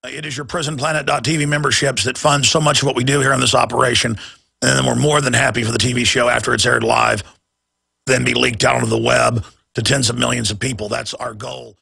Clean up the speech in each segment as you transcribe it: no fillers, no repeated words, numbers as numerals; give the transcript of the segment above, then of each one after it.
It is your prisonplanet.tv memberships that fund so much of what we do here in this operation. And then we're more than happy for the TV show after it's aired live, then be leaked out onto the web to tens of millions of people. That's our goal.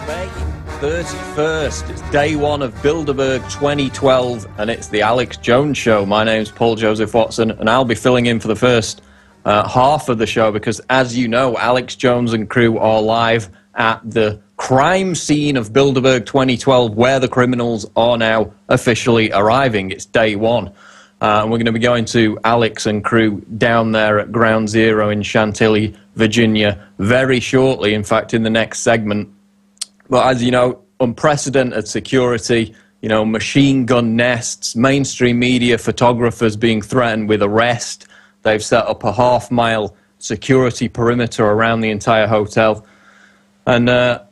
May 31st, it's day one of Bilderberg 2012, and it's the Alex Jones Show. My name's Paul Joseph Watson, and I'll be filling in for the first half of the show because, as you know, Alex Jones and crew are live at the crime scene of Bilderberg 2012, where the criminals are now officially arriving. It's day one. And we're going to be going to Alex and crew down there at Ground Zero in Chantilly, Virginia, very shortly, in fact, in the next segment. But as you know, unprecedented security, you know, machine gun nests, mainstream media photographers being threatened with arrest. They've set up a half-mile security perimeter around the entire hotel. And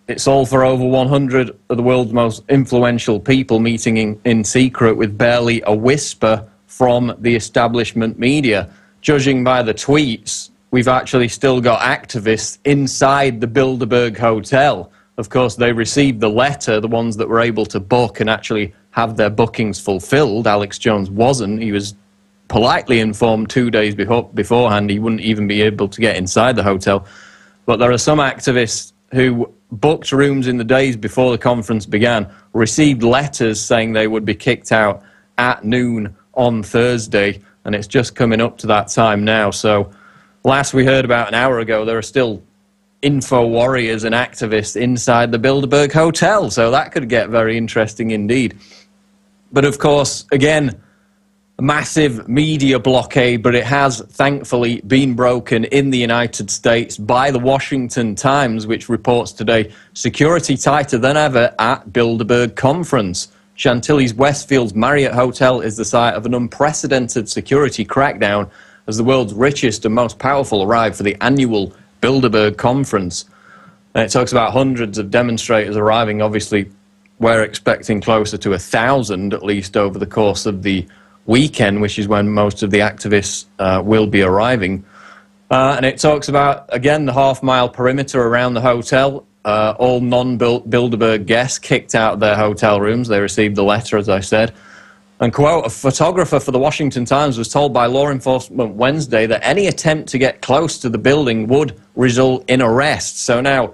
it's all for over 100 of the world's most influential people meeting in secret with barely a whisper from the establishment media. Judging by the tweets, we've actually still got activists inside the Bilderberg Hotel. Of course, they received the letter, the ones that were able to book and actually have their bookings fulfilled. Alex Jones wasn't. He was politely informed 2 days beforehand he wouldn't even be able to get inside the hotel. But there are some activists who booked rooms in the days before the conference began, received letters saying they would be kicked out at noon on Thursday, and it's just coming up to that time now. So last we heard about an hour ago, there are still info warriors and activists inside the Bilderberg Hotel, so that could get very interesting indeed. But of course, again, a massive media blockade, but it has thankfully been broken in the United States by the Washington Times, which reports today security tighter than ever at Bilderberg conference. Chantilly's Westfield's Marriott Hotel is the site of an unprecedented security crackdown as the world's richest and most powerful arrive for the annual Bilderberg conference. And it talks about hundreds of demonstrators arriving. Obviously, we're expecting closer to 1,000 at least over the course of the weekend, which is when most of the activists will be arriving. And it talks about, again, the half-mile perimeter around the hotel. All non-Bilderberg guests kicked out of their hotel rooms. They received the letter, as I said. And, quote, a photographer for the Washington Times was told by law enforcement Wednesday that any attempt to get close to the building would result in arrest. So now,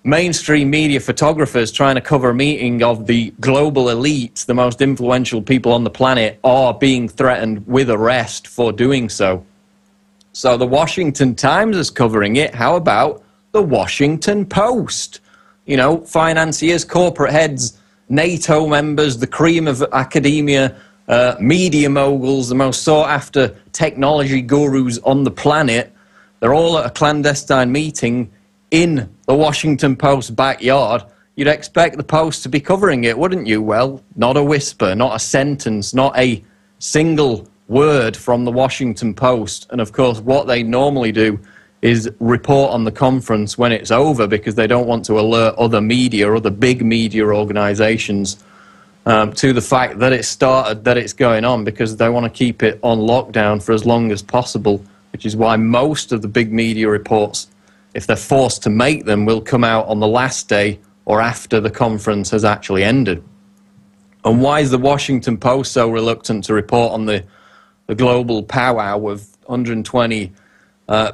mainstream media photographers trying to cover a meeting of the global elite, the most influential people on the planet, are being threatened with arrest for doing so. So the Washington Times is covering it. How about the Washington Post? You know, financiers, corporate heads, NATO members, the cream of academia, media moguls, the most sought-after technology gurus on the planet, they're all at a clandestine meeting in the Washington Post backyard. You'd expect the Post to be covering it, wouldn't you? Well, not a whisper, not a sentence, not a single word from the Washington Post. And, of course, what they normally do is report on the conference when it's over because they don't want to alert other media, other big media organizations to the fact that it started, that it's going on, because they want to keep it on lockdown for as long as possible, which is why most of the big media reports, if they're forced to make them, will come out on the last day or after the conference has actually ended. And why is the Washington Post so reluctant to report on the global powwow with 120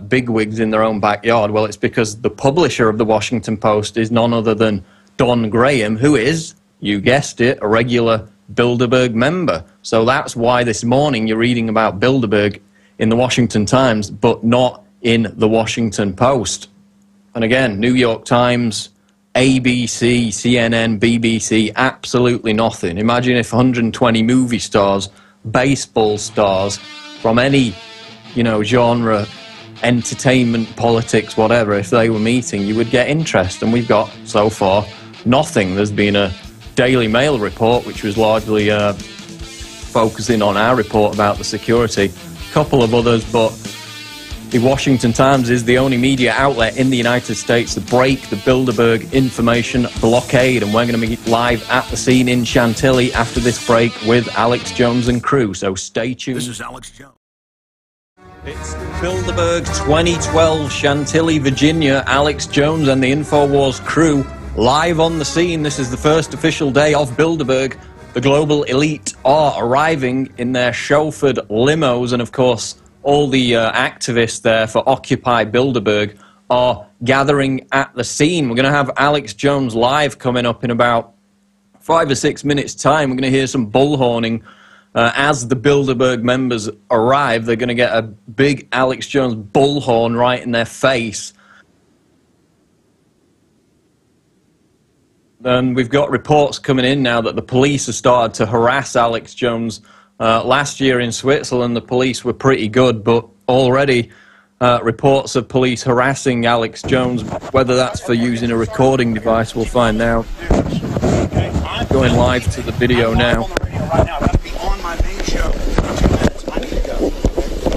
bigwigs in their own backyard? Well, it's because the publisher of the Washington Post is none other than Don Graham, who is, you guessed it, a regular Bilderberg member. So that's why this morning you're reading about Bilderberg in the Washington Times, but not in the Washington Post. And again, New York Times, ABC, CNN, BBC, absolutely nothing. Imagine if 120 movie stars, baseball stars from any, you know, genre, entertainment, politics, whatever, if they were meeting, you would get interest. And we've got, so far, nothing. There's been a Daily Mail report, which was largely focusing on our report about the security. A couple of others, but the Washington Times is the only media outlet in the United States to break the Bilderberg information blockade, and we're going to be live at the scene in Chantilly after this break with Alex Jones and crew, so stay tuned. This is Alex Jones. It's Bilderberg 2012, Chantilly, Virginia. Alex Jones and the InfoWars crew live on the scene. This is the first official day of Bilderberg. The global elite are arriving in their chauffeured limos, and of course, all the activists there for Occupy Bilderberg are gathering at the scene. We're going to have Alex Jones live coming up in about 5 or 6 minutes' time. We're going to hear some bullhorning as the Bilderberg members arrive. They're going to get a big Alex Jones bullhorn right in their face. And we've got reports coming in now that the police have started to harass Alex Jones. Last year in Switzerland, the police were pretty good, but already reports of police harassing Alex Jones. Whether that's for using a recording device, we'll find out. Going live to the video now. Right now, I've got to be on my main show in 2 minutes. I need to go.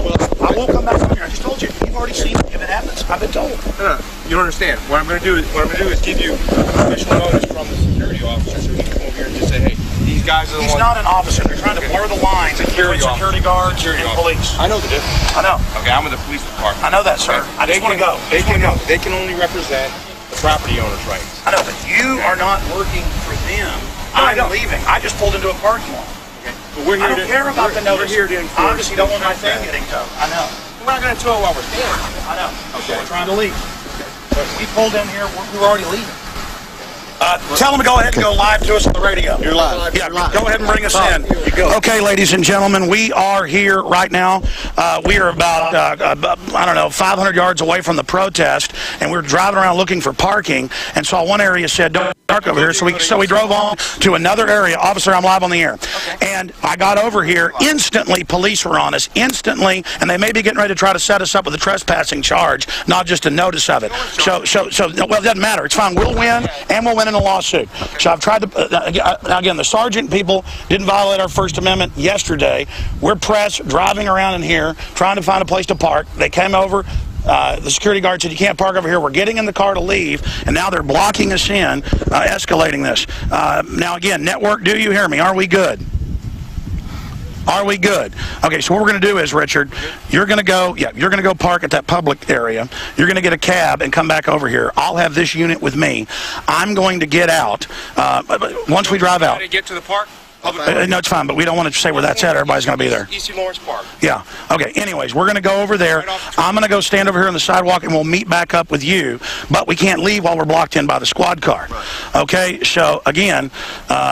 Well, I won't come back from here. I just told you. You've already seen it. If it happens, I've been told. No, you don't understand. What I'm going to do is give you official notice from the security officer, so he can come over here and just say, hey, these guys are the ones. He's not an officer. They're trying to blur the lines between security guards and police. I know the difference. I know. Okay, I'm with the police department. I know that, sir. Okay. I just want to go. They can only represent the property owner's rights. I know, but you are not working for them. I'm leaving. I just pulled into a parking lot. But we're here I don't care about the notice. We're here to enforce. Obviously, don't want my thing getting towed. I know. We're not going to tow while we're standing. I know. Okay. We're trying to leave. But we pulled in here. We were already leaving. Tell them to go ahead and go live to us on the radio. You're live. Yeah, go ahead and bring us in. Okay, ladies and gentlemen, we are here right now. We are about, I don't know, 500 yards away from the protest, and we're driving around looking for parking, and saw one area said, don't park over here, so we drove on to another area. Officer, I'm live on the air. And I got over here, instantly police were on us, instantly, and they may be getting ready to try to set us up with a trespassing charge, not just a notice of it. So well, it doesn't matter. It's fine. We'll win, and we'll win in a lawsuit. So I've tried to, again, the sergeant people didn't violate our First Amendment yesterday. We're press driving around in here, trying to find a place to park. They came over. The security guard said, you can't park over here. We're getting in the car to leave, and now they're blocking us in, escalating this. Now, again, network, do you hear me? Are we good? Are we good? Okay, so what we're going to do is, Richard, you're going to go park at that public area. You're going to get a cab and come back over here. I'll have this unit with me. I'm going to get out once we drive out. To get to the park? No, it's fine, but we don't want to say where that's at. Everybody's going to be there. East Lawrence Park. Yeah. Okay. Anyways, we're going to go over there. I'm going to go stand over here on the sidewalk, and we'll meet back up with you. But we can't leave while we're blocked in by the squad car. Okay. So again,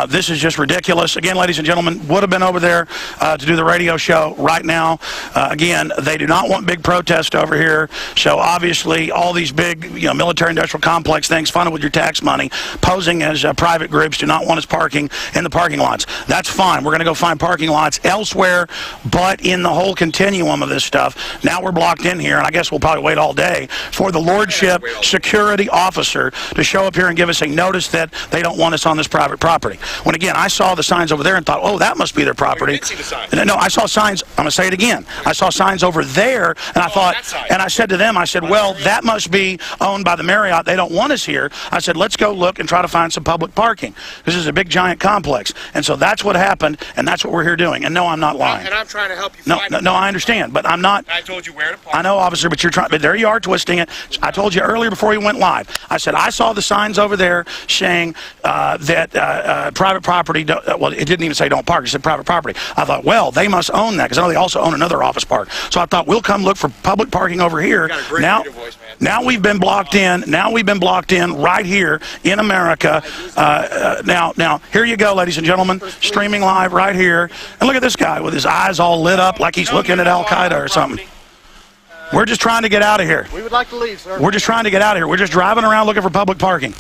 this is just ridiculous. Again, ladies and gentlemen, would have been over there to do the radio show right now. Again, they do not want big protest over here. So obviously, all these big, military-industrial complex things funded with your tax money, posing as private groups, do not want us parking in the parking lots. That's fine. We're going to go find parking lots elsewhere, but in the whole continuum of this stuff, now we're blocked in here, and I guess we'll probably wait all day for the lordship security officer to show up here and give us a notice that they don't want us on this private property. When, again, I saw the signs over there and thought, oh, that must be their property. You did see the signs. No, I saw signs. I'm going to say it again. I saw signs over there, and I thought, and I said to them, I said, well, that must be owned by the Marriott. They don't want us here. I said, let's go look and try to find some public parking. This is a big, giant complex. And so that's what happened, and that's what we're here doing. And no, I'm not lying. And I'm trying to help you find it. No, I understand, but I'm not. I told you where to park. I know, officer, but you're trying. But there you are twisting it. I told you earlier before we went live. I said I saw the signs over there saying that private property. Well, it didn't even say don't park. It said private property. I thought, well, they must own that because I know they also own another office park. So I thought we'll come look for public parking over here. Now we've been blocked in. Now we've been blocked in right here in America. Now here you go, ladies and gentlemen, streaming live right here. And look at this guy with his eyes all lit up like he's looking at Al-Qaeda or something. We're just trying to get out of here. We would like to leave, sir. We're just trying to get out of here. We're just driving around looking for public parking.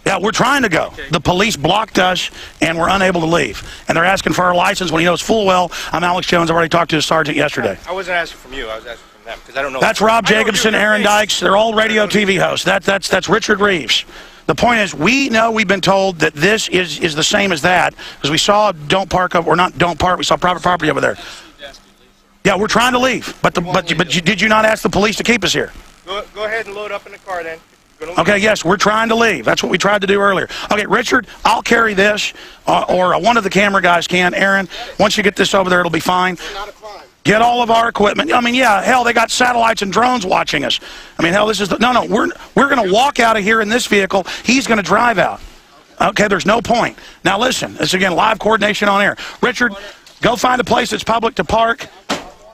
Yeah, we're trying to go. The police blocked us, and we're unable to leave. And they're asking for our license when he knows full well I'm Alex Jones. I've already talked to the sergeant yesterday. I wasn't asking from you. I was asking from them because I don't know. That's Rob Jacobson, Aaron Dykes. They're all radio TV hosts. That's Richard Reeves. The point is, we know we've been told that this is the same as that, because we saw don't park up, or not don't park, we saw private property over there. Yeah, we're trying to leave, but did you not ask the police to keep us here? Go ahead and load up in the car then. Okay, yes, we're trying to leave. That's what we tried to do earlier. Okay, Richard, I'll carry this, or one of the camera guys can. Aaron, once you get this over there, it'll be fine. Not a crime. Get all of our equipment. I mean, yeah, hell, they got satellites and drones watching us. I mean, hell, this is the, no, we're going to walk out of here in this vehicle. He's going to drive out. Okay, there's no point. Now listen, this is again live coordination on air. Richard, go find a place that's public to park.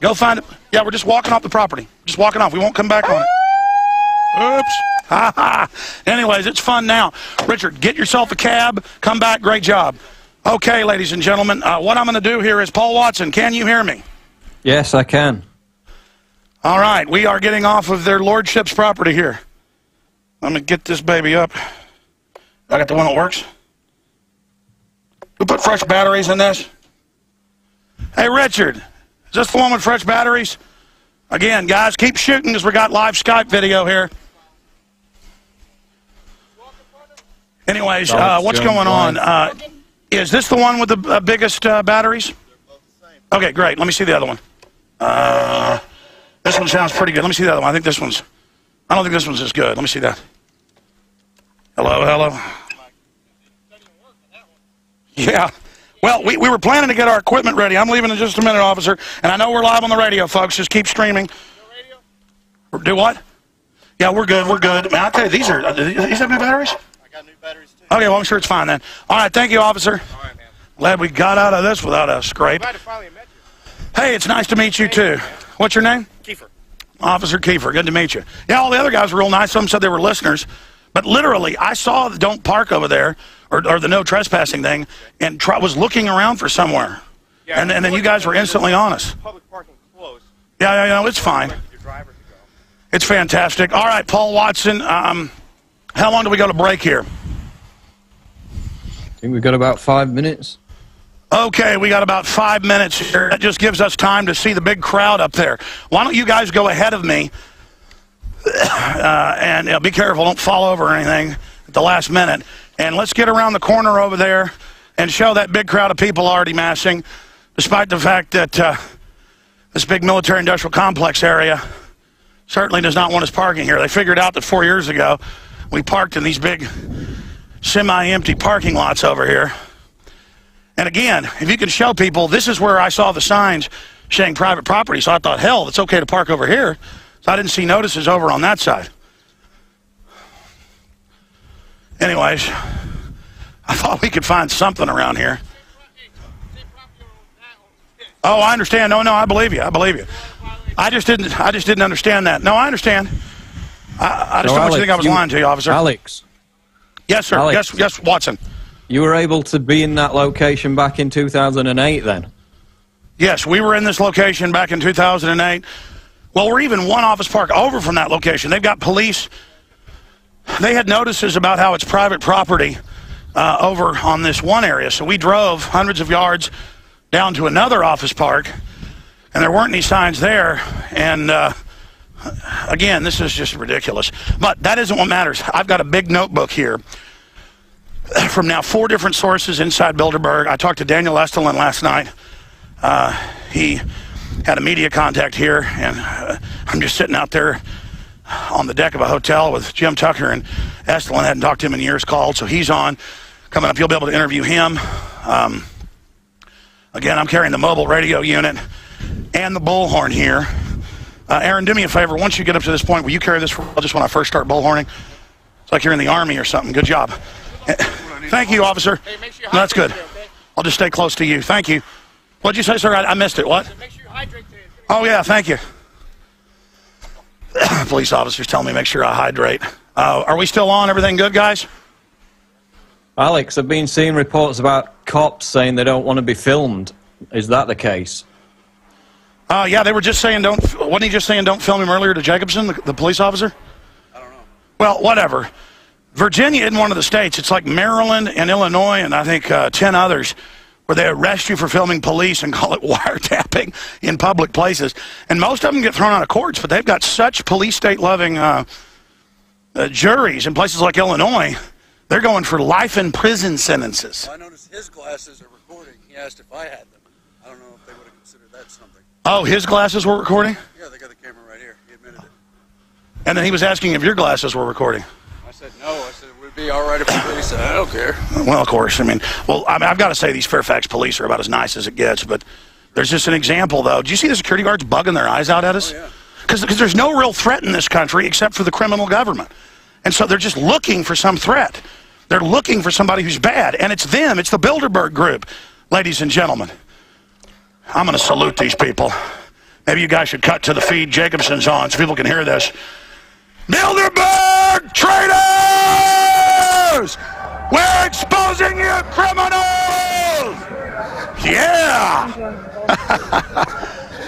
Go find it. Yeah, we're just walking off the property. Just walking off. We won't come back on it. Oops. Anyways, it's fun now. Richard, get yourself a cab. Come back. Great job. Okay, ladies and gentlemen, what I'm going to do here is, Paul Watson, can you hear me? Yes, I can. All right, we are getting off of their lordship's property here. Let me get this baby up. I got the one that works. We put fresh batteries in this. Hey, Richard, is this the one with fresh batteries? Again, guys, keep shooting because we got live Skype video here. Anyways, what's going on? Is this the one with the biggest batteries? Okay, great. Let me see the other one. This one sounds pretty good. Let me see the other one. I don't think this one's as good. Let me see that. Hello, hello. Yeah. Well, we were planning to get our equipment ready. I'm leaving in just a minute, officer. And I know we're live on the radio, folks. Just keep streaming. No radio? Do what? Yeah, we're good. We're good. Man, I tell you, these have new batteries? I got new batteries, too. Okay, well, I'm sure it's fine then. All right, thank you, officer. All right, man. Glad we got out of this without a scrape. Glad to finally met you. Hey, it's nice to meet you, too. What's your name? Kiefer. Officer Kiefer. Good to meet you. Yeah, all the other guys were real nice. Some said they were listeners. But literally, I saw the don't park over there, or the no trespassing thing, and was looking around for somewhere. Yeah, and then you guys were instantly on us. Public parking closed. Yeah, it's fine. Your driver could go. It's fantastic. All right, Paul Watson, how long do we go to break here? I think we've got about 5 minutes. Okay, we got about 5 minutes here. That just gives us time to see the big crowd up there. Why don't you guys go ahead of me? And be careful, don't fall over or anything at the last minute. And let's get around the corner over there and show that big crowd of people already massing, despite the fact that this big military-industrial complex area certainly does not want us parking here. They figured out that 4 years ago we parked in these big semi-empty parking lots over here. And again, if you can show people, this is where I saw the signs saying private property, so I thought, hell, it's okay to park over here. So I didn't see notices over on that side. Anyways, I thought we could find something around here. Oh, I understand. No, I believe you. I believe you. I just didn't understand that. No, I understand. I just don't want you to think I was lying to you, officer. Alex. Yes, sir. Alex. Yes, Watson. You were able to be in that location back in 2008 then? Yes, we were in this location back in 2008. Well, we're even one office park over from that location. They've got police. They had notices about how it's private property over on this one area. So we drove hundreds of yards down to another office park, and there weren't any signs there. And again, this is just ridiculous. But that isn't what matters. I've got a big notebook here from now 4 different sources inside Bilderberg. I talked to Daniel Estulin last night. He had a media contact here, and I'm just sitting out there on the deck of a hotel with Jim Tucker, and Estulin hadn't talked to him in years, called, so he's on. Coming up, you'll be able to interview him. Again, I'm carrying the mobile radio unit and the bullhorn here. Aaron, do me a favor. Once you get up to this point, will you carry this for just when I first start bullhorning? It's like you're in the Army or something. Good job. Thank you, officer. Hey, make sure you no, that's good. Today, okay? I'll just stay close to you. Thank you. What'd you say, sir? I missed it. What? Make sure you hydrate today. Oh, yeah, thank you. Police officers tell me make sure I hydrate. Are we still on? Everything good, guys? Alex, I've been seeing reports about cops saying they don't want to be filmed. Is that the case? Yeah, they were just saying wasn't he just saying don't film him earlier to Jacobson, the police officer? I don't know. Well, whatever. Virginia isn't one of the states. It's like Maryland and Illinois and I think 10 others where they arrest you for filming police and call it wiretapping in public places. And most of them get thrown out of courts, but they've got such police state-loving juries in places like Illinois They're going for life in prison sentences. Well, I noticed his glasses are recording. He asked if I had them. I don't know if they would have considered that something. Oh, his glasses were recording? Yeah, they got the camera right here. He admitted it. And then he was asking if your glasses were recording. I said no. I said, would it be all right if we did? He said, I don't care. Well, of course. I mean, I've got to say these Fairfax police are about as nice as it gets, but there's just an example, though. Do you see the security guards bugging their eyes out at us? Oh, yeah. Because there's no real threat in this country except for the criminal government. And so they're just looking for some threat. They're looking for somebody who's bad. And it's them. It's the Bilderberg Group. Ladies and gentlemen, I'm going to salute these people. Maybe you guys should cut to the feed Jacobson's on so people can hear this. Bilderberg traitors! We're exposing you, criminals! Yeah!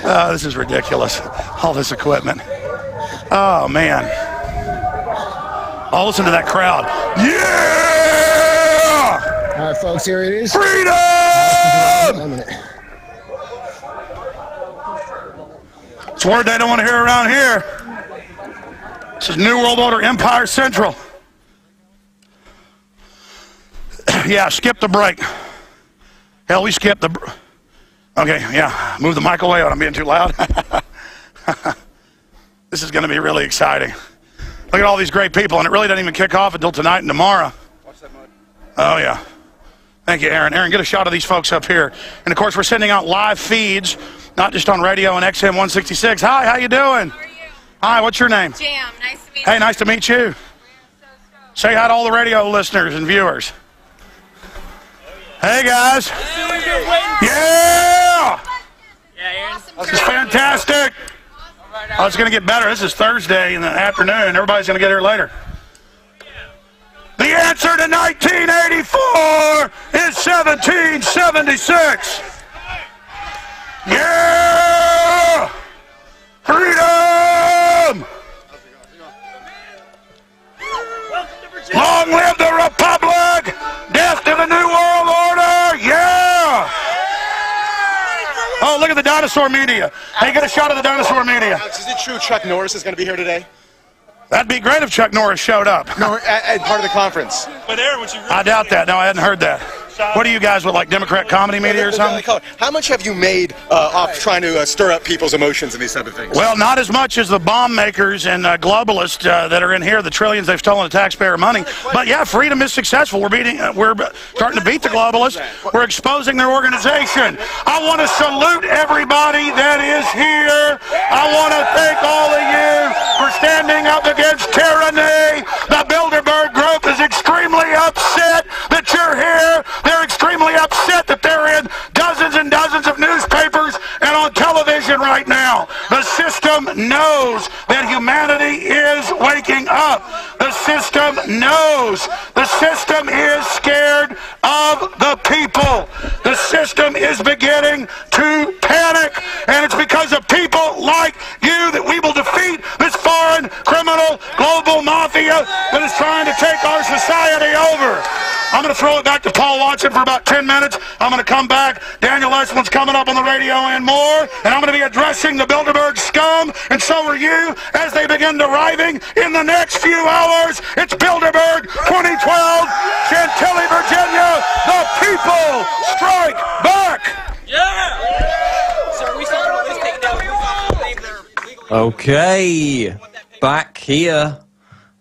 Oh, this is ridiculous. All this equipment. Oh, man. Oh, listen to that crowd. Yeah! All right, folks, here it is. Freedom! It's a word they don't want to hear around here. This is New World Order Empire Central. Yeah, skip the break. Hell, we skipped the... Okay, yeah, move the mic away. I'm being too loud. This is going to be really exciting. Look at all these great people, and it really doesn't even kick off until tonight and tomorrow. Watch that mud. Oh, yeah. Thank you, Aaron. Aaron, get a shot of these folks up here. And, of course, we're sending out live feeds, not just on radio and XM 166. Hi, how you doing? How are you? Hi, what's your name? Jam, nice to meet you. Hey, nice to meet you. Say hi to all the radio listeners and viewers. Hey, guys. Yeah! This is fantastic. Oh, it's going to get better. This is Thursday in the afternoon. Everybody's going to get here later. The answer to 1984 is 1776. Yeah! Freedom! Long live the Republic! Death to the New World Order! Yeah! Oh, look at the dinosaur media. Hey, get a shot of the dinosaur media. Is it true Chuck Norris is going to be here today? That'd be great if Chuck Norris showed up. No, at part of the conference. But Aaron, what you really I doubt that. No, I hadn't heard that. What are you guys with, like Democrat comedy media or something? How much have you made off trying to stir up people's emotions and these type of things? Well, not as much as the bomb makers and globalists that are in here, the trillions they've stolen of taxpayer money. But yeah, freedom is successful. We're starting to beat the globalists. We're exposing their organization. I want to salute everybody that is here. I want to thank all of you for standing up against tyranny. The Bilderberg Group is extremely upset that you're here. They're extremely upset that they're in dozens and dozens of newspapers and on television right now. The system knows that humanity is waking up. The system knows. The system is scared of the people. The system is beginning to panic, and it's because of people like you that we will defeat this foreign criminal global mafia that is trying to take our society over. I'm going to throw it back to Paul Watson for about 10 minutes. I'm going to come back. Daniel Estulin's coming up on the radio and more. And I'm going to be addressing the Bilderberg scum, and so are you, as they begin arriving in the next few hours. It's Bilderberg 2012, Chantilly, Virginia. The people strike back. Okay, back here.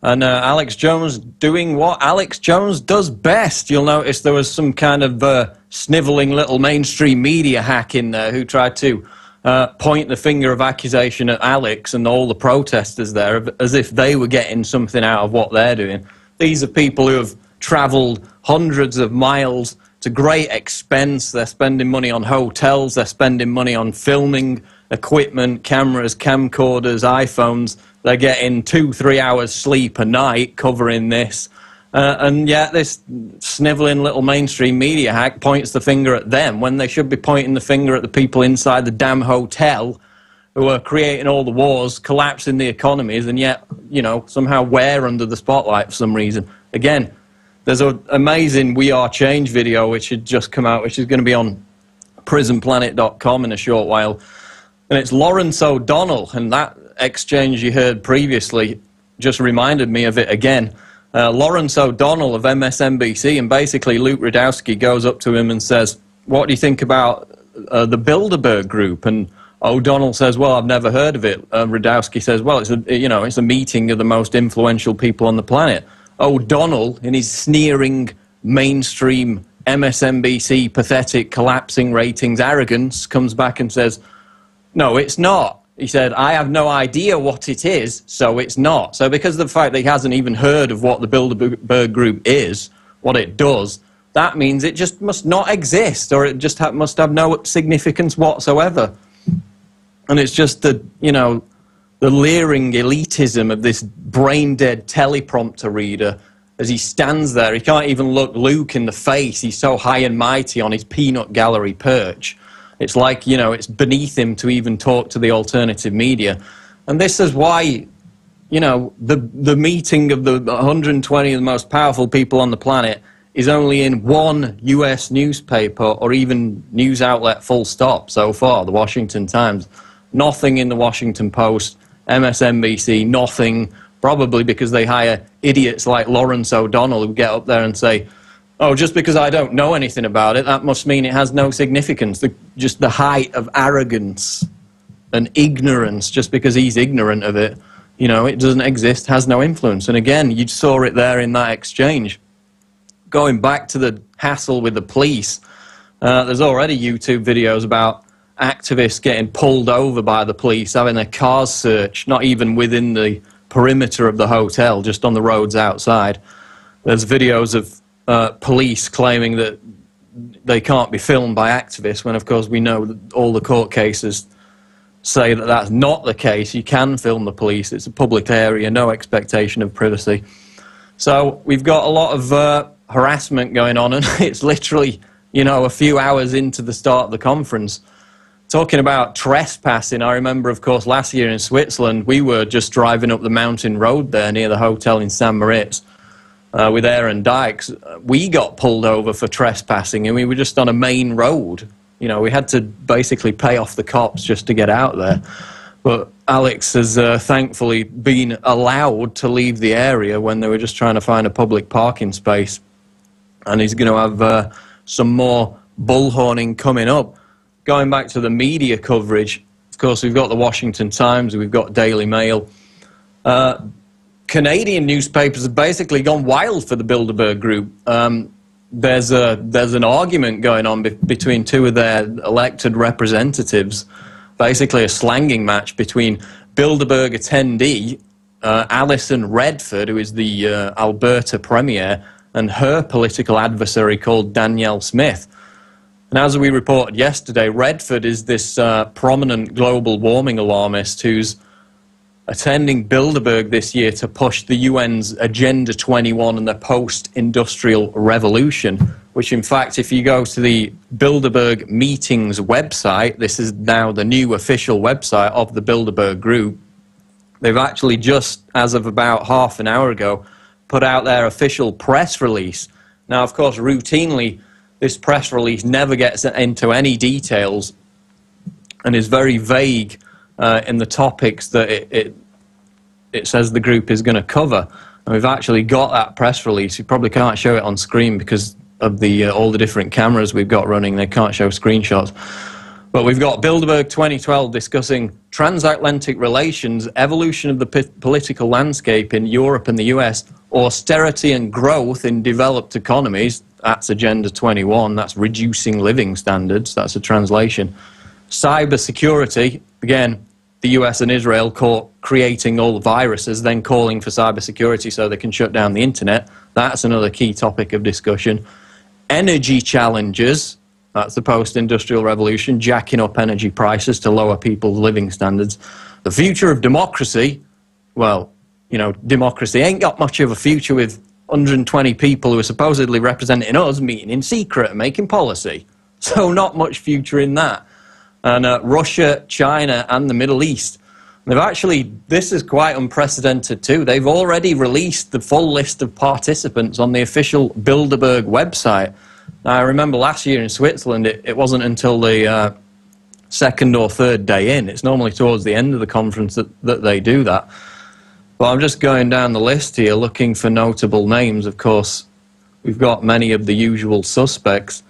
And Alex Jones doing what Alex Jones does best. You'll notice there was some kind of sniveling little mainstream media hack in there who tried to point the finger of accusation at Alex and all the protesters there as if they were getting something out of what they're doing. These are people who have travelled hundreds of miles to great expense. They're spending money on hotels. They're spending money on filming equipment, cameras, camcorders, iPhones. They're getting 2-3 hours sleep a night covering this. And yet this sniveling little mainstream media hack points the finger at them when they should be pointing the finger at the people inside the damn hotel who are creating all the wars, collapsing the economies, and yet, you know, somehow we're under the spotlight for some reason. Again, there's an amazing We Are Change video which had just come out, which is going to be on prisonplanet.com in a short while. And it's Lawrence O'Donnell, and that exchange you heard previously just reminded me of it again. Lawrence O'Donnell of MSNBC, and basically Luke Rudkowski goes up to him and says, what do you think about the Bilderberg Group? And O'Donnell says, well, I've never heard of it. Rudkowski says, well, it's a meeting of the most influential people on the planet. O'Donnell, in his sneering, mainstream, MSNBC, pathetic, collapsing ratings, arrogance, comes back and says, no, it's not. He said, I have no idea what it is, so it's not. So because of the fact that he hasn't even heard of what the Bilderberg Group is, what it does, that means it just must not exist, or it just must have no significance whatsoever. And it's just the, the leering elitism of this brain-dead teleprompter reader as he stands there. He can't even look Luke in the face. He's so high and mighty on his peanut gallery perch. It's like, it's beneath him to even talk to the alternative media. And this is why, the meeting of the 120 of the most powerful people on the planet is only in one US newspaper or even news outlet full stop so far, the Washington Times. Nothing in the Washington Post, MSNBC, nothing, probably because they hire idiots like Lawrence O'Donnell who get up there and say, oh, just because I don't know anything about it, that must mean it has no significance. Just the height of arrogance and ignorance, just because he's ignorant of it, it doesn't exist, has no influence. And again, you saw it there in that exchange. Going back to the hassle with the police, there's already YouTube videos about activists getting pulled over by the police, having their cars searched, not even within the perimeter of the hotel, just on the roads outside. There's videos of police claiming that they can't be filmed by activists, when of course we know that all the court cases say that that's not the case. You can film the police. It's a public area, no expectation of privacy. So we've got a lot of harassment going on, and it's literally, a few hours into the start of the conference. Talking about trespassing, I remember, of course, last year in Switzerland, we were just driving up the mountain road there near the hotel in St. Moritz. With Aaron Dykes, we got pulled over for trespassing, and we were just on a main road. We had to basically pay off the cops just to get out there. But Alex has thankfully been allowed to leave the area when they were just trying to find a public parking space. And he's going to have some more bullhorning coming up. Going back to the media coverage, of course, we've got the Washington Times, we've got Daily Mail. Canadian newspapers have basically gone wild for the Bilderberg Group. There's an argument going on between two of their elected representatives, basically a slanging match between Bilderberg attendee Alison Redford, who is the Alberta Premier, and her political adversary called Danielle Smith. And as we reported yesterday, Redford is this prominent global warming alarmist who's attending Bilderberg this year to push the UN's Agenda 21 and the post-industrial revolution, which in fact, if you go to the Bilderberg Meetings website, this is now the new official website of the Bilderberg Group, they've actually just, as of about half an hour ago, put out their official press release. Now, of course, routinely, this press release never gets into any details and is very vague in the topics that it says the group is going to cover. And we've actually got that press release. You probably can't show it on screen because of all the different cameras we've got running. They can't show screenshots. But we've got Bilderberg 2012 discussing transatlantic relations, evolution of the political landscape in Europe and the US, austerity and growth in developed economies. That's Agenda 21. That's reducing living standards. That's a translation. Cyber security, again, the US and Israel caught creating all the viruses, then calling for cybersecurity so they can shut down the internet. That's another key topic of discussion. Energy challenges, that's the post-industrial revolution, jacking up energy prices to lower people's living standards. The future of democracy, well, democracy ain't got much of a future with 120 people who are supposedly representing us meeting in secret and making policy. So not much future in that. And Russia, China, and the Middle East. They've actually, this is quite unprecedented too. They've already released the full list of participants on the official Bilderberg website. Now, I remember last year in Switzerland, it wasn't until the second or third day in. It's normally towards the end of the conference that they do that. Well, I'm just going down the list here looking for notable names. Of course, we've got many of the usual suspects.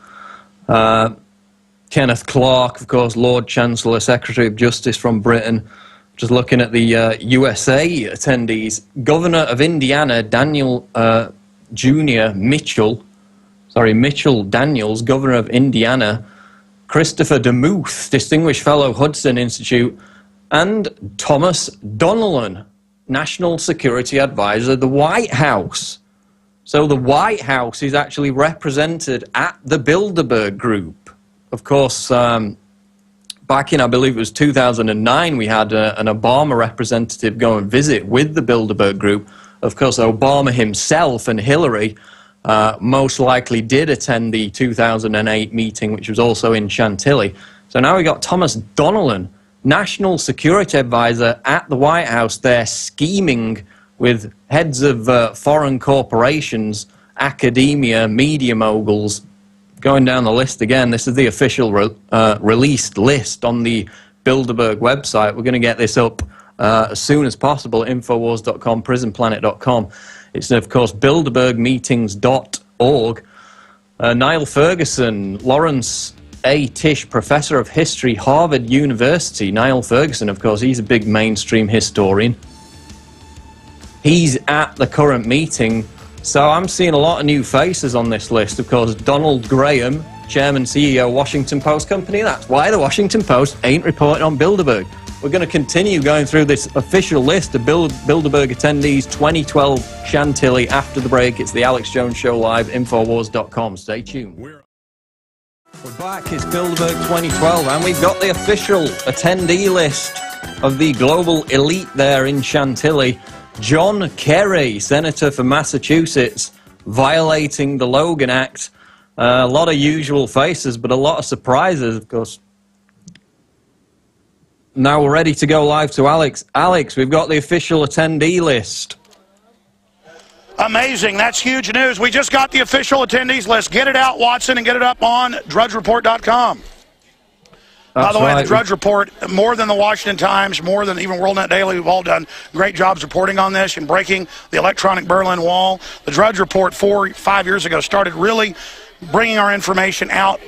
Kenneth Clarke, of course, Lord Chancellor, Secretary of Justice from Britain. Just looking at the USA attendees. Governor of Indiana, Daniel Mitchell Daniels, Governor of Indiana. Christopher DeMuth, Distinguished Fellow, Hudson Institute. And Thomas Donilon, National Security Advisor, the White House. So the White House is actually represented at the Bilderberg Group. Of course, back in, I believe it was 2009, we had an Obama representative go and visit with the Bilderberg Group. Of course, Obama himself and Hillary most likely did attend the 2008 meeting, which was also in Chantilly. So now we got Thomas Donilon, National Security Advisor at the White House, there scheming with heads of foreign corporations, academia, media moguls. Going down the list again, this is the official released list on the Bilderberg website. We're going to get this up as soon as possible, Infowars.com, prisonplanet.com. It's, of course, bilderbergmeetings.org. Niall Ferguson, Lawrence A. Tisch, Professor of History, Harvard University. Niall Ferguson, of course, he's a big mainstream historian. He's at the current meeting. So I'm seeing a lot of new faces on this list. Of course, Donald Graham, Chairman, CEO, Washington Post Company. That's why the Washington Post ain't reporting on Bilderberg. We're going to continue going through this official list of Bilderberg attendees 2012 Chantilly after the break. It's the Alex Jones Show live, Infowars.com. Stay tuned. We're back. It's Bilderberg 2012, and we've got the official attendee list of the global elite there in Chantilly. John Kerry, Senator for Massachusetts, violating the Logan Act. A lot of usual faces, but a lot of surprises, of course. Now we're ready to go live to Alex. Alex, we've got the official attendee list. Amazing. That's huge news. We just got the official attendees list. Get it out, Watson, and get it up on drudgereport.com. By the way, the Drudge Report, more than the Washington Times, more than even WorldNet Daily, we've all done great jobs reporting on this and breaking the electronic Berlin Wall. The Drudge Report 4 or 5 years ago started really bringing our information out.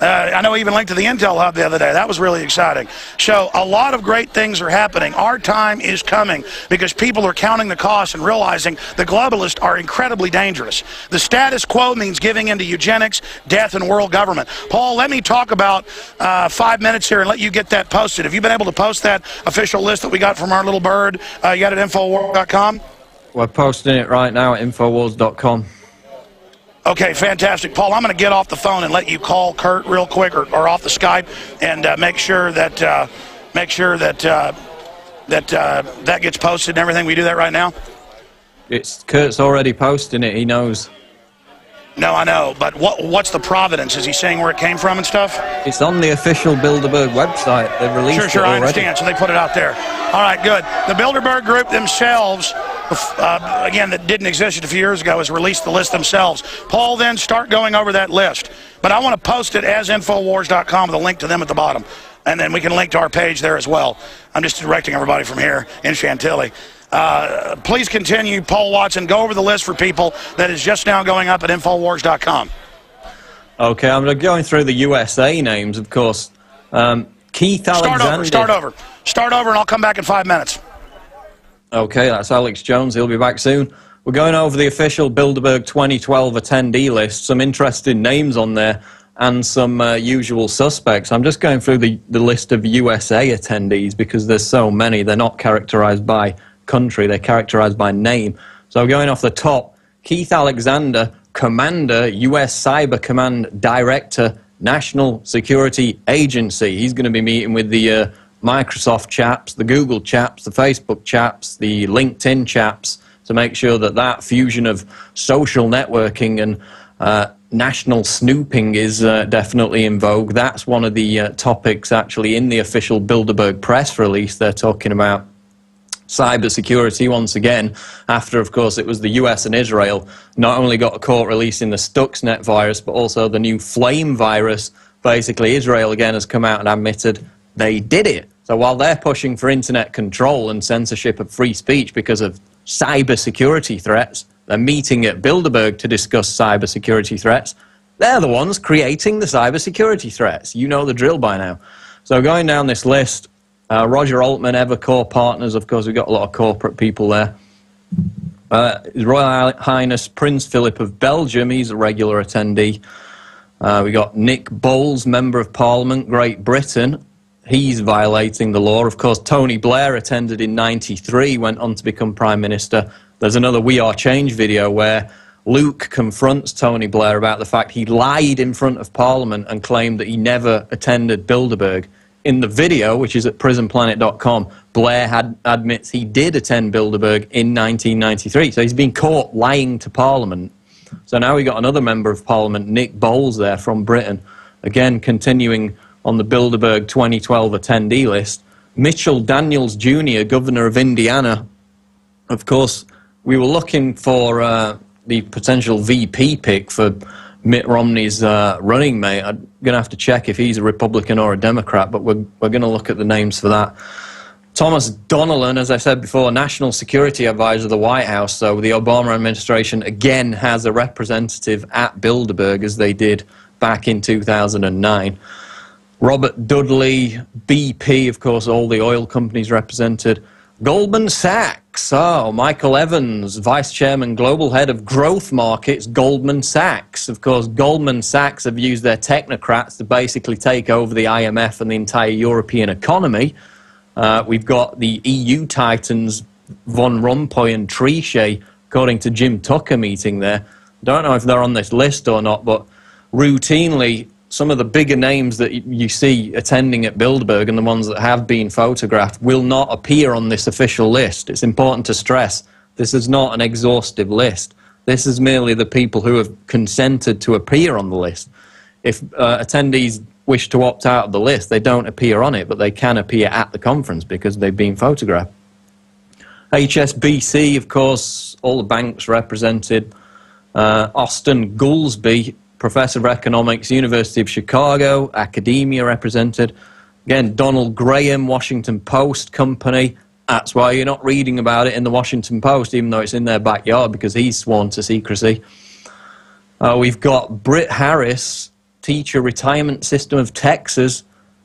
I know we even linked to the Intel Hub the other day. That was really exciting. So a lot of great things are happening. Our time is coming because people are counting the costs and realizing the globalists are incredibly dangerous. The status quo means giving into eugenics, death, and world government. Paul, let me talk about 5 minutes here and let you get that posted. Have you been able to post that official list that we got from our little bird? You got it at Infowars.com? We're posting it right now at Infowars.com. Okay, fantastic. Paul, I'm going to get off the phone and let you call Kurt real quick or off the Skype and make sure that that gets posted and everything. We do that right now? Kurt's already posting it. He knows. No, I know, but what's the provenance? Is he saying where it came from and stuff? It's on the official Bilderberg website. They've released it already. I understand, so they put it out there. All right, good. The Bilderberg Group themselves, again, that didn't exist a few years ago, has released the list themselves. Paul, then start going over that list. But I want to post it as Infowars.com with a link to them at the bottom. And then we can link to our page there as well. I'm just directing everybody from here in Chantilly. Please continue, Paul Watson. Go over the list for people that is just now going up at Infowars.com. Okay, I'm going through the USA names, of course. Keith Alexander. Start over, and I'll come back in 5 minutes. Okay, that's Alex Jones. He'll be back soon. We're going over the official Bilderberg 2012 attendee list. Some interesting names on there and some usual suspects. I'm just going through the list of USA attendees because there's so many. They're not characterized by country, they're characterized by name. So going off the top, Keith Alexander, Commander, U.S. Cyber Command Director, National Security Agency. He's going to be meeting with the Microsoft chaps, the Google chaps, the Facebook chaps, the LinkedIn chaps to make sure that that fusion of social networking and national snooping is definitely in vogue. That's one of the topics actually in the official Bilderberg press release. They're talking about cybersecurity once again, after, of course, it was the US and Israel not only got a court release in the Stuxnet virus, but also the new Flame virus. Basically, Israel again has come out and admitted they did it. So while they're pushing for internet control and censorship of free speech because of cybersecurity threats, they're meeting at Bilderberg to discuss cybersecurity threats. They're the ones creating the cybersecurity threats. You know the drill by now. So going down this list, Roger Altman, Evercore Partners, of course, we've got a lot of corporate people there. His Royal Highness Prince Philip of Belgium, he's a regular attendee. We got Nick Bowles, Member of Parliament, Great Britain. He's violating the law. Of course, Tony Blair attended in '93, went on to become Prime Minister. There's another We Are Change video where Luke confronts Tony Blair about the fact he lied in front of Parliament and claimed that he never attended Bilderberg. In the video, which is at prisonplanet.com, Blair admits he did attend Bilderberg in 1993. So he's been caught lying to Parliament. So now we got another Member of Parliament, Nick Bowles, there from Britain. Again, continuing on the Bilderberg 2012 attendee list. Mitchell Daniels Jr., Governor of Indiana. Of course, we were looking for the potential VP pick for Mitt Romney's running mate. I'm going to have to check if he's a Republican or a Democrat, but we're going to look at the names for that. Thomas Donnellan, as I said before, National Security Advisor of the White House. So the Obama administration, again, has a representative at Bilderberg, as they did back in 2009. Robert Dudley, BP, of course, all the oil companies represented. Goldman Sachs, Michael Evans, Vice Chairman, Global Head of Growth Markets, Goldman Sachs. Of course, Goldman Sachs have used their technocrats to basically take over the IMF and the entire European economy. We've got the EU titans, Von Rompuy and Trichet, according to Jim Tucker meeting there. Don't know if they're on this list or not, but routinely, some of the bigger names that you see attending at Bilderberg and the ones that have been photographed will not appear on this official list. It's important to stress this is not an exhaustive list. This is merely the people who have consented to appear on the list. If attendees wish to opt out of the list, they don't appear on it, but they can appear at the conference because they've been photographed. HSBC, of course, all the banks represented. Austin Goolsbee, Professor of Economics, University of Chicago, academia represented. Again, Donald Graham, Washington Post company. That's why you're not reading about it in the Washington Post, even though it's in their backyard, because he's sworn to secrecy. We've got Britt Harris, Teacher Retirement System of Texas.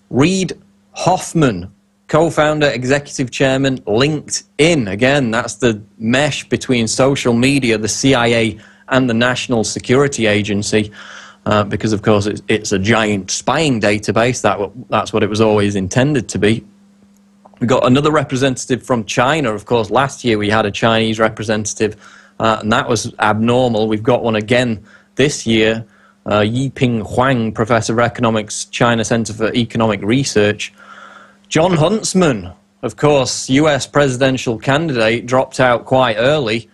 Reid Hoffman, co-founder, executive chairman, LinkedIn. Again, that's the mesh between social media, the CIA, and the National Security Agency, because, of course, it's a giant spying database. That's what it was always intended to be. We've got another representative from China. Of course, last year we had a Chinese representative, and that was abnormal. We've got one again this year, Yiping Huang, Professor of Economics, China Center for Economic Research. John Huntsman, of course, US presidential candidate, dropped out quite early.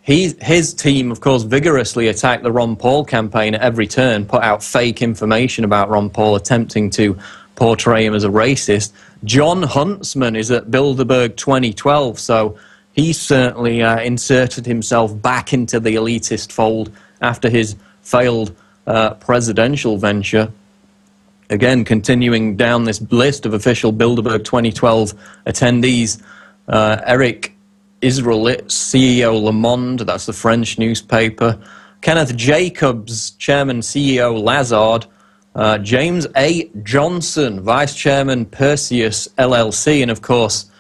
His team, of course, vigorously attacked the Ron Paul campaign at every turn, put out fake information about Ron Paul, attempting to portray him as a racist. John Huntsman is at Bilderberg 2012, so he certainly inserted himself back into the elitist fold after his failed presidential venture. Again, continuing down this list of official Bilderberg 2012 attendees, Eric Israelitz, CEO Le Monde, that's the French newspaper. Kenneth Jacobs, Chairman, CEO Lazard. James A. Johnson, Vice Chairman, Perseus LLC. And, of course,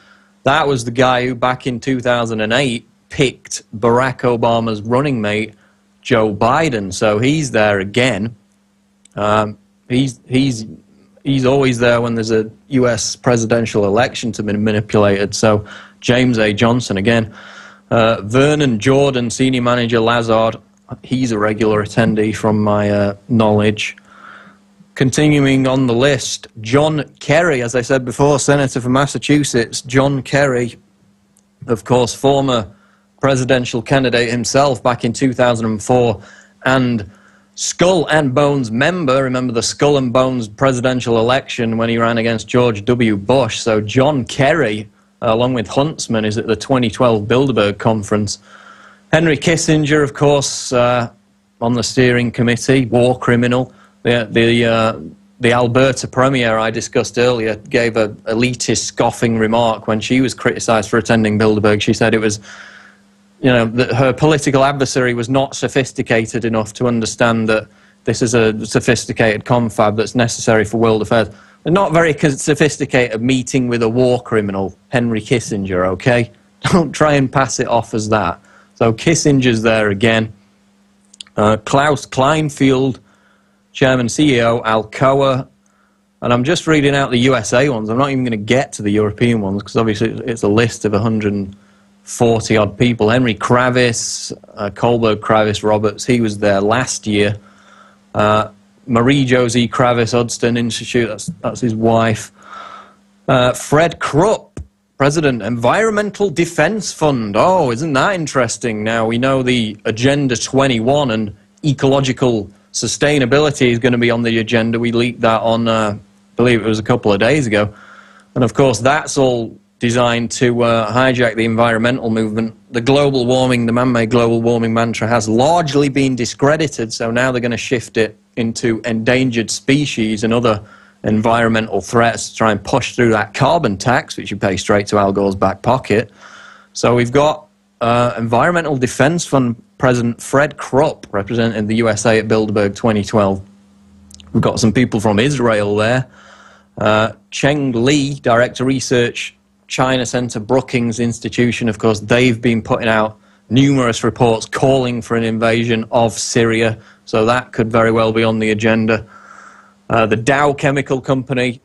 that was the guy who back in 2008 picked Barack Obama's running mate, Joe Biden. So he's there again. He's always there when there's a U.S. presidential election to be manipulated. So James A. Johnson again. Vernon Jordan, Senior Manager Lazard. He's a regular attendee from my knowledge. Continuing on the list, John Kerry, as I said before, Senator from Massachusetts. John Kerry, of course, former presidential candidate himself back in 2004 and Skull and Bones member. Remember the Skull and Bones presidential election when he ran against George W. Bush. So John Kerry, along with Huntsman, is at the 2012 Bilderberg conference. Henry Kissinger, of course, on the steering committee, war criminal. The the Alberta premier I discussed earlier gave a elitist, scoffing remark when she was criticised for attending Bilderberg. She said it was, you know, that her political adversary was not sophisticated enough to understand that this is a sophisticated confab that's necessary for world affairs. A not very sophisticated meeting with a war criminal, Henry Kissinger, okay? Don't try and pass it off as that. So Kissinger's there again. Klaus Kleinfeld, Chairman, CEO, Alcoa, and I'm just reading out the USA ones. I'm not even going to get to the European ones because obviously it's a list of 140-odd people. Henry Kravis, Kohlberg Kravis Roberts, he was there last year. Marie-Josie Kravis Udston Institute, that's his wife. Fred Krupp, President, Environmental Defense Fund. Oh, isn't that interesting? Now, we know the Agenda 21 and ecological sustainability is going to be on the agenda. We leaked that on, I believe it was a couple of days ago. And, of course, that's all designed to hijack the environmental movement. The global warming, the man-made global warming mantra has largely been discredited, so now they're going to shift it into endangered species and other environmental threats to try and push through that carbon tax, which you pay straight to Al Gore's back pocket. So we've got Environmental Defense Fund President Fred Krupp representing the USA at Bilderberg 2012. We've got some people from Israel there. Cheng Li, Director Research, China Center Brookings Institution. Of course, they've been putting out numerous reports calling for an invasion of Syria, so that could very well be on the agenda. The Dow Chemical Company.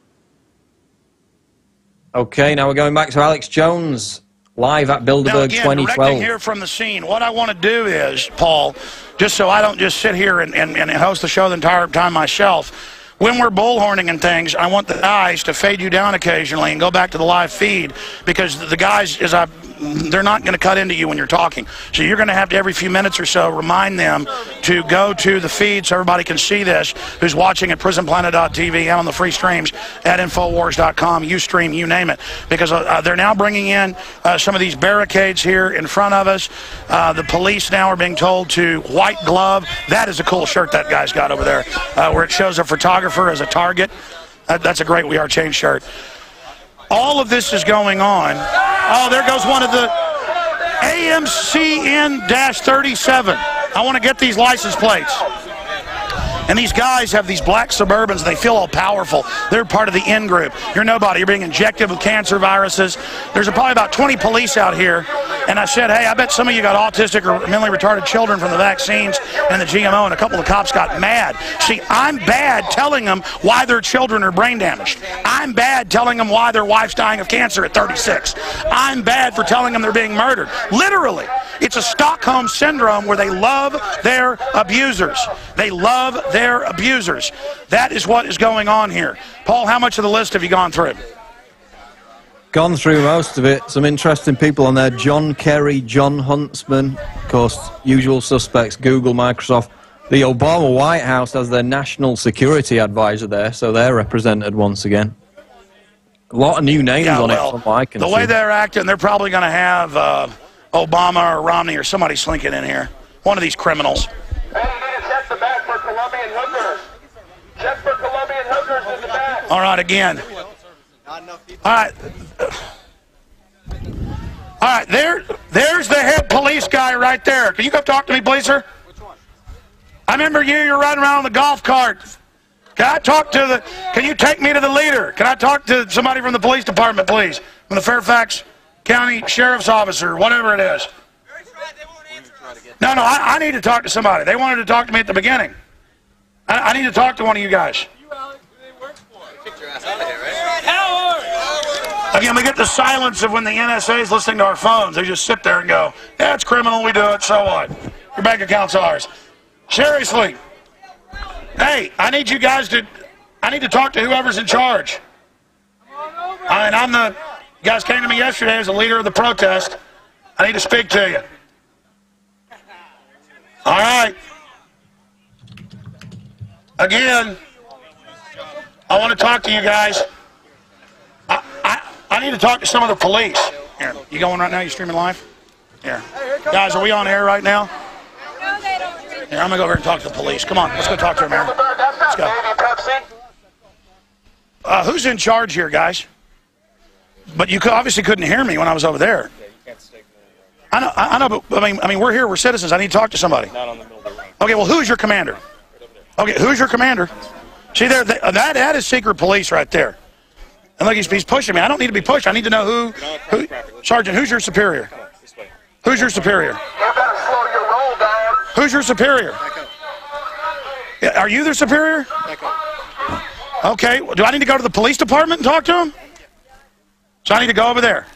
Okay, now we're going back to Alex Jones, live at Bilderberg 2012. Directing here from the scene, what I want to do is, Paul, just so I don't just sit here and host the show the entire time myself, when we're bullhorning and things, I want the guys to fade you down occasionally and go back to the live feed, because the guys, they're not going to cut into you when you're talking. So you're going to have to, every few minutes or so, remind them to go to the feed so everybody can see this, who's watching at prisonplanet.tv and on the free streams at Infowars.com, Ustream, you name it. Because they're now bringing in some of these barricades here in front of us. The police now are being told to white glove. That is a cool shirt that guy's got over there, where it shows a photographer as a target. That's a great We Are Change shirt. All of this is going on. Oh, there goes one of the AMCN-37. I want to get these license plates. And these guys have these black Suburbans, and they feel all powerful. They're part of the in group. You're nobody. You're being injected with cancer viruses. There's probably about 20 police out here. And I said, hey, I bet some of you got autistic or mentally retarded children from the vaccines and the GMO, and a couple of cops got mad. See, I'm bad telling them why their children are brain damaged. I'm bad telling them why their wife's dying of cancer at 36. I'm bad for telling them they're being murdered. Literally, it's a Stockholm syndrome where they love their abusers. They love their abusers. That is what is going on here. Paul, how much of the list have you gone through? Gone through most of it. Some interesting people on there. John Kerry, John Huntsman, of course, usual suspects, Google, Microsoft. The Obama White House has their national security advisor there, so they're represented once again. A lot of new names on it from what I can see. The way they're acting, they're probably going to have Obama or Romney or somebody slinking in here. One of these criminals. Check the back for Colombian hookers. Check for Colombian hookers in the back. All right, again. All right. All right, there's the head police guy right there. Can you come talk to me, please, sir? Which one? I remember you're riding around on the golf cart. Can I talk to the, can you take me to the leader? Can I talk to somebody from the police department, please? From the Fairfax County Sheriff's Office or whatever it is. No, I need to talk to somebody. They wanted to talk to me at the beginning. I need to talk to one of you guys. Again, we get the silence of when the NSA is listening to our phones. They just sit there and go, yeah, it's criminal, we do it, so what? Your bank account's ours. Seriously. Hey, I need you guys to, I need to talk to whoever's in charge. I mean, you guys came to me yesterday as a leader of the protest. I need to speak to you. All right. Again, I want to talk to you guys. I need to talk to some of the police. Here, you going right now? You streaming live? Here. Guys, are we on air right now? Here, I'm going to go over and talk to the police. Come on, let's go talk to them, Aaron. Let's go. Who's in charge here, guys? But you obviously couldn't hear me when I was over there. I know, but I mean, we're here. We're citizens. I need to talk to somebody. Not on the middle of the room. Okay, well, who's your commander? Okay, who's your commander? See, there, that is secret police right there. And look, he's pushing me. I don't need to be pushed. I need to know who Sergeant, who's your superior? Who's your superior? You better slow your roll down. Who's your superior? Yeah, are you the superior? Okay, well, do I need to go to the police department and talk to him? So I need to go over there.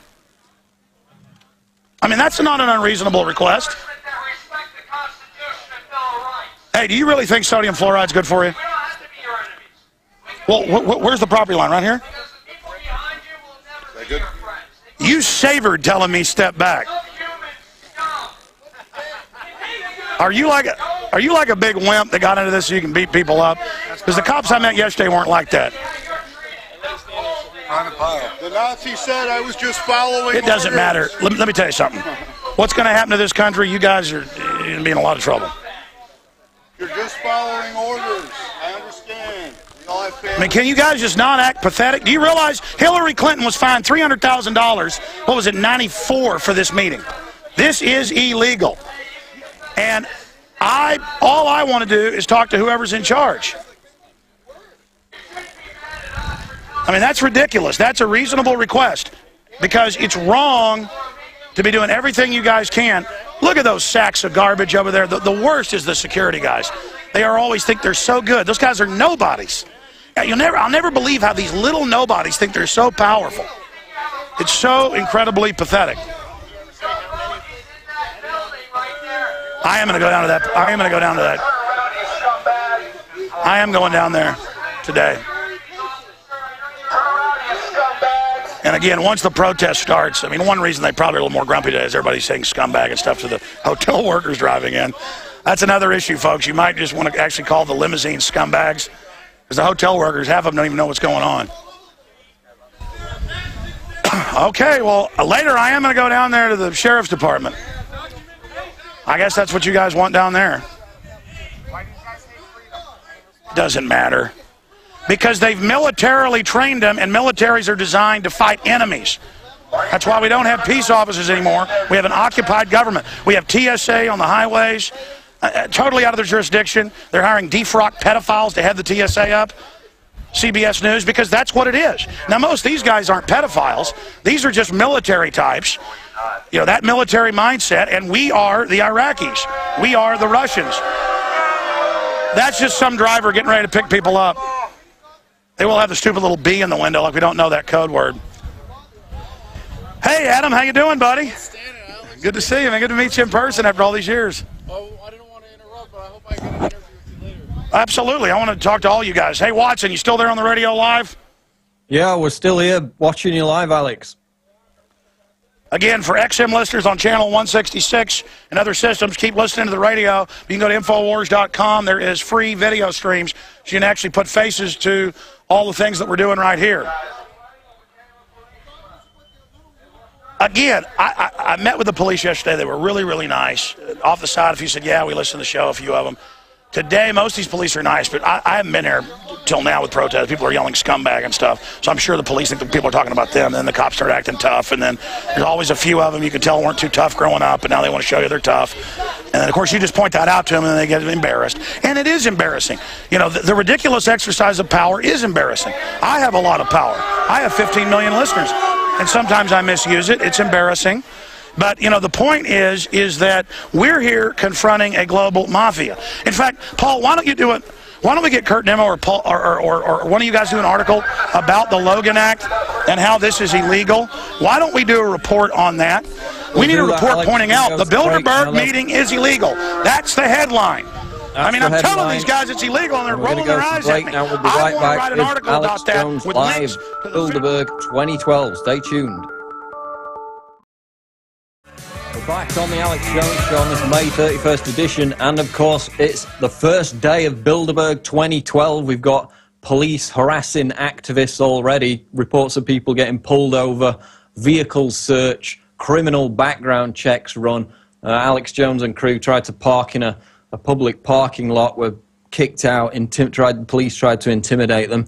I mean, that's not an unreasonable request. Hey, do you really think sodium fluoride's good for you? Well, where's the property line? Right here? That good? You savored telling me step back. Are you like a big wimp that got into this so you can beat people up? Because the cops I met yesterday weren't like that. The Nazi said I was just following. It doesn't matter. Let me tell you something. What's going to happen to this country? You guys are going to be in a lot of trouble. You're just following orders. I understand. We all have families. I mean, can you guys just not act pathetic? Do you realize Hillary Clinton was fined $300,000, what was it, 94 for this meeting? This is illegal. And all I want to do is talk to whoever's in charge. I mean, that's ridiculous. That's a reasonable request because it's wrong to be doing everything you guys can. Look at those sacks of garbage over there. The worst is the security guys. They always think they're so good. Those guys are nobodies. I'll never believe how these little nobodies think they're so powerful. It's so incredibly pathetic. I am going to go down to that. I am going to go down to that. I am going down there today. And again, once the protest starts, I mean, one reason they probably are a little more grumpy today is everybody's saying scumbag and stuff to the hotel workers driving in. That's another issue, folks. You might just want to actually call the limousine scumbags because the hotel workers, half of them don't even know what's going on. Okay, well, later I am going to go down there to the sheriff's department. I guess that's what you guys want down there. Doesn't matter. Because they've militarily trained them, and militaries are designed to fight enemies. That's why we don't have peace officers anymore. We have an occupied government. We have TSA on the highways, totally out of their jurisdiction. They're hiring defrocked pedophiles to head the TSA up. CBS News, because that's what it is. Now, most of these guys aren't pedophiles. These are just military types. You know, that military mindset, and we are the Iraqis. We are the Russians. That's just some driver getting ready to pick people up. They will have the stupid little B in the window like we don't know that code word. Hey, Adam, how you doing, buddy? Good to see you, man. Good to meet you in person after all these years. Oh, I didn't want to interrupt, but I hope I get an interview with you later. Absolutely. I want to talk to all you guys. Hey, Watson, you still there on the radio live? Yeah, we're still here watching you live, Alex. Again, for XM listeners on channel 166 and other systems, keep listening to the radio. You can go to Infowars.com. There is free video streams, so you can actually put faces to all the things that we're doing right here. Again, I met with the police yesterday. They were really, really nice. Off the side, if you said, yeah, we listened to the show, a few of them. Today, most of these police are nice, but I haven't been here till now with protests. People are yelling scumbag and stuff, so I'm sure the police think that people are talking about them, and then the cops start acting tough, and then there's always a few of them you can tell weren't too tough growing up, and now they want to show you they're tough. And then, of course, you just point that out to them, and they get embarrassed. And it is embarrassing. You know, the ridiculous exercise of power is embarrassing. I have a lot of power. I have 15 million listeners, and sometimes I misuse it. It's embarrassing. But, you know, the point is that we're here confronting a global mafia. In fact, Paul, why don't you do it? Why don't we get Kurt Nimmo or Paul or one of you guys do an article about the Logan Act and how this is illegal? Why don't we do a report on that? We need a report pointing out the Bilderberg meeting is illegal. That's the headline. I mean, I'm telling these guys it's illegal, and they're rolling their eyes at me. Now we'll be right back with Alex Jones live, Bilderberg 2012. Stay tuned. We're back on the Alex Jones Show on this May 31st edition, and of course it's the first day of Bilderberg 2012. We've got police harassing activists already, reports of people getting pulled over, vehicles search, criminal background checks run. Alex Jones and crew tried to park in a public parking lot, were kicked out, police tried to intimidate them.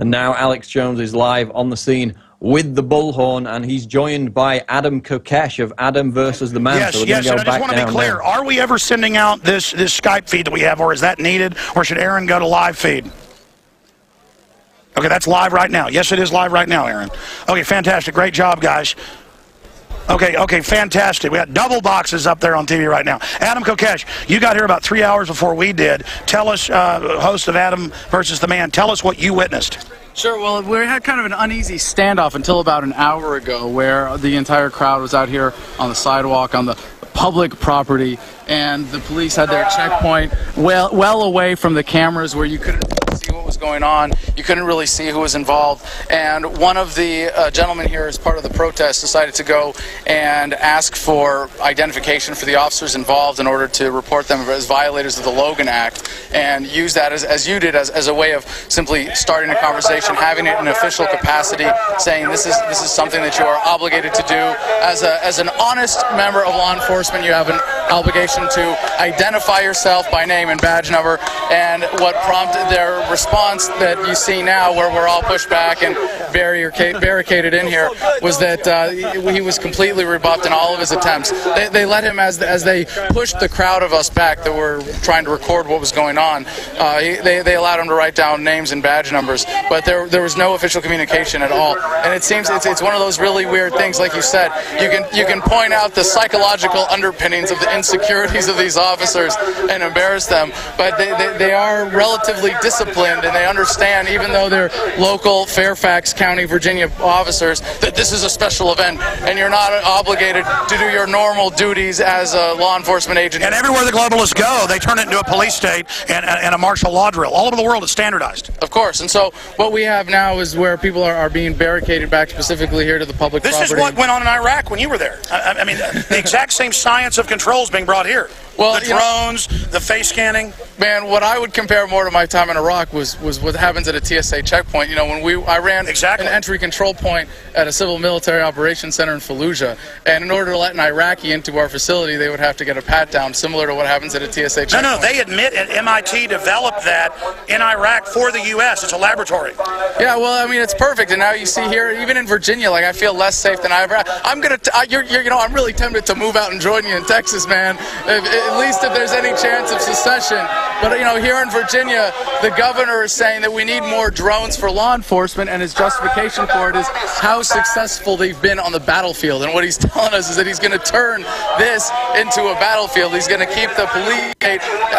And now Alex Jones is live on the scene with the bullhorn, and he's joined by Adam Kokesh of Adam versus the Man. Yes, so yes, and I just want to be clear. now. Are we ever sending out this Skype feed that we have, or is that needed, or should Aaron go to live feed? Okay, that's live right now. Yes, it is live right now, Aaron. Okay, fantastic. Great job, guys. Okay, fantastic. We got double boxes up there on TV right now. Adam Kokesh, you got here about 3 hours before we did. Tell us, host of Adam versus the Man, tell us what you witnessed. Sure, well, we had kind of an uneasy standoff until about an hour ago where the entire crowd was out here on the sidewalk, on the public property, and the police had their checkpoint well away from the cameras where you couldn't see what was going on. You couldn't really see who was involved. And one of the gentlemen here, as part of the protest, decided to go and ask for identification for the officers involved in order to report them as violators of the Logan Act, and use that as you did as a way of simply starting a conversation, having it in official capacity, saying this is something that you are obligated to do as an honest member of law enforcement. You have an obligation to identify yourself by name and badge number. And what prompted their response that you see now, where we're all pushed back and barricaded in here, was that he was completely rebuffed in all of his attempts. They let him, as they pushed the crowd of us back that were trying to record what was going on, they allowed him to write down names and badge numbers, but there was no official communication at all. And it seems it's one of those really weird things. Like you said, you can point out the psychological underpinnings of the insecurities of these officers and embarrass them, but they are relatively disciplined, and they understand, even though they're local Fairfax County, Virginia officers, that this is a special event and you're not obligated to do your normal duties as a law enforcement agent. And everywhere the globalists go, they turn it into a police state and a martial law drill. All over the world, it's standardized. Of course. And so what we have now is where people are being barricaded back specifically here to the public property. This is what went on in Iraq when you were there. I mean, the exact same science of control is being brought here. Well, the drones, the face scanning. Man, what I would compare more to my time in Iraq was what happens at a TSA checkpoint. You know, when I ran an entry control point at a civil military operations center in Fallujah, and in order to let an Iraqi into our facility, they would have to get a pat down, similar to what happens at a TSA checkpoint. No, they admit at MIT developed that in Iraq for the U.S. It's a laboratory. Yeah, well, I mean, it's perfect. And now you see here, even in Virginia, like, I feel less safe than I ever. I'm I'm really tempted to move out and join you in Texas, man. At least if there's any chance of secession. But, you know, here in Virginia, the governor is saying that we need more drones for law enforcement, and his justification for it is how successful they've been on the battlefield. And what he's telling us is that he's going to turn this into a battlefield. He's going to keep the police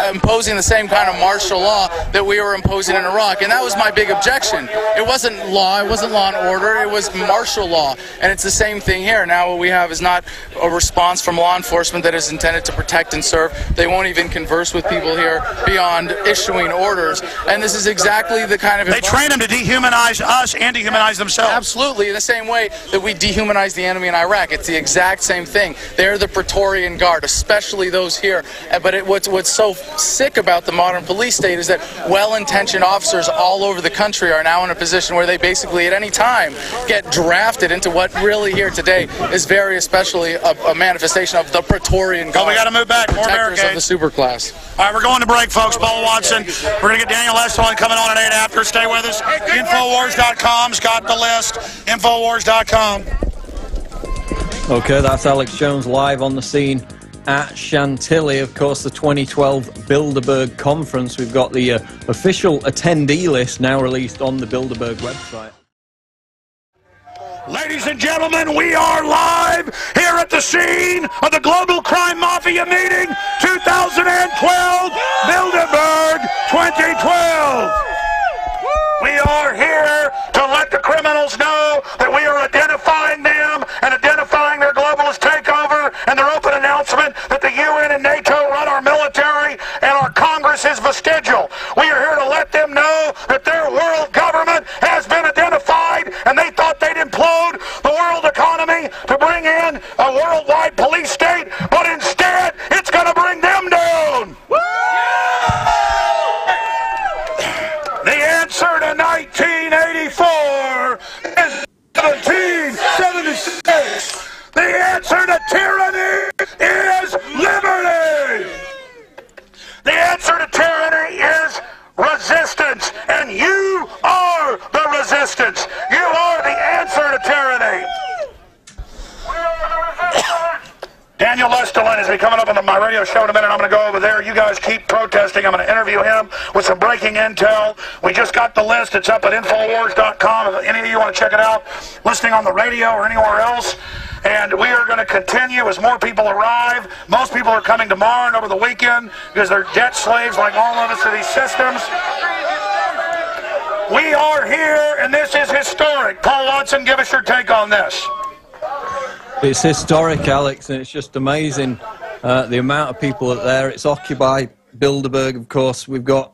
imposing the same kind of martial law that we were imposing in Iraq. And that was my big objection. It wasn't law, it wasn't law and order, it was martial law. And it's the same thing here. Now what we have is not a response from law enforcement that is intended to protect and serve. They won't even converse with people here beyond issuing orders. And this is exactly the kind of... They train them to dehumanize us and dehumanize themselves. Absolutely, in the same way that we dehumanize the enemy in Iraq. It's the exact same thing. They're the Praetorian Guard, especially those here. But what's so sick about the modern police state is that well-intentioned officers all over the country are now in a position where they basically at any time get drafted into what really here today is very especially a manifestation of the Praetorian Guard. Oh, we got to move back. More barricades. Of the superclass. All right, we're going to break, folks. Paul Watson. We're going to get Daniel Estulin coming on at 8 after. Stay with us. Infowars.com's got the list. Infowars.com. Okay, that's Alex Jones live on the scene at Chantilly. Of course, the 2012 Bilderberg conference. We've got the official attendee list now released on the Bilderberg website. Ladies and gentlemen, we are live here at the scene of the Global Crime Mafia meeting 2012, Bilderberg 2012. We are here to let the criminals know that we are identifying them and identifying their globalist takeover and their open announcement that the UN and NATO run our military and our Congress is vestigial. We are here to let them know that their world government has been identified, and they thought they'd implode the world economy to bring in a worldwide police state, but instead it's going to bring them down. The answer to 1984 is 1776. The answer to tyranny is liberty. The answer to tyranny is resistance, and you are the Daniel Estulin is coming up on my radio show in a minute. I'm going to go over there. You guys keep protesting. I'm going to interview him with some breaking intel. We just got the list. It's up at Infowars.com. If any of you want to check it out, listening on the radio or anywhere else. And we are going to continue as more people arrive. Most people are coming tomorrow and over the weekend because they're debt slaves like all of us to these systems. We are here, and this is historic. Paul Watson, give us your take on this. It's historic, Alex, and it's just amazing the amount of people that are there. It's Occupy Bilderberg, of course. We've got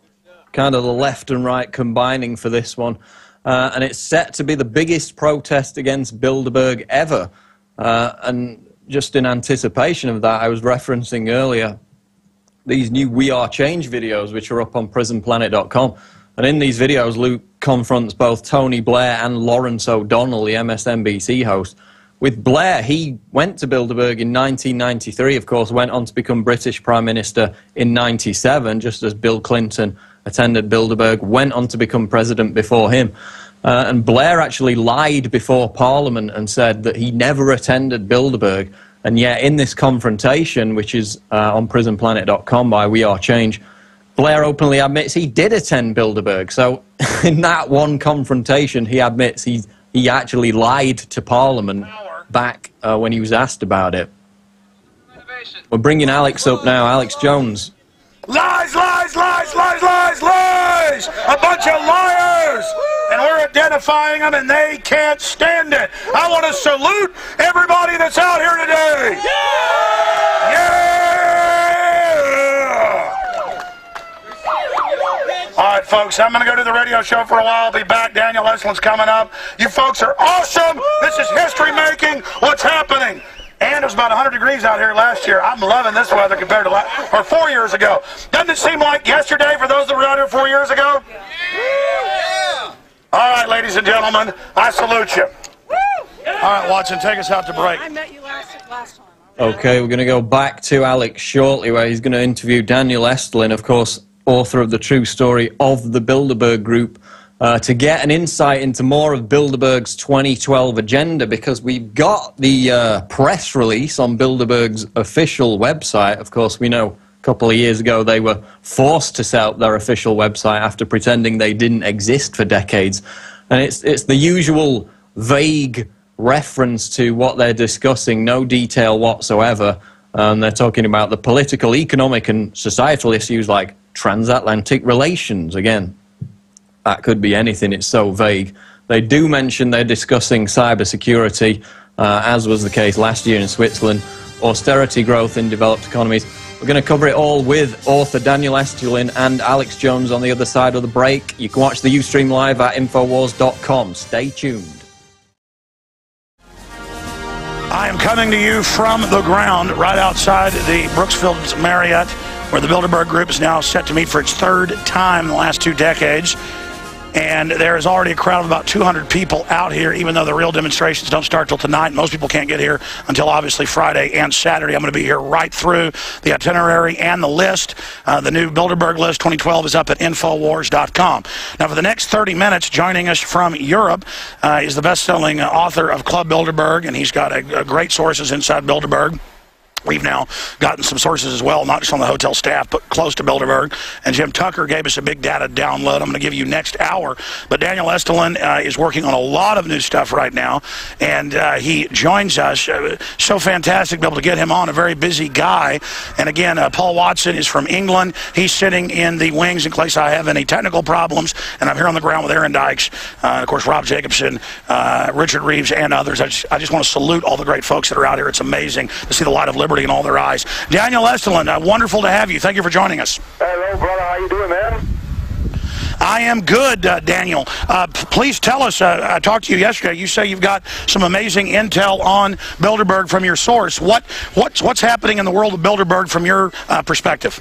kind of the left and right combining for this one. And it's set to be the biggest protest against Bilderberg ever. And just in anticipation of that, I was referencing earlier these new We Are Change videos, which are up on prisonplanet.com. And in these videos, Luke confronts both Tony Blair and Lawrence O'Donnell, the MSNBC host. With Blair, he went to Bilderberg in 1993, of course, went on to become British Prime Minister in 97, just as Bill Clinton attended Bilderberg, went on to become president before him. And Blair actually lied before Parliament and said that he never attended Bilderberg. And yet in this confrontation, which is on prisonplanet.com by We Are Change, Blair openly admits he did attend Bilderberg. So in that one confrontation, he admits he actually lied to Parliament back when he was asked about it. We're bringing Alex up now, Alex Jones. Lies, lies, lies, lies, lies, lies! A bunch of liars! And we're identifying them, and they can't stand it. I want to salute everybody that's out here today. Yeah! All right, folks, I'm going to go to the radio show for a while. I'll be back. Daniel Estulin's coming up. You folks are awesome. This is history-making. What's happening? And it was about 100 degrees out here last year. I'm loving this weather compared to 4 years ago. Doesn't it seem like yesterday for those that were out here 4 years ago? Yeah. All right, ladies and gentlemen, I salute you. All right, Watson, take us out to break. I met you last time. Okay, we're going to go back to Alex shortly, where he's going to interview Daniel Estulin, of course, author of the true story of the Bilderberg Group, to get an insight into more of Bilderberg's 2012 agenda, because we've got the press release on Bilderberg's official website. Of course, we know a couple of years ago they were forced to set up their official website after pretending they didn't exist for decades. And it's the usual vague reference to what they're discussing, no detail whatsoever. They're talking about the political, economic, and societal issues like transatlantic relations. Again, that could be anything, it's so vague. They do mention they're discussing cybersecurity, as was the case last year in Switzerland, austerity growth in developed economies. We're going to cover it all with author Daniel Estulin and Alex Jones on the other side of the break. You can watch the Ustream live at Infowars.com. Stay tuned. I am coming to you from the ground right outside the Brooksville Marriott, where the Bilderberg Group is now set to meet for its third time in the last 2 decades. And there is already a crowd of about 200 people out here, even though the real demonstrations don't start till tonight. Most people can't get here until obviously Friday and Saturday. I'm going to be here right through the itinerary and the list. The new Bilderberg list 2012 is up at Infowars.com. Now, for the next 30 minutes, joining us from Europe is the best-selling author of Club Bilderberg, and he's got great sources inside Bilderberg. We've now gotten some sources as well, not just on the hotel staff, but close to Bilderberg. And Jim Tucker gave us a big data download I'm going to give you next hour. But Daniel Estulin is working on a lot of new stuff right now, and he joins us. So fantastic to be able to get him on, a very busy guy. And again, Paul Watson is from England. He's sitting in the wings in case I have any technical problems, and I'm here on the ground with Aaron Dykes, of course, Rob Jacobson, Richard Reeves, and others. I just want to salute all the great folks that are out here. It's amazing to see the light of liberty in all their eyes. Daniel Estulin, wonderful to have you. Thank you for joining us. Hello, brother. How you doing, man? I am good, Daniel. Please tell us, I talked to you yesterday. You say you've got some amazing intel on Bilderberg from your source. What's happening in the world of Bilderberg from your perspective?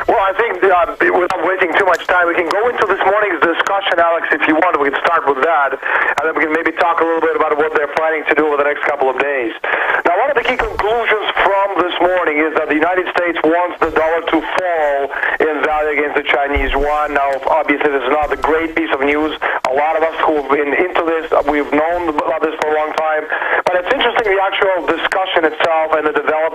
Well, I think without wasting too much time, we can go into this morning's discussion, Alex, if you want. We can start with that, and then we can maybe talk a little bit about what they're planning to do over the next couple of days. Now, one of the key conclusions from this morning is that the United States wants the dollar to fall in value against the Chinese yuan. Now, obviously, this is not a great piece of news. A lot of us who've been into this, we've known about this for a long time. But it's interesting, the actual discussion itself and the development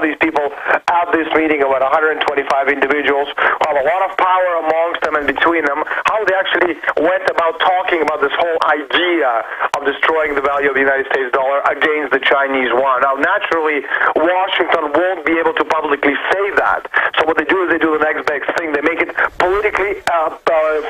these people at this meeting, about 125 individuals who have a lot of power amongst them and between them, how they actually went about talking about this whole idea of destroying the value of the United States dollar against the Chinese yuan. Now, naturally, Washington won't be able to publicly say that. So what they do is they do the next best thing. They make it politically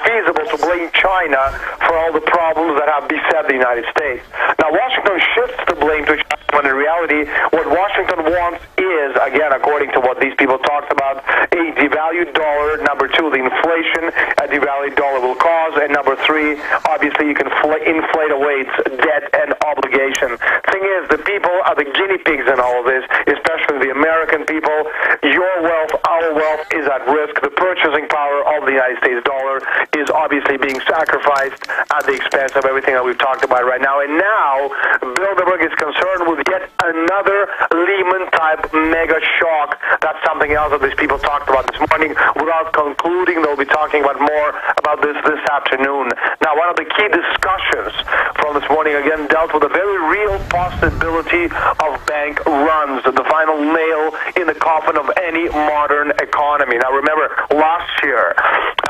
feasible to blame China for all the problems that have beset the United States. Now, Washington shifts the blame to China when in reality what Washington wants is, again, according to what these people talked about, a devalued dollar. Number two, the inflation a devalued dollar will cause. And number three, obviously you can inflate away its debt and obligation. Thing is, the people are the guinea pigs in all of this, especially the American people. Your wealth, our wealth is at risk. The purchasing power of the United States dollar is obviously being sacrificed at the expense of everything that we've talked about right now. And now, Bilderberg is concerned with yet another Lehman-type mega shock. That's something else that these people talked about this morning. Without concluding, they'll be talking about more about this afternoon. Now, one of the key discussions from this morning, again, dealt with a very real possibility of bank runs, the final nail in the coffin of any modern economy. Now, remember, last year,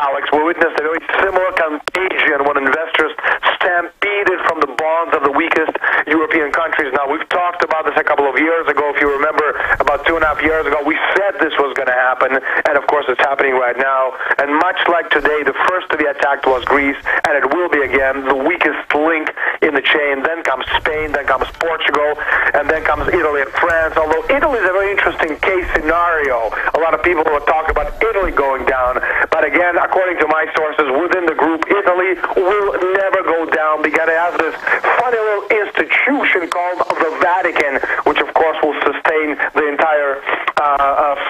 Alex, we witnessed a very similar contagion when investors stampeded from the bonds of the weakest European countries. Now, we've talked about this a couple of years ago. If you remember, about 2.5 years ago, we said this was going to happen, and of course, it's happening right now. And much like today, the first to be attacked was Greece, and it will be again the weakest link in the chain. Then comes Spain, then comes Portugal, and then comes Italy and France. Although Italy is a very interesting case scenario. A lot of people will talk about Italy going down, but again, according to my sources within the group, Italy will never go down because it has this funny little institution called the Vatican, which of course will sustain the entire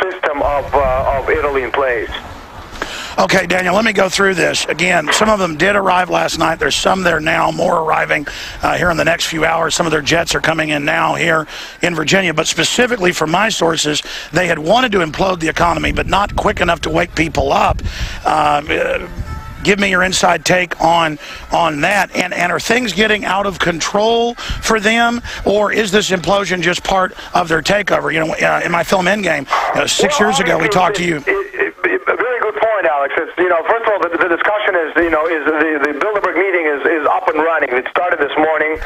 system of Italy in place. Okay, Daniel, let me go through this. Again, some of them did arrive last night. There's some there now, more arriving here in the next few hours. Some of their jets are coming in now here in Virginia. But specifically from my sources, they had wanted to implode the economy, but not quick enough to wake people up. Give me your inside take on that. And are things getting out of control for them, or is this implosion just part of their takeover? You know, in my film Endgame, 6 years ago, we talked to you. A very good point, Alex. It's, first of all, the discussion is, the Bilderberg meeting is up and running. It started this morning.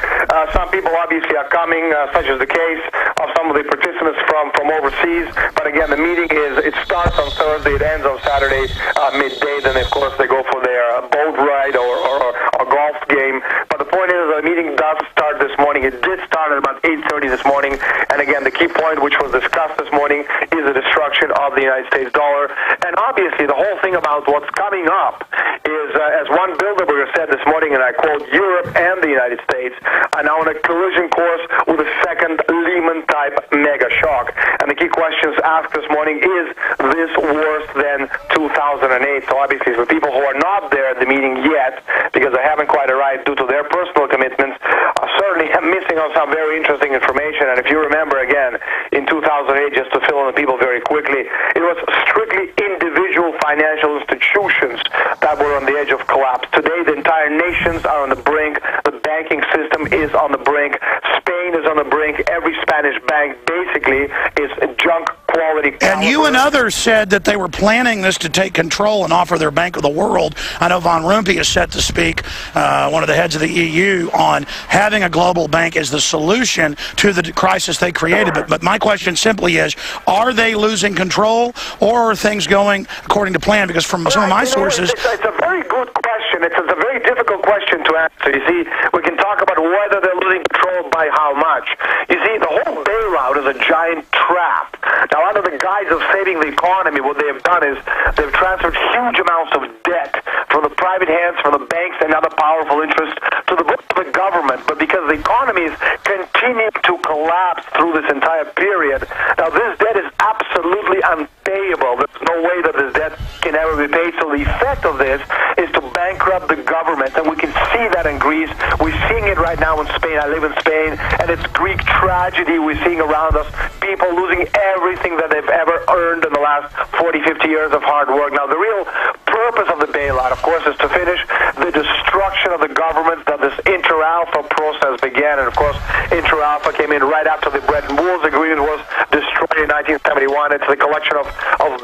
Some people obviously are coming, such as the case of some of the participants from overseas. But again, the meeting it starts on Thursday, it ends on Saturday midday. Then, of course, they go for their boat ride or golf game. But the point is, the meeting does start this morning. It did start at about 8:30 this morning. And again, the key point, which was discussed this morning, is the destruction of the United States dollar. And obviously, the whole thing about what's coming up is, as one Bilderberger said this morning, and I quote, Europe and the United States are now on a collision course with a second Lehman-type mega shock. And the key questions asked this morning, is this worse than 2008? So obviously, for people who are not there at the meeting yet, because they haven't quite arrived due to their personal commitments, are certainly missing on some very interesting information. And if you remember, again, in 2008, just to fill in the people very quickly, it was strictly individual financial institutions that were on the edge of collapse. Today, the entire nations are on the brink. The banking system is on the brink. Spain is on the brink. Every Spanish bank basically is junk quality. And you and others said that they were planning this to take control and offer their Bank of the World. I know Van Rompuy is set to speak, one of the heads of the EU, on having a global bank as the solution to the crisis they created. But my question simply is, are they losing control, or are things going according to plan? Because from some of my sources... It's a very good question. It's a very difficult question to answer. You see, we can talk about whether they're losing control by how much. You see, the whole bailout is a giant trap. Now, under the guise of saving the economy, what they have done is they've transferred huge amounts of debt from the private hands, from the banks and other powerful interests to the government. But because the economies continue to collapse through this entire period, now this debt is absolutely unpayable. There's no way that this debt can ever be paid. So the effect of this is to bankrupt the government, and we can see that in Greece. We're seeing it right now in Spain. I live in Spain, and it's Greek tragedy we're seeing around us. People losing everything that they've ever earned in the last 40, 50 years of hard work. Now, the real purpose of the bailout, of course, is to finish the destruction of the government that this inter-alpha process began. And, of course, inter-alpha came in right after the Bretton Woods Agreement was destroyed in 1979. 1971. It's the collection of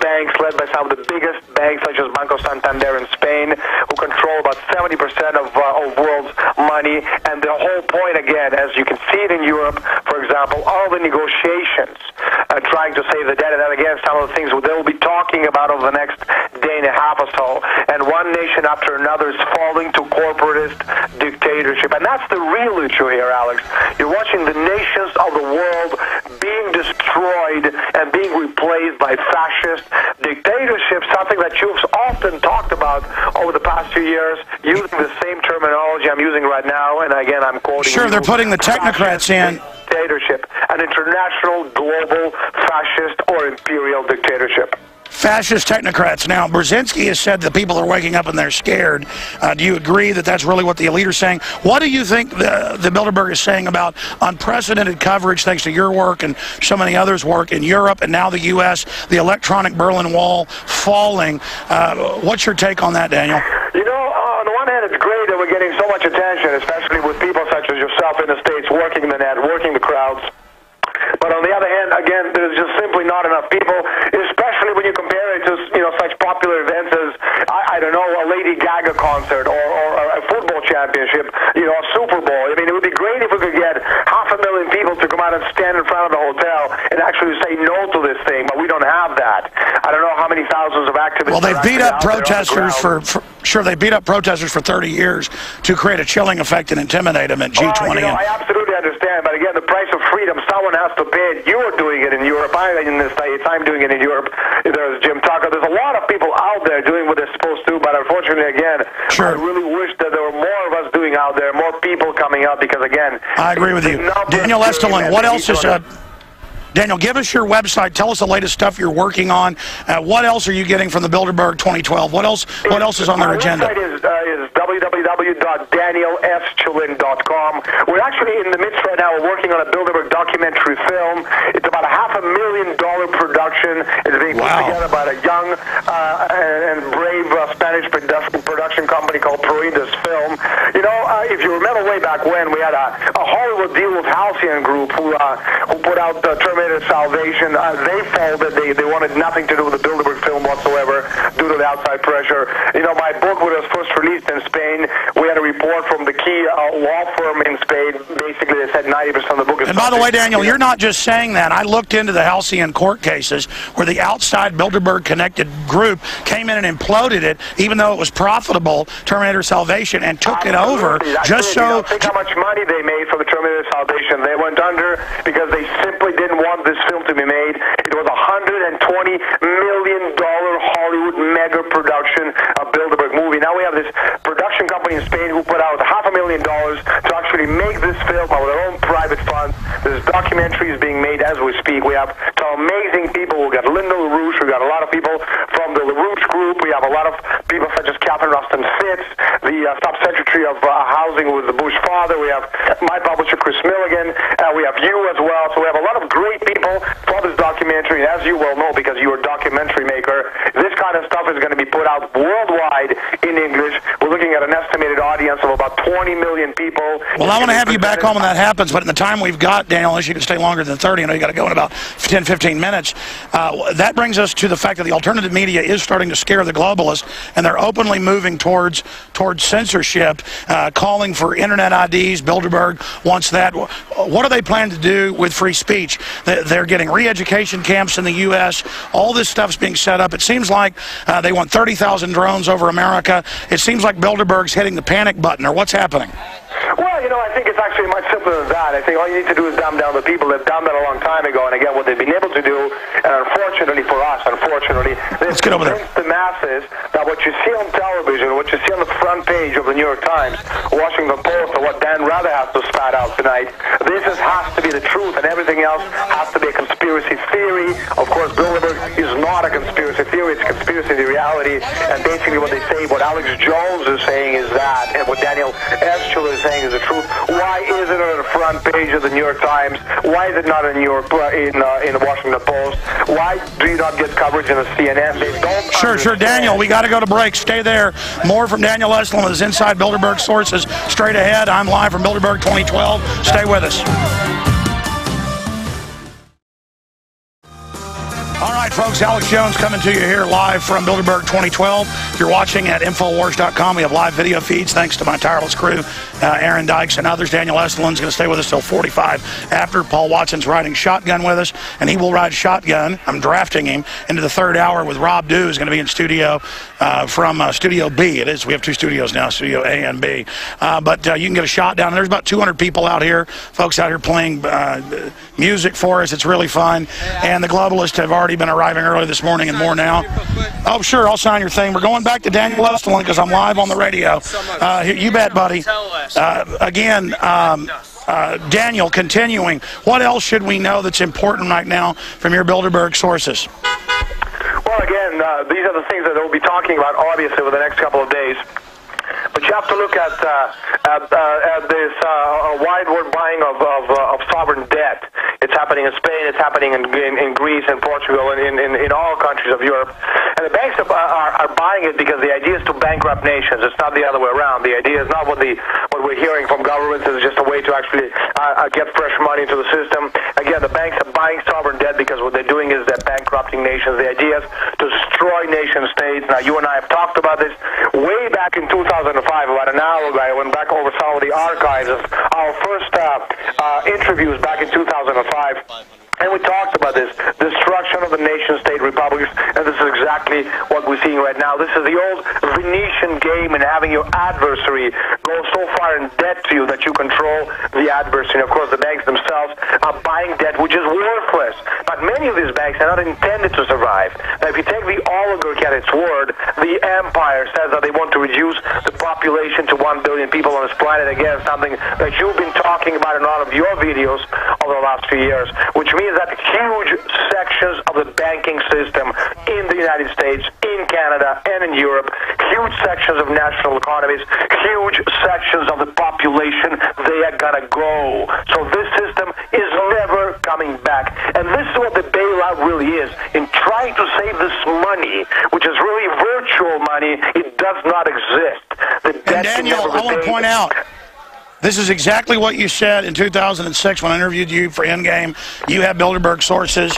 banks led by some of the biggest banks, such as Banco Santander in Spain, who control about 70% of world's money. And the whole point, again, as you can see it in Europe, for example, all the negotiations trying to save the debt, and then again, some of the things they'll be talking about over the next day and a half or so. And one nation after another is falling to corporatist dictatorship. And that's the real issue here, Alex. You're watching the nations of the world being destroyed and being replaced by fascist dictatorship, something that you've often talked about over the past few years, using the same terminology I'm using right now, and again, I'm quoting Sure, they're putting the technocrats in. Dictatorship, an international, global, fascist, or imperial dictatorship. Fascist technocrats. Now, Brzezinski has said that people are waking up and they're scared. Do you agree that that's really what the elite are saying? What do you think the Bilderberg is saying about unprecedented coverage, thanks to your work and so many others' work in Europe and now the U.S., the electronic Berlin Wall falling? What's your take on that, Daniel? You know, on the one hand, it's great that we're getting so much attention, especially with people such as yourself in the States working the net, working the crowds. But on the other hand, again, there's just simply not enough people, especially when you compare it to, such popular events as, I don't know, a Lady Gaga concert or a football championship, a Super Bowl. I mean, it would be great if we could get 500,000 people to come out and stand in front of the hotel and actually say no to this thing, but we don't have that. I don't know how many thousands of activists. Well, they've beat up protesters they beat up protesters for 30 years to create a chilling effect and intimidate them at G20. I absolutely understand, but again, the price of freedom, someone has to pay it. You are doing it in Europe. In the States, I'm doing it in Europe. There's Jim Tucker. There's a lot of people out there doing what they're supposed to, but unfortunately, again, I really wish that there were more of us doing out there, more people coming out, because again, I agree with you. Daniel Estulin, what else is... Daniel, give us your website. Tell us the latest stuff you're working on. What else are you getting from the Bilderberg 2012? What else is on their agenda? My website is www.danielestulin.com. We're actually in the midst right now. We're working on a Bilderberg documentary film. It's about a $500,000 production. It's being put together by a young and brave Spanish production company called Proindus Film. If you remember way back when, we had a Hollywood deal with Halcyon Group who put out Terminator Salvation. They folded. They wanted nothing to do with the Bilderberg film whatsoever due to the outside pressure. My book was first released in Spain. We had a report from the key law firm in Spain. Basically, they said 90% of the book is... And by the way, Daniel, you're not just saying that. I looked into the Halcyon court cases where the outside Bilderberg-connected group came in and imploded it, even though it was profitable, Terminator Salvation, and took it over just so... Think how much money they made for the Terminator Salvation. They went under because they simply didn't want this film to be made. It was a $120 million Hollywood mega production, a Bilderberg movie. Now we have this production company in Spain who put out $500,000 to actually make this film out of their own private funds. This documentary is being made as we speak. We have some amazing people. We've got Linda LaRouche. We've got a lot of people from the LaRouche Group. We have a lot of people such as Catherine Rustin Fitz, the Sub-Secretary of Housing with the Bush father. We have my publisher, Chris Milligan. We have you as well. So we have a lot of great people for this documentary. And as you well know, because you're a documentary maker, this kind of stuff is going to be put out worldwide in English. We're looking at an estimated audience of about 20 million people. Well, I want to have you back on when that happens, but in the time we've got, Daniel, unless you can stay longer than 30, I know you got to go in about 10, 15 minutes. That brings us to the fact that the alternative media is starting to scare the globalists, and they're openly moving towards censorship, calling for internet IDs. Bilderberg wants that. What are they planning to do with free speech? They're getting re-education camps in the U.S. All this stuff's being set up. It seems like they want 30,000 drones over America. It seems like Bilderberg's hitting the panic button, or what's happening? Well, I think it's actually much simpler than that. I think all you need to do is dumb down the people. They've done that a long time ago, and again, what they've been able to do, and unfortunately for us, they've convinced the masses that what you see on television, what you see on the front page of the New York Times, Washington Post, or what Dan Rather has to spat out tonight, has to be the truth, and everything else has to be a conspiracy theory. Of course, Bilderberg is not a conspiracy theory. It's a conspiracy to reality, and basically what they say, what Alex Jones is saying is that, and what Daniel Estulin is saying is the truth. Why isn't it on the front page of the New York Times? Why is it not in the Washington Post? Why do you not get coverage in the CNN? They don't. Sure, Daniel. We got to go to break. Stay there. More from Daniel Estulin with his Inside Bilderberg sources straight ahead. I'm live from Bilderberg 2012. Stay with us. All right, folks, Alex Jones coming to you here live from Bilderberg 2012. If you're watching at Infowars.com, we have live video feeds thanks to my tireless crew, Aaron Dykes and others. Daniel Estulin's going to stay with us till 45 after. Paul Watson's riding shotgun with us, and he will ride shotgun. I'm drafting him into the third hour with Rob Dew, who's going to be in studio from Studio B. It is. We have two studios now, Studio A and B. But you can get a shot down. There's about 200 people out here, folks out here playing music for us. It's really fun. And the globalists have already been arriving early this morning and more now. Oh, sure, I'll sign your thing. We're going back to Daniel Estulin because I'm live on the radio. You bet, buddy. Daniel, continuing, what else should we know that's important right now from your Bilderberg sources? Well, again, these are the things that we'll be talking about, obviously, over the next couple of days. But you have to look at this wideward buying of sovereign debt. It's happening in Spain, it's happening in Greece and Portugal and in all countries of Europe. And the banks are buying it because the idea is to bankrupt nations. It's not the other way around. The idea is not what we're hearing from governments. It's just a way to actually get fresh money into the system. Again, the banks are buying sovereign debt because what they're doing is they're bankrupting nations. The idea is to destroy nation states. Now, you and I have talked about this way back in 2005, about an hour ago. I went back over some of the archives of our first interviews back in 2005. And we talked about this destruction of the nation-state republics, and this is exactly what we're seeing right now. This is the old Venetian game in having your adversary go so far in debt to you that you control the adversary. And of course, the banks themselves are buying debt, which is worthless. But many of these banks are not intended to survive. Now, if you take the oligarch at its word, the empire says that they want to reduce the population to 1 billion people on this planet. Again, something that you've been talking about in all of your videos over the last few years, which means that huge sections of the banking system in the United States, in Canada, and in Europe, huge sections of national economies, huge sections of the population, they are gonna go. So this system is never coming back. And this is what the bailout really is. In trying to save this money, which is really virtual money, it does not exist. The debt and Daniel, I want to point out, this is exactly what you said in 2006 when I interviewed you for Endgame. You have Bilderberg sources,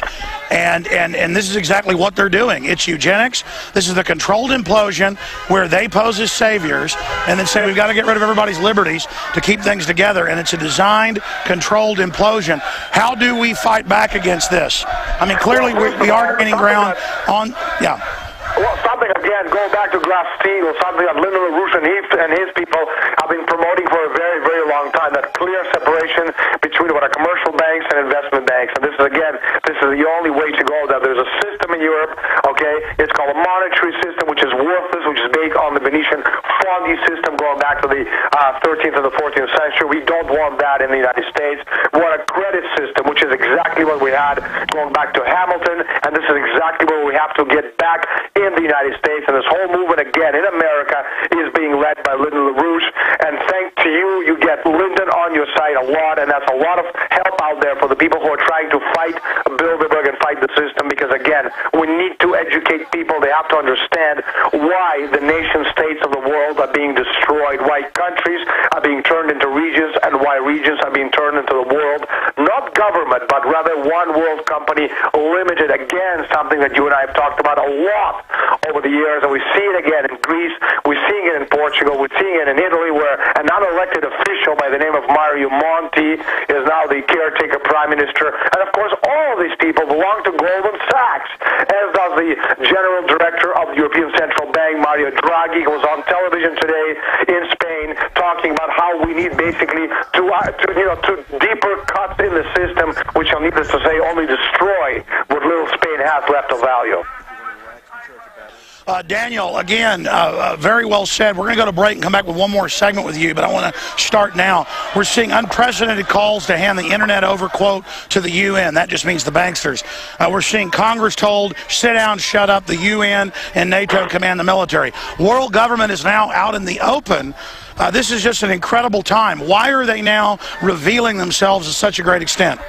and this is exactly what they're doing. It's eugenics. This is the controlled implosion where they pose as saviors and then say we've got to get rid of everybody's liberties to keep things together, and it's a designed, controlled implosion. How do we fight back against this? I mean, clearly we are gaining ground on, yeah. Well, something, again, going back to Glass-Steagall, something that Lyndon LaRouche and his people have been promoting for a very, very long time, that clear separation between what are commercial banks and investment banks. And this is, again, this is the only way to go, that there's a system in Europe, okay? It's called a monetary system, which is worthless, which is based on the Venetian Fondy system going back to the 13th and the 14th century. We don't want that in the United States. We want a credit system, which is exactly what we had going back to Hamilton, and this is exactly what we have to get back in the United States. And this whole movement, again, in America is being led by Lyndon LaRouche. And thanks to you, you get Lyndon on your side a lot, and that's a lot of help out there for the people who are trying to fight Bilderberg and fight the system, because, again, we need to educate people. They have to understand why the nation-states of the world are being destroyed, why countries are being turned into regions, and why regions are being turned into the world. Not government, but rather one world company limited. Again, something that you and I have talked about a lot over the years, and we see it again in Greece, we're seeing it in Portugal, we're seeing it in Italy, where an unelected official by the name of Mario Monti is now the caretaker prime minister. And of course, all of these people belong to Goldman Sachs, as does the general director of the European Central Bank, Mario Draghi, who was on television today in Spain talking about how we need basically to deeper cuts in the system, which will, needless to say, only destroy what little Spain has left of value. Daniel, again, very well said. We're going to go to break and come back with one more segment with you, but I want to start now. We're seeing unprecedented calls to hand the internet over, quote, to the UN. That just means the banksters. We're seeing Congress told, sit down, shut up, the UN and NATO command the military. World government is now out in the open. This is just an incredible time. Why are they now revealing themselves to such a great extent?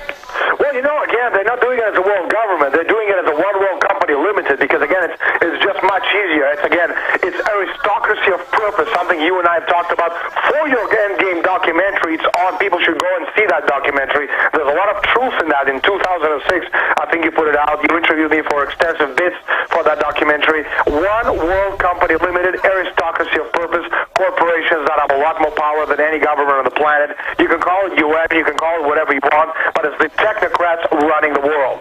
Well, you know, again, they're not doing it as a world government. They're doing it as a one world company limited, because, again, it's just much easier. It's aristocracy of purpose, something you and I have talked about for your Endgame documentary. It's on. People should go and see that documentary. There's there's a lot of truth in that. In 2006, I think you put it out. You interviewed me for extensive bits for that documentary. One World Company Limited, aristocracy of purpose, corporations that have a lot more power than any government on the planet. You can call it UN, you can call it whatever you want, but it's the technocrats running the world.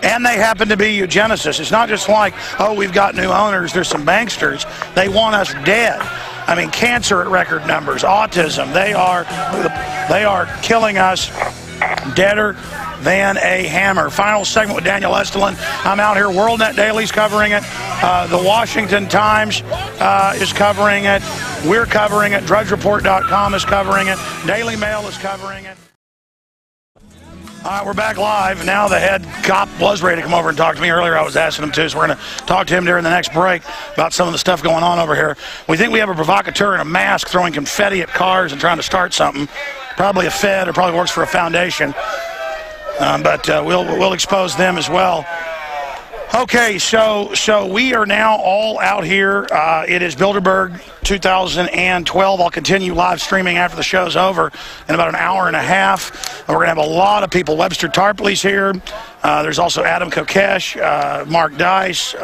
And they happen to be eugenicists. It's not just like, oh, we've got new owners, there's some banksters. They want us dead. I mean, cancer at record numbers, autism, they are killing us deader than a hammer. Final segment with Daniel Estulin. I'm out here. WorldNet Daily's covering it. The Washington Times is covering it. We're covering it. DrudgeReport.com is covering it. Daily Mail is covering it. All right, we're back live. Now the head cop was ready to come over and talk to me. Earlier I was asking him to, so we're going to talk to him during the next break about some of the stuff going on over here. We think we have a provocateur in a mask throwing confetti at cars and trying to start something. Probably a Fed or probably works for a foundation. But we'll expose them as well. Okay, so we are now all out here. It is Bilderberg 2012. I'll continue live streaming after the show's over in about an hour and a half. We're going to have a lot of people. Webster Tarpley's here. There's also Adam Kokesh, Mark Dice,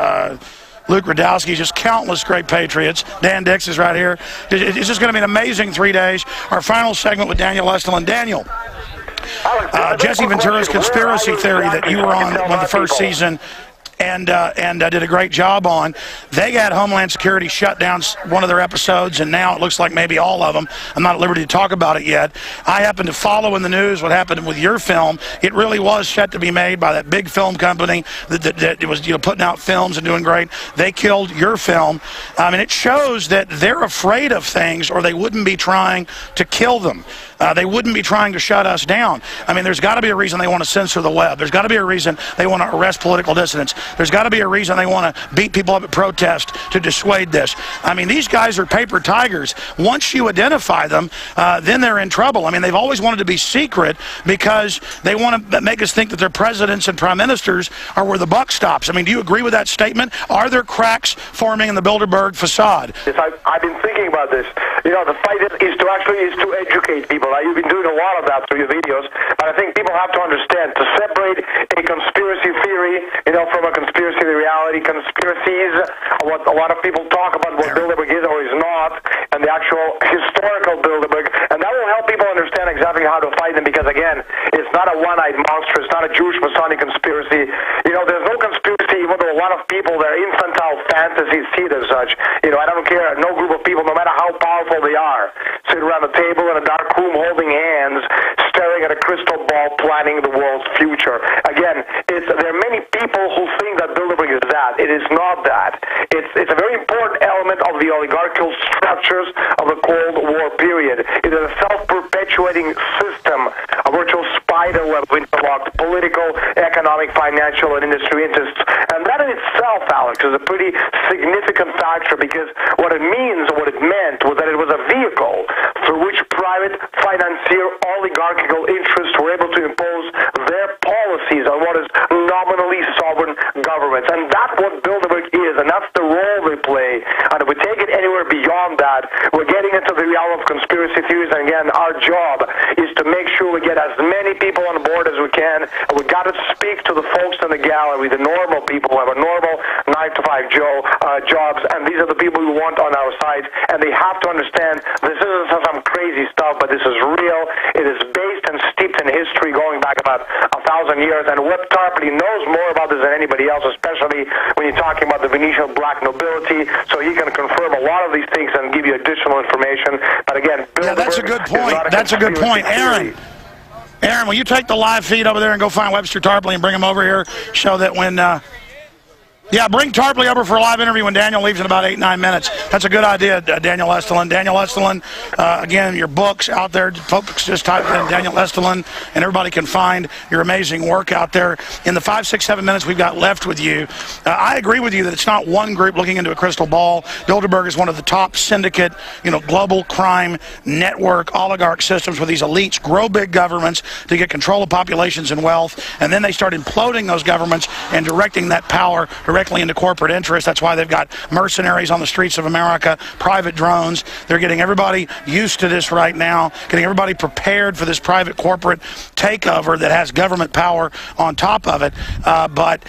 Luke Radowski, just countless great patriots. Dan Dix is right here. It's just going to be an amazing 3 days. Our final segment with Daniel Estulin. Daniel, Jesse Ventura's conspiracy theory that you were on the first season and did a great job on. They had Homeland Security shut down one of their episodes, and now it looks like maybe all of them. I'm not at liberty to talk about it yet. I happen to follow in the news what happened with your film. It really was set to be made by that big film company that was putting out films and doing great. They killed your film. I mean, it shows that they're afraid of things, or they wouldn't be trying to kill them. They wouldn't be trying to shut us down. I mean, there's got to be a reason they want to censor the web. There's got to be a reason they want to arrest political dissidents. There's got to be a reason they want to beat people up at protest to dissuade this. I mean, these guys are paper tigers. Once you identify them, then they're in trouble. I mean, they've always wanted to be secret because they want to make us think that their presidents and prime ministers are where the buck stops. I mean, do you agree with that statement? Are there cracks forming in the Bilderberg facade? Yes, I've been thinking about this. You know, the fight is to educate people. You've been doing a lot of that through your videos, but I think people have to understand, to separate a conspiracy theory, from a conspiracy to reality. Conspiracies, what a lot of people talk about what Bilderberg is or is not, and the actual historical Bilderberg, and that will help people understand exactly how to fight them, because again, it's not a one-eyed monster, it's not a Jewish Masonic conspiracy. There's no conspiracy, even though a lot of people, their infantile fantasies see it as such. I don't care, no group of people, no matter how powerful they are, sit around a table in a dark room holding hands, staring at a crystal ball, planning the world's future. Again, there are many people who think that Bilderberg is that. It is not that. It's a very important element of the oligarchical structures of the Cold War period. It is a self-perpetuating system, a virtual spider web of interlocked political, economic, financial, and industry interests. And that in itself, Alex, is a pretty significant factor, because what it means, what it meant, was that it was a vehicle through which private financier oligarchical interests were able to impose their policies on what is nominally sovereign governments. And that's what Bilderberg is, and that's the role they play. And if we take it anywhere beyond that, we're getting into the realm of conspiracy theories. And again, our job is to make sure we get as many people on board as we can. And we got to speak to the folks in the gallery, the normal people who have a normal 9-to-5 jobs, and these are the people we want on our side. And they have to understand this isn't some crazy stuff, but this is real. It is based and steeped in history going back about 1,000 years. And Webb Tarpley knows more about this than anybody else, especially when you're talking about the Venetian black nobility. So he can confirm a lot of these things and give you additional information. But again, yeah, that's a good point. That's a good point. Aaron, will you take the live feed over there and go find Webster Tarpley and bring him over here, so that when yeah, bring Tarpley over for a live interview when Daniel leaves in about 8-9 minutes. That's a good idea, Daniel Estulin. Daniel Estulin, again, your book's out there. Folks, just type in Daniel Estulin, and everybody can find your amazing work out there. In the 5, 6, 7 minutes we've got left with you, I agree with you that it's not one group looking into a crystal ball. Bilderberg is one of the top syndicate, global crime network oligarch systems where these elites grow big governments to get control of populations and wealth, and then they start imploding those governments and directing that power directly into corporate interests. That's why they've got mercenaries on the streets of America, private drones. They're getting everybody used to this right now, getting everybody prepared for this private corporate takeover that has government power on top of it. But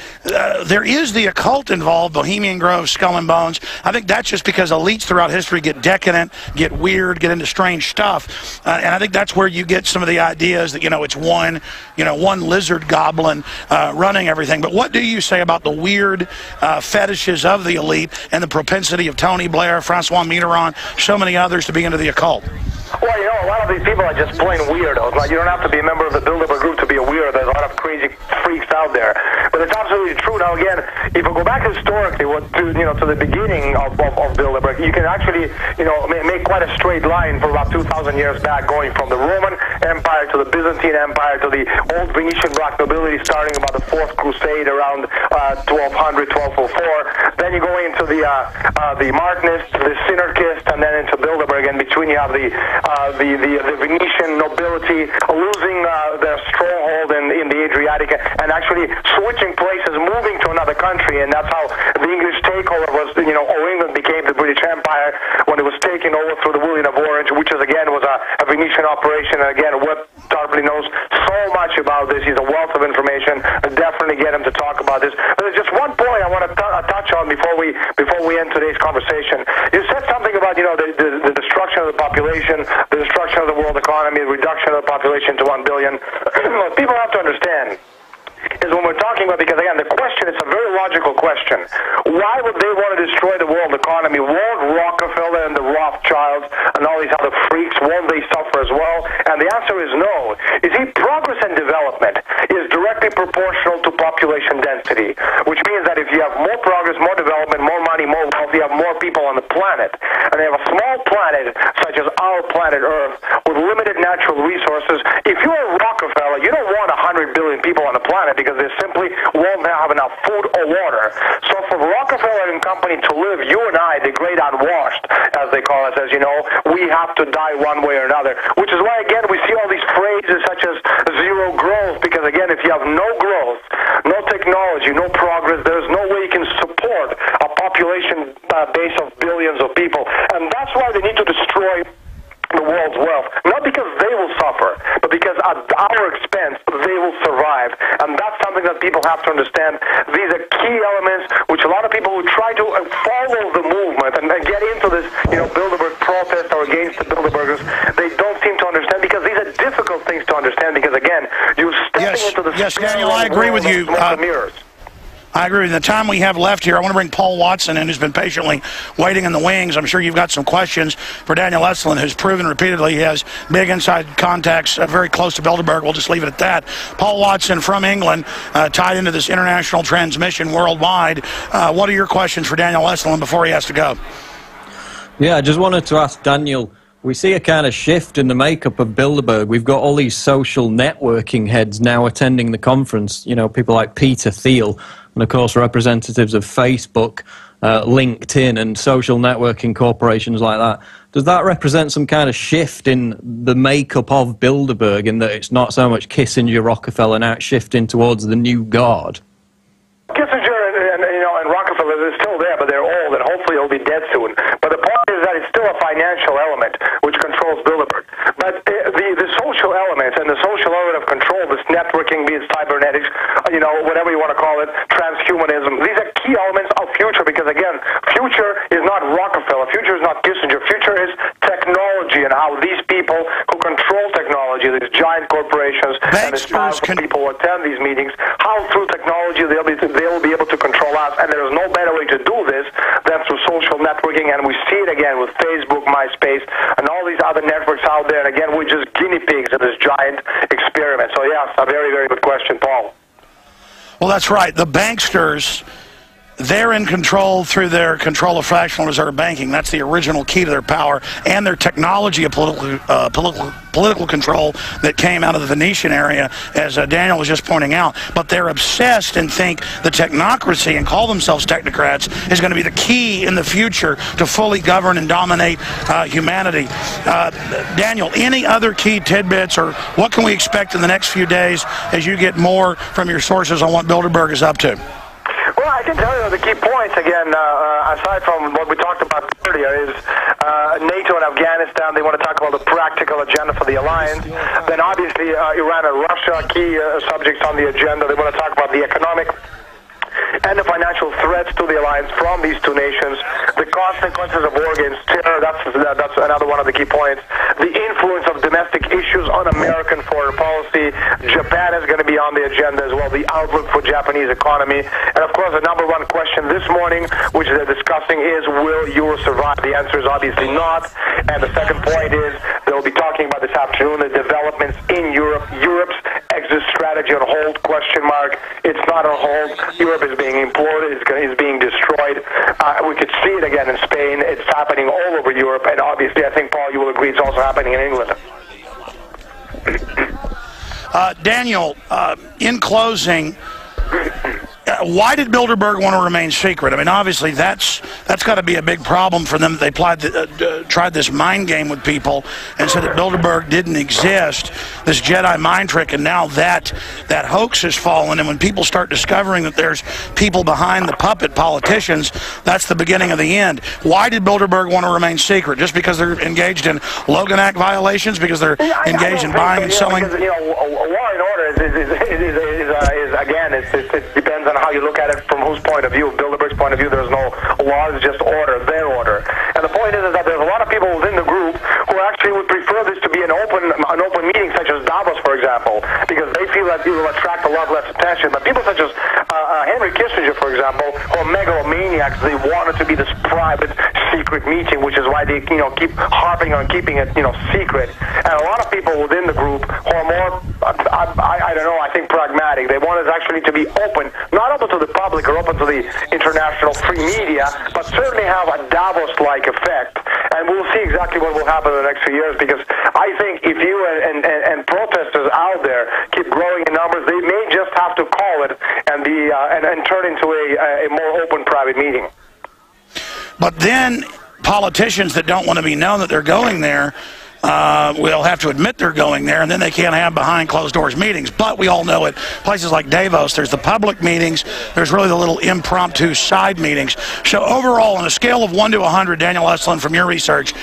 there is the occult involved, Bohemian Grove, Skull and Bones. I think that's just because elites throughout history get decadent, get weird, get into strange stuff. And I think that's where you get some of the ideas that, it's one lizard goblin running everything. But what do you say about the weird fetishes of the elite and the propensity of Tony Blair, Francois Mitterrand, so many others to be into the occult? Well, a lot of these people are just plain weirdos. Like, you don't have to be a member of the Bilderberg Group to be a weirdo. There's a lot of crazy freaks out there. But it's absolutely true. Now, again, if you go back historically to the beginning of Bilderberg, you can actually, make quite a straight line for about 2,000 years back, going from the Roman Empire to the Byzantine Empire to the old Venetian black nobility starting about the Fourth Crusade around 1200, 1204. Then you go into the Martinists, the Synarchists, and then into Bilderberg. And between you have the Venetian nobility losing their stronghold in the Adriatic and actually switching places, moving to another country, and that's how the English takeover was, or England became the British Empire when it was taken over through the William of Orange, which is again was a Venetian operation. And again, Webb Tarpley knows so much about this. He's a wealth of information. I'll definitely get him to talk about this. But there's just one point I want to touch on before we end today's conversation. You said something about the destruction of the population, the destruction of the world economy, the reduction of the population to 1 billion. What people have to understand is when we're talking about, because again, the question, it's a very logical question. Why would they want to destroy the world economy? Won't Rockefeller and the Rothschilds and all these other freaks, won't they suffer as well? And the answer is no. You see, progress and development is directly proportional to population density, which means that if you have more progress, more development, more money, more wealth, you have more people on the planet. And they have a small planet, such as our planet Earth, with limited natural resources. If you're a Rockefeller, you don't want 100 billion people on the planet because they simply won't have enough food or water. So for Rockefeller and company to live, you and I, the great unwashed, as they call us, as you know, we have to die one way or another. Which is why, again, we see all these phrases such as zero growth, because, again, if you have no growth, no technology, no progress, there's no way you can support a population base of billions of people. And that's why they need to destroy the world's wealth, not because they will suffer, but because at our expense they will survive. And that's something that people have to understand. These are key elements which a lot of people who try to follow the movement and get into this, Bilderberg protest or against the Bilderbergers, they don't seem to understand, because these are difficult things to understand, because again, you're stepping into the Daniel, I agree with you. I agree with you. The time we have left here, I want to bring Paul Watson in, who's been patiently waiting in the wings. I'm sure you've got some questions for Daniel Estulin, who's proven repeatedly he has big inside contacts very close to Bilderberg. We'll just leave it at that. Paul Watson from England, tied into this international transmission worldwide. What are your questions for Daniel Estulin before he has to go? Yeah, I just wanted to ask Daniel, we see a kind of shift in the makeup of Bilderberg. We've got all these social networking heads now attending the conference, people like Peter Thiel, and of course representatives of Facebook, LinkedIn and social networking corporations like that. Does that represent some kind of shift in the makeup of Bilderberg, in that it's not so much Kissinger, Rockefeller, now it's shifting towards the new guard? Kissinger and Rockefeller, they're still there, but they're old, and hopefully they'll be dead soon. But the point is that it's still a financial element which controls Bilderberg. But the social elements and the social element of control, this networking, be it cybernetics, whatever you want to call it, transhumanism, these are key elements of future, because again, future is not Rockefeller, future is not Kissinger, future is technology, and how these people who control technology, these giant corporations, and these people who attend these meetings, how through technology they will be able to control us. And there is no better way to do this than through social networking, and we see it again with Facebook, MySpace, and all these other networks out there. And again, we're just guinea pigs in this giant experiment. So yes, a very, very good question, Paul. Well, that's right. The banksters, they're in control through their control of fractional reserve banking. That's the original key to their power, and their technology of political control that came out of the Venetian area, as Daniel was just pointing out. But they're obsessed and think the technocracy, and call themselves technocrats, is going to be the key in the future to fully govern and dominate humanity. Daniel, any other key tidbits, or what can we expect in the next few days as you get more from your sources on what Bilderberg is up to? Well, Well, I can tell you the key points, again, aside from what we talked about earlier, is NATO and Afghanistan. They want to talk about the practical agenda for the alliance. Then, obviously, Iran and Russia, key subjects on the agenda. They want to talk about the economic and the financial threats to the alliance from these two nations, the consequences of war against terror, that's another one of the key points, the influence of domestic issues on American foreign policy. Japan is going to be on the agenda as well, the outlook for Japanese economy, and of course the number one question this morning, which they're discussing, is will Euro survive? The answer is obviously not, and the second point is they'll be talking about this afternoon the developments in Europe, Europe's exit strategy on hold, question mark. It's not on hold. Europe is being imploded, it's being destroyed. We could see it again in Spain. It's happening all over Europe, and obviously I think, Paul, you will agree it's also happening in England. Daniel, in closing, why did Bilderberg want to remain secret? I mean, obviously that's got to be a big problem for them. They tried this mind game with people and said that Bilderberg didn't exist, this Jedi mind trick, and now that hoax has fallen. And when people start discovering that there's people behind the puppet politicians, that's the beginning of the end. Why did Bilderberg want to remain secret? Just because they're engaged in Logan Act violations? Because they're engaged in buying and selling? Because, law and order is again, it depends on how you look at it from whose point of view. Bilderberg's point of view, there's no law, it's just order, their order. And the point is that there's a lot of people within the group who actually would prefer this to be an open meeting, such as Davos, for example, because they feel that it will attract a lot less attention. But people such as Henry Kissinger, for example, who are megalomaniacs, they want it to be this private, secret meeting, which is why they keep harping on keeping it secret. And a lot of people within the group who are more, I don't know, I think pragmatic. They want it actually to be open, not open to the public or open to the international free media, but certainly have a Davos-like effect. And we'll see exactly what will happen in the next few years, because I think if you and protesters out there keep growing in numbers, they may just have to call it and turn into a more open private meeting. But then politicians that don't want to be known that they're going there will have to admit they're going there, and then they can't have behind closed doors meetings. But we all know it. Places like Davos, there's the public meetings, there's really the little impromptu side meetings. So overall, on a scale of 1 to 100, Daniel Estulin, from your research,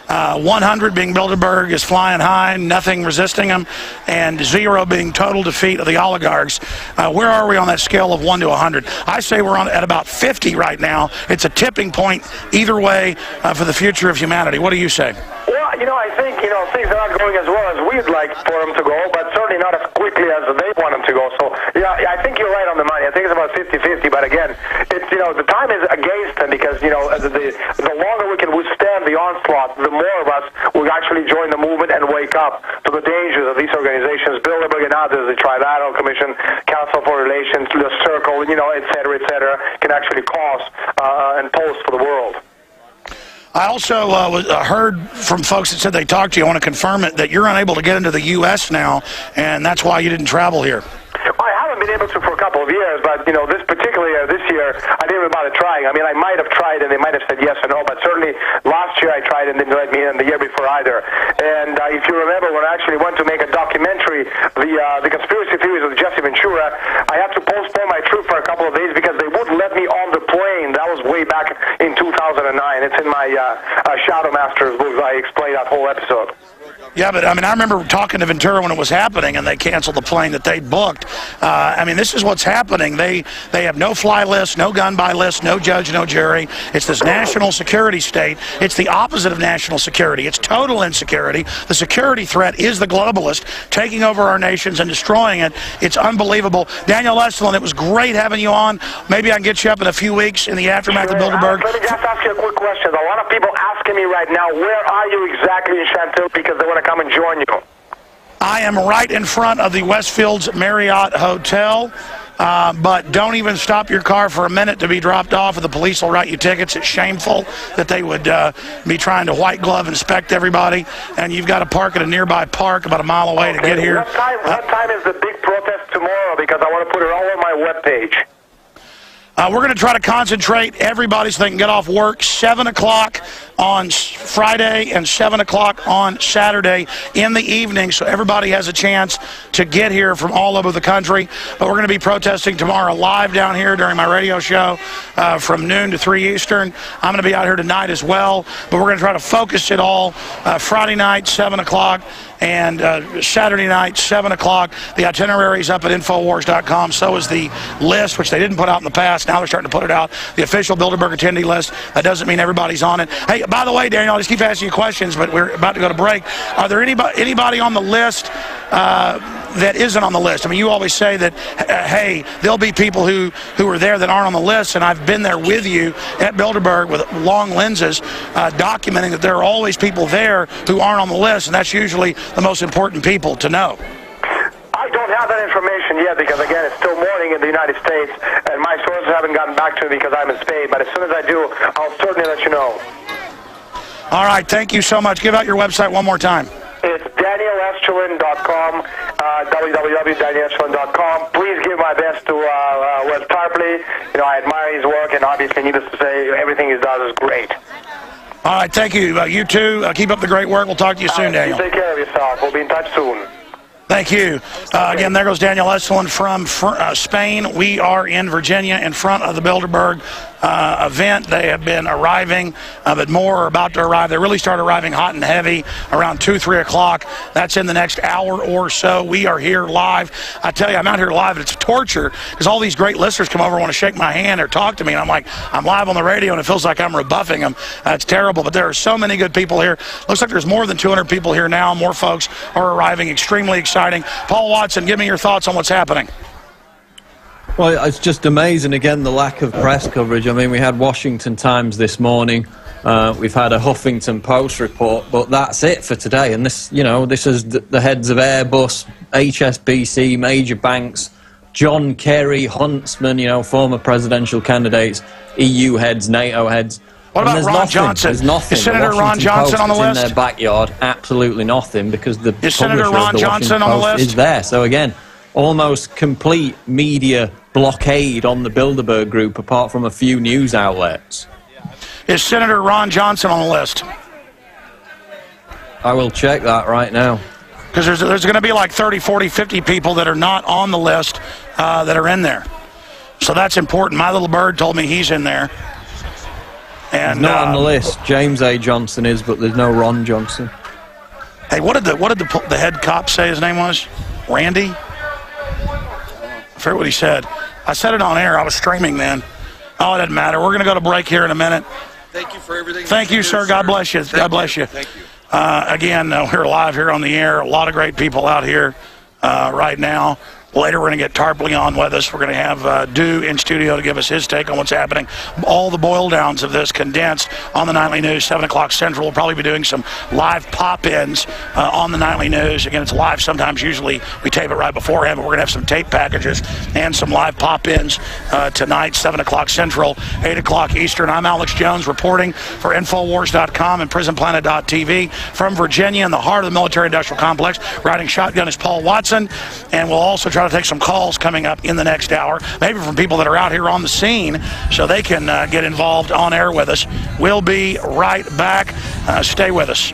100 being Bilderberg is flying high, nothing resisting him, and 0 being total defeat of the oligarchs. Where are we on that scale of 1 to 100? I say we're at about 50 right now. It's a tipping point either way for the future of humanity. What do you say? Well, I think, things are not going as well as we'd like for them to go, but certainly not as quickly as they want them to go. So, yeah, I think you're right on the money. I think it's about 50-50, but again, it's, the time is against them, because, the longer we can withstand the onslaught, the more of us will actually join the movement and wake up to the dangers of these organizations, Bilderberg and others, the Trilateral Commission, Council for Relations, the Circle, et cetera, can actually cause and pose for the world. I also heard from folks that said they talked to you. I want to confirm it, that you're unable to get into the U.S. now, and that's why you didn't travel here. I haven't been able to for a couple of years, but this year I didn't even bother trying. I mean, I might have tried and they might have said yes or no, but certainly last year I tried and didn't let me in, the year before either. And if you remember, when I actually went to make a documentary, the conspiracy theories of Jesse Ventura, I had to postpone my trip for a couple of days because they wouldn't let me on the plane. That was way back in 2009. It's in my Shadow Masters books. I explain that whole episode. Yeah, but I mean, I remember talking to Ventura when it was happening, and they canceled the plane that they booked. I mean, this is what's happening. They have no fly list, no gun buy list, no judge, no jury. It's this national security state. It's the opposite of national security. It's total insecurity. The security threat is the globalist taking over our nations and destroying it. It's unbelievable. Daniel Estulin, it was great having you on. Maybe I can get you up in a few weeks in the aftermath of Bilderberg. Let me just ask you a quick question. A lot of people asking me right now, where are you exactly in Chantilly, because they want to come and join you. I am right in front of the Westfields Marriott Hotel, but don't even stop your car for a minute to be dropped off, or the police will write you tickets. It's shameful that they would be trying to white glove inspect everybody, and you've got to park at a nearby park about a mile away to get here. What time is the big protest tomorrow? Because I want to put it all on my webpage. We're going to try to concentrate everybody so they can get off work 7 o'clock on Friday and 7 o'clock on Saturday in the evening, so everybody has a chance to get here from all over the country. But we're going to be protesting tomorrow live down here during my radio show from noon to 3 Eastern. I'm going to be out here tonight as well, but we're going to try to focus it all Friday night, 7 o'clock, and Saturday night, 7 o'clock. The itinerary's up at Infowars.com. So is the list, which they didn't put out in the past. Now they're starting to put it out. The official Bilderberg attendee list. That doesn't mean everybody's on it. Hey, by the way, Daniel, I just keep asking you questions, but we're about to go to break. Are there anybody on the list that isn't on the list? I mean, you always say that, hey, there'll be people who are there that aren't on the list, and I've been there with you at Bilderberg with long lenses documenting that there are always people there who aren't on the list, and that's usually the most important people to know. I don't have that information yet because, again, it's still morning in the United States, and my sources haven't gotten back to me because I'm in Spain, but as soon as I do, I'll certainly let you know. All right, thank you so much. Give out your website one more time. It's DanielEstulin.com, www.danielestulin.com. Please give my best to Wes Tarpley. You know, I admire his work, and obviously, needless to say, everything he does is great. All right, thank you. You too. Keep up the great work. We'll talk to you soon, Daniel. You take care of yourself. We'll be in touch soon. Thank you. Again, there goes Daniel Estulin from Spain. We are in Virginia in front of the Bilderberg event. They have been arriving, but more are about to arrive. They really start arriving hot and heavy around 2, 3 o'clock. That's in the next hour or so. We are here live. I tell you, I'm out here live, and it's torture because all these great listeners come over and want to shake my hand or talk to me, and I'm like, I'm live on the radio, and it feels like I'm rebuffing them. It's terrible, but there are so many good people here. Looks like there's more than 200 people here now. More folks are arriving. Extremely exciting. Paul Watson, give me your thoughts on what's happening. Well, it's just amazing, again, the lack of press coverage. I mean, we had Washington Times this morning. We've had a Huffington Post report, but that's it for today. And this, you know, this is the heads of Airbus, HSBC, major banks, John Kerry, Huntsman, you know, former presidential candidates, EU heads, NATO heads. What about Ron Johnson? There's nothing. Is Senator Ron Johnson on the list? In their backyard, absolutely nothing, because the is Senator Ron Johnson on the list? Is there. So again, almost complete media blockade on the Bilderberg Group, apart from a few news outlets. Is Senator Ron Johnson on the list? I will check that right now. Because there's going to be like 30, 40, 50 people that are not on the list that are in there. So that's important. My little bird told me he's in there. And he's not on the list. James A. Johnson is, but there's no Ron Johnson. Hey, what did the head cop say his name was? Randy? I forget what he said. I said it on air. I was streaming then. Oh, it doesn't matter. We're going to go to break here in a minute. Thank you for everything. Thank you, sir. God bless you. God bless you. Thank you. Again, we're live here on the air. A lot of great people out here right now. Later, we're going to get Tarpley on with us. We're going to have Dew in studio to give us his take on what's happening. All the boil downs of this condensed on the Nightly News, 7 o'clock Central. We'll probably be doing some live pop-ins on the Nightly News. Again, it's live sometimes. Usually we tape it right beforehand, but we're going to have some tape packages and some live pop-ins tonight, 7 o'clock Central, 8 o'clock Eastern. I'm Alex Jones reporting for Infowars.com and PrisonPlanet.tv from Virginia in the heart of the military-industrial complex. Riding shotgun is Paul Watson, and we'll also try to take some calls coming up in the next hour, maybe from people that are out here on the scene so they can get involved on air with us. We'll be right back. Stay with us.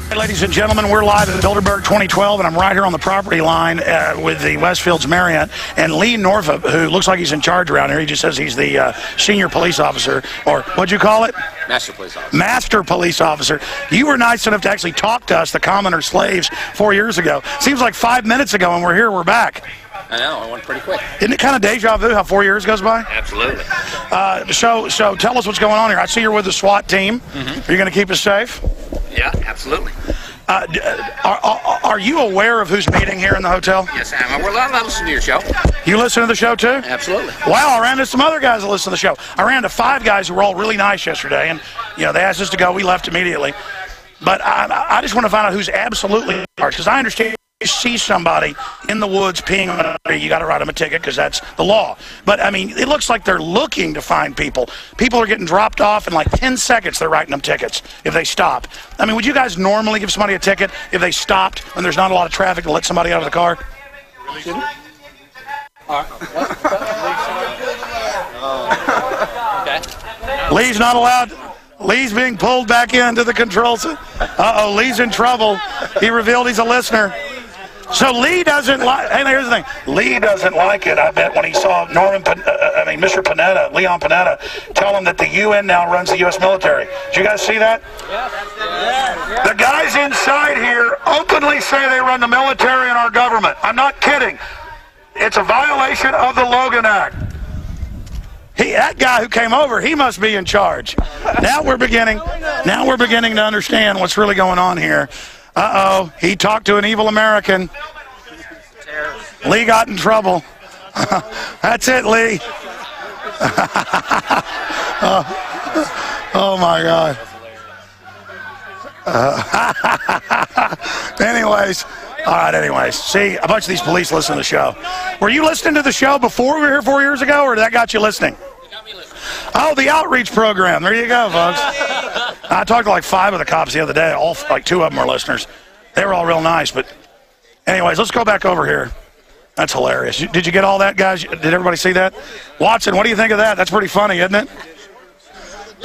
Hey, ladies and gentlemen, we're live at Bilderberg 2012, and I'm right here on the property line with the Westfields Marriott. And Lee Norfolk, who looks like he's in charge around here, he just says he's the senior police officer, or what'd you call it? Master police officer. Master police officer. You were nice enough to actually talk to us, the commoner slaves, 4 years ago. Seems like 5 minutes ago, and we're here, we're back. I know, it went pretty quick. Isn't it kind of deja vu how 4 years goes by? Absolutely. So tell us what's going on here. I see you're with the SWAT team. Are you going to keep us safe? Yeah, absolutely. Are you aware of who's meeting here in the hotel? Yes, I am. We're allowed to listen to your show. You listen to the show too? Absolutely. Wow, I ran into some other guys that listen to the show. I ran into 5 guys who were all really nice yesterday, and you know they asked us to go. We left immediately. But I just want to find out who's absolutely in charge, because I understand you see somebody in the woods peeing on a, you got to write them a ticket because that's the law. But I mean, it looks like they're looking to find people. People are getting dropped off in like 10 seconds. They're writing them tickets if they stop. I mean, would you guys normally give somebody a ticket if they stopped when there's not a lot of traffic to let somebody out of the car? Lee's not allowed. Lee's being pulled back into the control center. Uh-oh, Lee's in trouble. He revealed he's a listener. So Lee doesn't like, hey, here's the thing. Lee doesn't like it, I bet, when he saw Mr. Panetta, Leon Panetta, tell him that the UN now runs the U.S. military. Did you guys see that? Yeah. The guys inside here openly say they run the military and our government. I'm not kidding. It's a violation of the Logan Act. That guy who came over, he must be in charge. Now we're beginning to understand what's really going on here. Uh-oh, he talked to an evil American. Lee got in trouble. That's it, Lee. Oh my God. Anyways. See, a bunch of these police listen to the show. Were you listening to the show before we were here 4 years ago, or that got you listening? Oh, the outreach program. There you go, folks. I talked to like 5 of the cops the other day. Like 2 of them were listeners. They were all real nice. But anyways, let's go back over here. That's hilarious. Did you get all that, guys? Did everybody see that? Watson, what do you think of that? That's pretty funny, isn't it?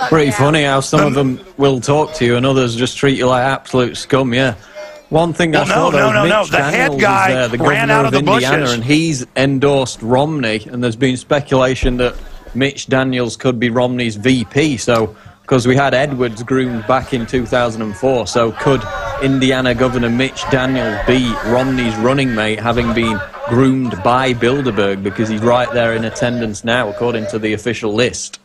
Pretty funny how some of them will talk to you and others just treat you like absolute scum, yeah. One thing I saw, Mitch the Daniels head guy is there, the ran governor out of the Indiana, bushes. and he's endorsed Romney, and there's been speculation that Mitch Daniels could be Romney's VP, so, because we had Edwards groomed back in 2004, so could Indiana Governor Mitch Daniels be Romney's running mate, having been groomed by Bilderberg, because he's right there in attendance now, according to the official list.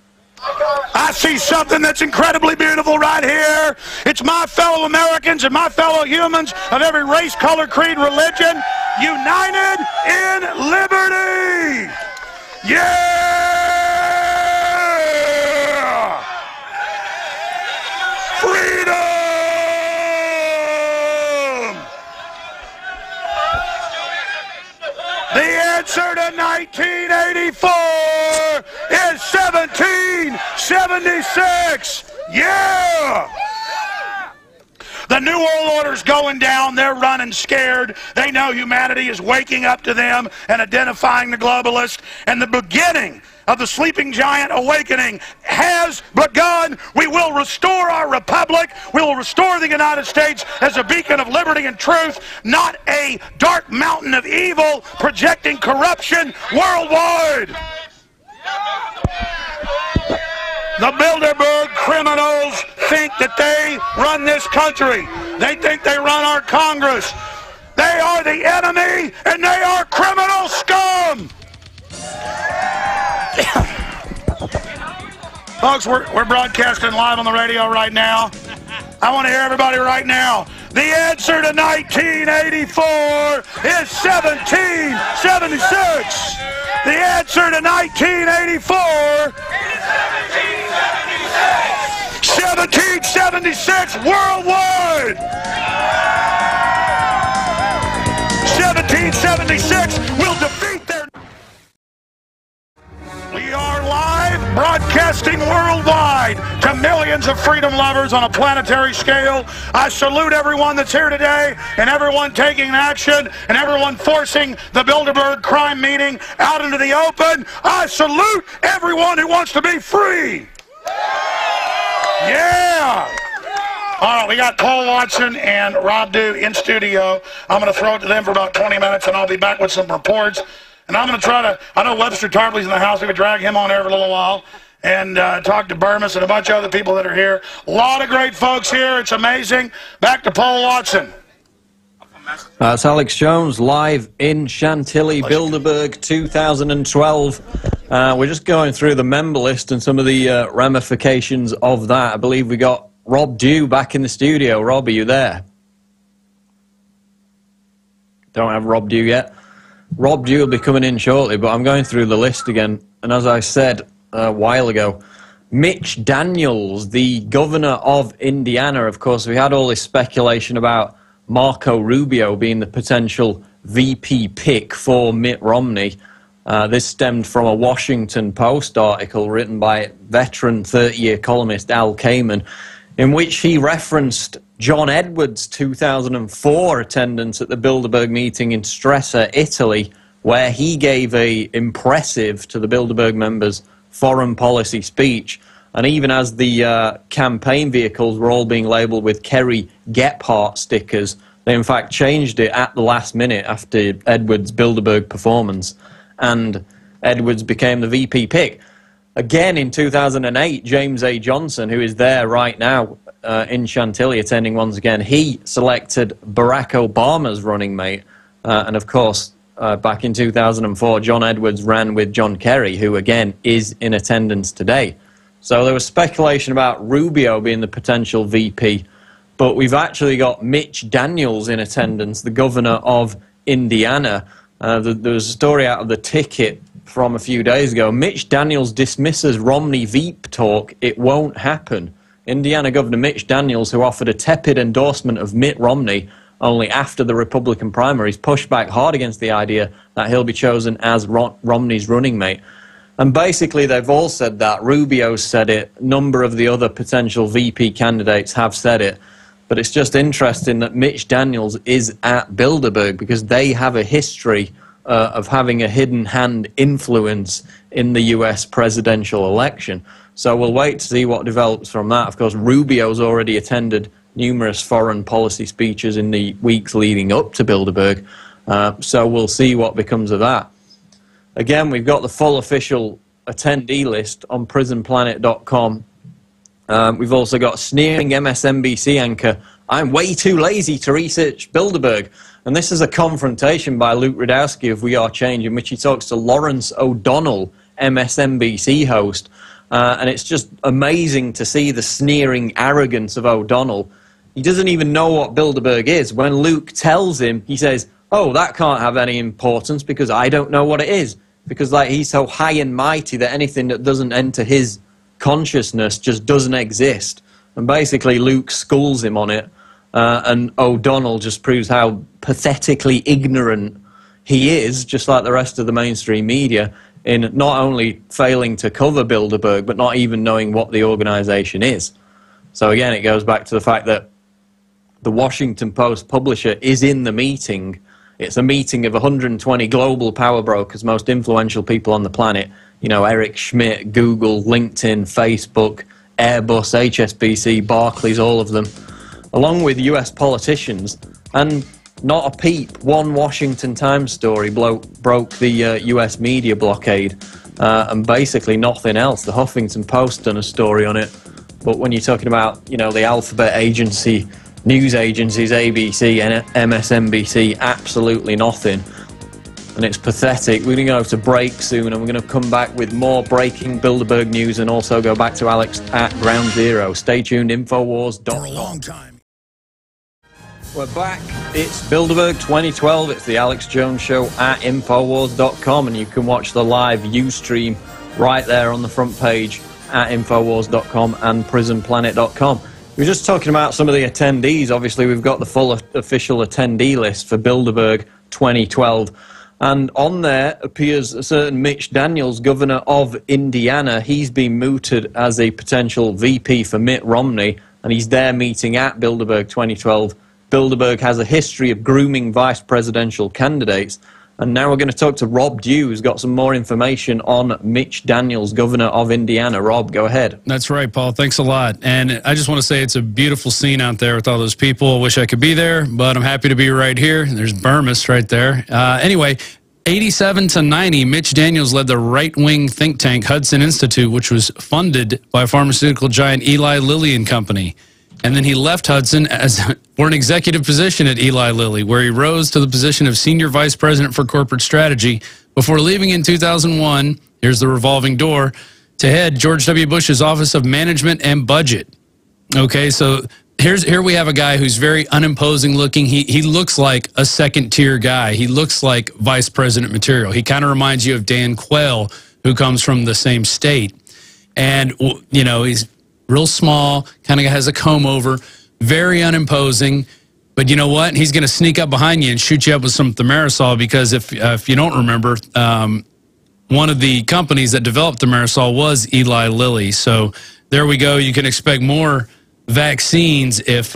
I see something that's incredibly beautiful right here. It's my fellow Americans and my fellow humans of every race, color, creed, religion, united in liberty. Yeah! Freedom! The answer to 1984 is 1776. Yeah! The New World Order's going down. They're running scared. They know humanity is waking up to them and identifying the globalist. And the beginning of the sleeping giant awakening has begun. We will restore our republic. We will restore the United States as a beacon of liberty and truth, not a dark mountain of evil projecting corruption worldwide. The Bilderberg criminals think that they run this country. They think they run our Congress. They are the enemy, and they are criminal scum. Folks, we're broadcasting live on the radio right now. I want to hear everybody right now. The answer to 1984 is 1776. The answer to 1984 1776 worldwide. 1776 will defeat their... We are live, broadcasting worldwide to millions of freedom lovers on a planetary scale. I salute everyone that's here today and everyone taking action and everyone forcing the Bilderberg crime meeting out into the open. I salute everyone who wants to be free. Yeah! All right, we got Paul Watson and Rob Dew in studio. I'm going to throw it to them for about 20 minutes, and I'll be back with some reports. And I'm going to try to, I know Webster Tarpley's in the house. We could drag him on there for a little while and talk to Burmis and a bunch of other people that are here. A lot of great folks here. It's amazing. Back to Paul Watson. It's Alex Jones live in Chantilly, Bilderberg 2012. We're just going through the member list and some of the ramifications of that. I believe we got Rob Dew back in the studio. Rob, are you there? Don't have Rob Dew yet. Rob Dew will be coming in shortly, but I'm going through the list again. And as I said a while ago, Mitch Daniels, the governor of Indiana, of course, we had all this speculation about Marco Rubio being the potential VP pick for Mitt Romney. This stemmed from a Washington Post article written by veteran 30-year columnist Al Kamen, in which he referenced John Edwards' 2004 attendance at the Bilderberg meeting in Stresa, Italy, where he gave a impressive, to the Bilderberg members, foreign policy speech. And even as the campaign vehicles were all being labelled with Kerry Gephardt stickers, they in fact changed it at the last minute after Edwards' Bilderberg performance. And Edwards became the VP pick. Again, in 2008, James A. Johnson, who is there right now in Chantilly attending once again, he selected Barack Obama's running mate. And of course, back in 2004, John Edwards ran with John Kerry, who again is in attendance today. So there was speculation about Rubio being the potential VP, but we've actually got Mitch Daniels in attendance, the governor of Indiana. There was a story out of the Ticket from a few days ago. Mitch Daniels dismisses Romney Veep talk. It won't happen. Indiana Governor Mitch Daniels, who offered a tepid endorsement of Mitt Romney only after the Republican primaries, pushed back hard against the idea that he'll be chosen as Romney's running mate. And basically they've all said that. Rubio's said it. A number of the other potential VP candidates have said it. But it's just interesting that Mitch Daniels is at Bilderberg because they have a history of having a hidden hand influence in the US presidential election. So we'll wait to see what develops from that. Of course, Rubio's already attended numerous foreign policy speeches in the weeks leading up to Bilderberg. So we'll see what becomes of that. Again, we've got the full official attendee list on prisonplanet.com. We've also got sneering MSNBC anchor, "I'm way too lazy to research Bilderberg." And this is a confrontation by Luke Rudkowski of We Are Change, in which he talks to Lawrence O'Donnell, MSNBC host. And it's just amazing to see the sneering arrogance of O'Donnell. He doesn't even know what Bilderberg is. When Luke tells him, he says, "Oh, that can't have any importance because I don't know what it is." Because like he's so high and mighty that anything that doesn't enter his consciousness just doesn't exist. And basically Luke schools him on it. And O'Donnell just proves how pathetically ignorant he is, just like the rest of the mainstream media, in not only failing to cover Bilderberg, but not even knowing what the organization is. So again, it goes back to the fact that the Washington Post publisher is in the meeting. It's a meeting of 120 global power brokers, most influential people on the planet. You know, Eric Schmidt, Google, LinkedIn, Facebook, Airbus, HSBC, Barclays, all of them, along with US politicians. And not a peep. One Washington Times story broke the US media blockade, and basically nothing else. The Huffington Post done a story on it. But when you're talking about, you know, the alphabet agency, news agencies, ABC and MSNBC, absolutely nothing. And it's pathetic. We're going to go to break soon, and we're going to come back with more breaking Bilderberg news and also go back to Alex at Ground Zero. Stay tuned, Infowars.com. For a long time. We're back. It's Bilderberg 2012. It's the Alex Jones Show at Infowars.com, and you can watch the live Ustream right there on the front page at Infowars.com and PrisonPlanet.com. We were just talking about some of the attendees. Obviously, we've got the full official attendee list for Bilderberg 2012. And on there appears a certain Mitch Daniels, governor of Indiana. He's been mooted as a potential VP for Mitt Romney, and he's there meeting at Bilderberg 2012. Bilderberg has a history of grooming vice presidential candidates. And now we're going to talk to Rob Dew, who's got some more information on Mitch Daniels, governor of Indiana. Rob, go ahead. That's right, Paul. Thanks a lot. And I just want to say it's a beautiful scene out there with all those people. I wish I could be there, but I'm happy to be right here. There's Burmis right there. Anyway, 87 to 90, Mitch Daniels led the right-wing think tank Hudson Institute, which was funded by pharmaceutical giant Eli Lilly and Company. And then he left Hudson for an executive position at Eli Lilly, where he rose to the position of Senior Vice President for Corporate Strategy before leaving in 2001, here's the revolving door, to head George W. Bush's Office of Management and Budget. Okay, so here we have a guy who's very unimposing looking. He looks like a second-tier guy. He looks like vice president material. He kind of reminds you of Dan Quayle, who comes from the same state. And, you know, he's real small, kind of has a comb over, very unimposing. But you know what? He's going to sneak up behind you and shoot you up with some thimerosal, because if you don't remember, one of the companies that developed thimerosal was Eli Lilly. So there we go. You can expect more vaccines if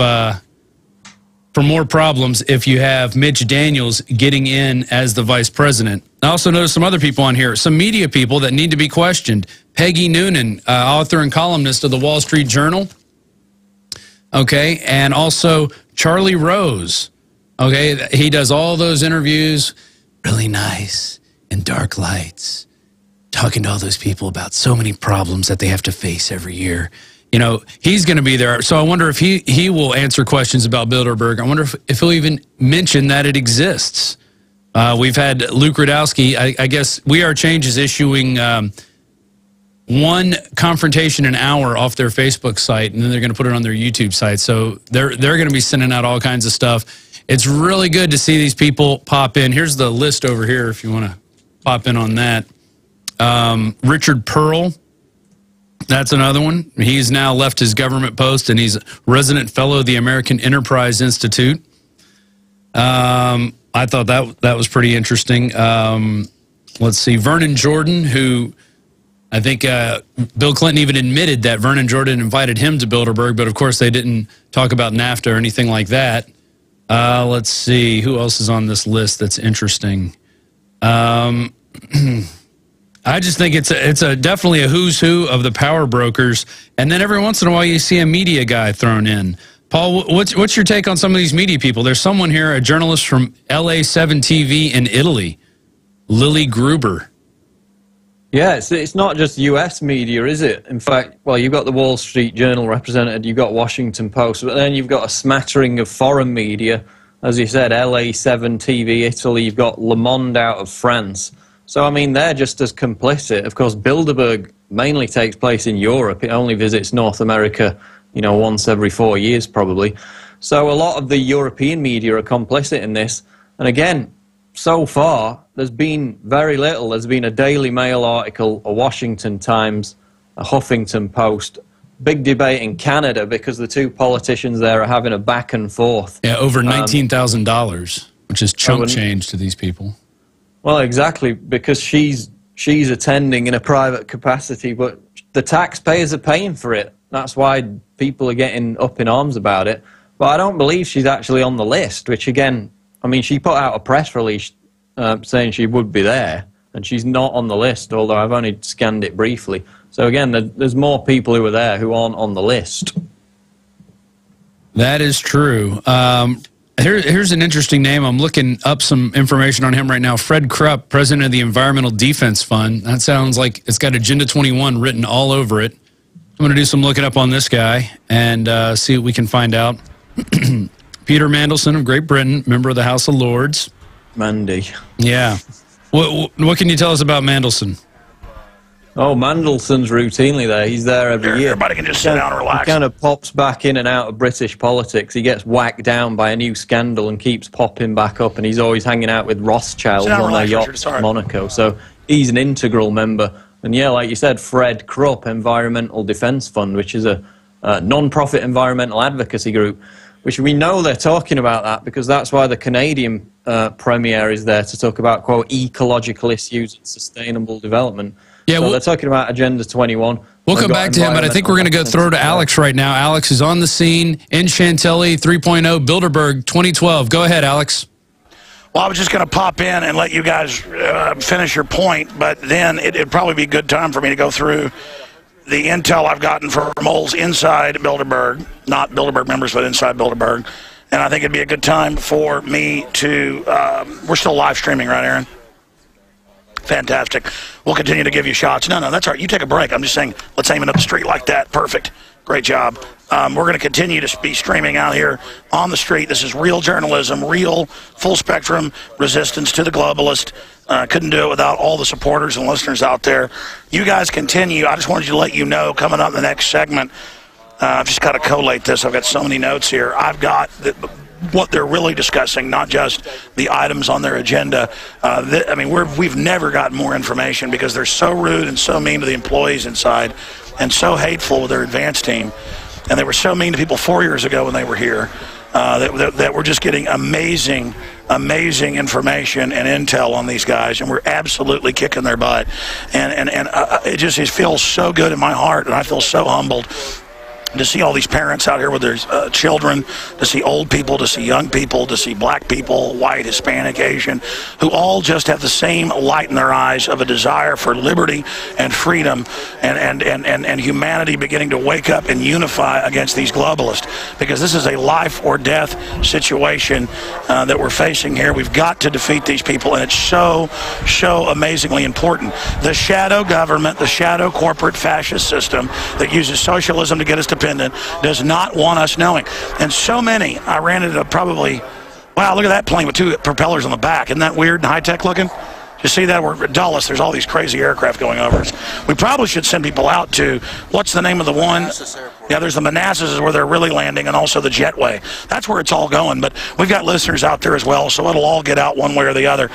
for more problems if you have Mitch Daniels getting in as the vice president. I also noticed some other people on here, some media people that need to be questioned. Peggy Noonan, author and columnist of the Wall Street Journal. Okay, and also Charlie Rose. Okay, he does all those interviews, really nice, in dark lights, talking to all those people about so many problems that they have to face every year. You know, he's going to be there. So I wonder if he will answer questions about Bilderberg. I wonder if he'll even mention that it exists. We've had Luke Rudowski. I guess We Are Change is issuing one confrontation an hour off their Facebook site, and then they're going to put it on their YouTube site. So they're going to be sending out all kinds of stuff. It's really good to see these people pop in. Here's the list over here if you want to pop in on that. Richard Pearl, that's another one. He's now left his government post, and he's a resident fellow of the American Enterprise Institute. I thought that was pretty interesting. Let's see, Vernon Jordan, who I think Bill Clinton even admitted that Vernon Jordan invited him to Bilderberg, but of course they didn't talk about NAFTA or anything like that. Let's see, who else is on this list that's interesting? I just think it's definitely a who's who of the power brokers, and then every once in a while you see a media guy thrown in. Paul, what's your take on some of these media people? There's someone here, a journalist from LA7 TV in Italy, Lily Gruber. Yeah, it's not just U.S. media, is it? In fact, well, you've got the Wall Street Journal represented, you've got Washington Post, but then you've got a smattering of foreign media. As you said, LA7 TV, Italy, you've got Le Monde out of France. So, I mean, they're just as complicit. Of course, Bilderberg mainly takes place in Europe. It only visits North America, you know, once every 4 years, probably. So a lot of the European media are complicit in this. And again, so far, there's been very little. There's been a Daily Mail article, a Washington Times, a Huffington Post. Big debate in Canada because the two politicians there are having a back and forth. Yeah, over $19,000, which is chump change to these people. Well, exactly, because she's attending in a private capacity, but the taxpayers are paying for it. That's why people are getting up in arms about it. But I don't believe she's actually on the list, which again, I mean, she put out a press release saying she would be there, and she's not on the list, although I've only scanned it briefly. So again, there's more people who are there who aren't on the list. That is true. Here's an interesting name. I'm looking up some information on him right now. Fred Krupp, president of the Environmental Defense Fund. That sounds like it's got Agenda 21 written all over it. I'm going to do some looking up on this guy and see what we can find out. Peter Mandelson of Great Britain, member of the House of Lords. Mandy. Yeah. What can you tell us about Mandelson? Oh, Mandelson's routinely there. He's there every year. Everybody can just sit down and relax. He kind of pops back in and out of British politics. He gets whacked down by a new scandal and keeps popping back up, and he's always hanging out with Rothschilds on their yachts in Monaco. So he's an integral member. And yeah, like you said, Fred Krupp, Environmental Defense Fund, which is a non-profit environmental advocacy group, which we know they're talking about that because that's why the Canadian premier is there to talk about, quote, ecological issues and sustainable development. Yeah, so they're talking about Agenda 21. We'll come back to him, but I think we're going to go throw to Alex right now. Alex is on the scene in Chantilly 3.0 Bilderberg 2012. Go ahead, Alex. Well, I was just going to pop in and let you guys finish your point, but then it'd probably be a good time for me to go through the intel I've gotten from moles inside Bilderberg, not Bilderberg members, but inside Bilderberg. And I think it'd be a good time for me to, we're still live streaming, right, Aaron? Fantastic. We'll continue to give you shots. No, that's all right. You take a break. I'm just saying, let's aim it up the street like that. Perfect. Great job. We're going to continue to be streaming out here on the street. This is real journalism, real full-spectrum resistance to the globalist. Couldn't do it without all the supporters and listeners out there. You guys continue. I just wanted to let you know, coming up in the next segment, I've just got to collate this. I've got so many notes here. I've got what they're really discussing, not just the items on their agenda. I mean, we've never gotten more information because they're so rude and so mean to the employees inside and so hateful with their advance team. And they were so mean to people 4 years ago when they were here that we're just getting amazing information and intel on these guys, and we're absolutely kicking their butt. And it feels so good in my heart, and I feel so humbled to see all these parents out here with their children, to see old people, to see young people, to see black people, white, Hispanic, Asian, who all just have the same light in their eyes of a desire for liberty and freedom and humanity beginning to wake up and unify against these globalists. Because this is a life or death situation that we're facing here. We've got to defeat these people, and it's so amazingly important. The shadow government, the shadow corporate fascist system that uses socialism to get us dependent does not want us knowing. And so many, I ran into probably, wow, look at that plane with 2 propellers on the back. Isn't that weird and high-tech looking? You see that? We're at Dulles. There's all these crazy aircraft going over us. We probably should send people out to, what's the name of the one? Yeah, there's the Manassas is where they're really landing, and also the Jetway. That's where it's all going. But we've got listeners out there as well, so it'll all get out one way or the other.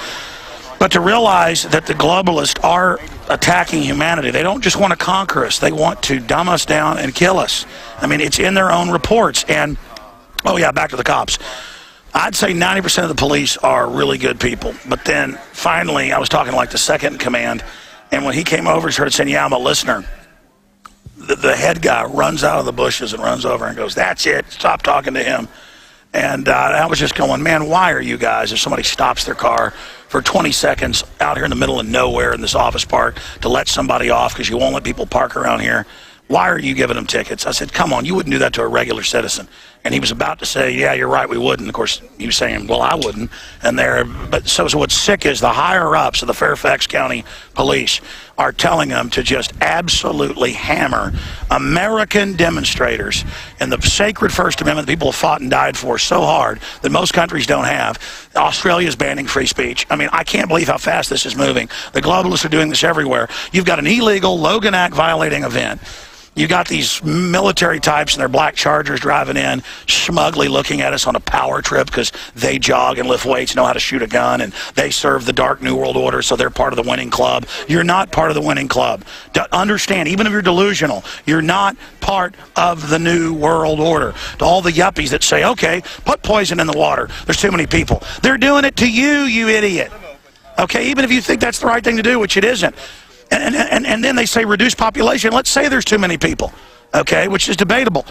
But to realize that the globalists are attacking humanity. They don't just want to conquer us. They want to dumb us down and kill us. I mean, it's in their own reports. And, oh yeah, back to the cops. I'd say 90% of the police are really good people. But then, finally, I was talking to, like, the second in command, and when he came over, he started saying, yeah, I'm a listener. The head guy runs out of the bushes and runs over and goes, that's it, stop talking to him. And I was just going, man, why are you guys, if somebody stops their car for 20 seconds out here in the middle of nowhere in this office park to let somebody off because you won't let people park around here, why are you giving them tickets? I said, come on, you wouldn't do that to a regular citizen. And he was about to say, yeah, you're right, we wouldn't. Of course, he was saying, well, I wouldn't. And but so what's sick is the higher-ups of the Fairfax County Police are telling them to just absolutely hammer American demonstrators and the sacred First Amendment that people have fought and died for so hard that most countries don't have. Australia is banning free speech. I mean, I can't believe how fast this is moving. The globalists are doing this everywhere. You've got an illegal Logan Act violating event. You got these military types in their black Chargers driving in, smugly looking at us on a power trip because they jog and lift weights, know how to shoot a gun, and they serve the dark New World Order, so they're part of the winning club. You're not part of the winning club. Understand, even if you're delusional, you're not part of the New World Order. To all the yuppies that say, okay, put poison in the water, there's too many people. They're doing it to you, you idiot. Okay, even if you think that's the right thing to do, which it isn't. And then they say reduce population. Let's say there's too many people, okay, which is debatable.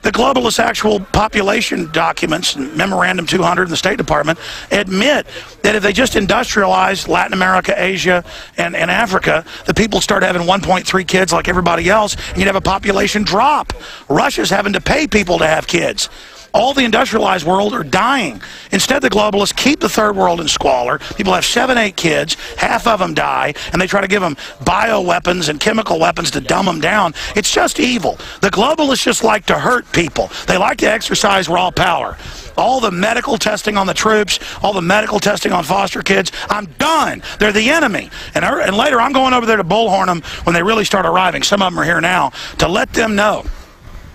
The globalist actual population documents, Memorandum 200 in the State Department, admit that if they just industrialize Latin America, Asia, and Africa, the people start having 1.3 kids like everybody else, and you'd have a population drop. Russia's having to pay people to have kids. All the industrialized world are dying. Instead, the globalists keep the third world in squalor. People have 7, 8 kids. Half of them die, and they try to give them bioweapons and chemical weapons to dumb them down. It's just evil. The globalists just like to hurt people. They like to exercise raw power. All the medical testing on the troops, all the medical testing on foster kids, I'm done. They're the enemy. And later, I'm going over there to bullhorn them when they really start arriving. Some of them are here now, to let them know,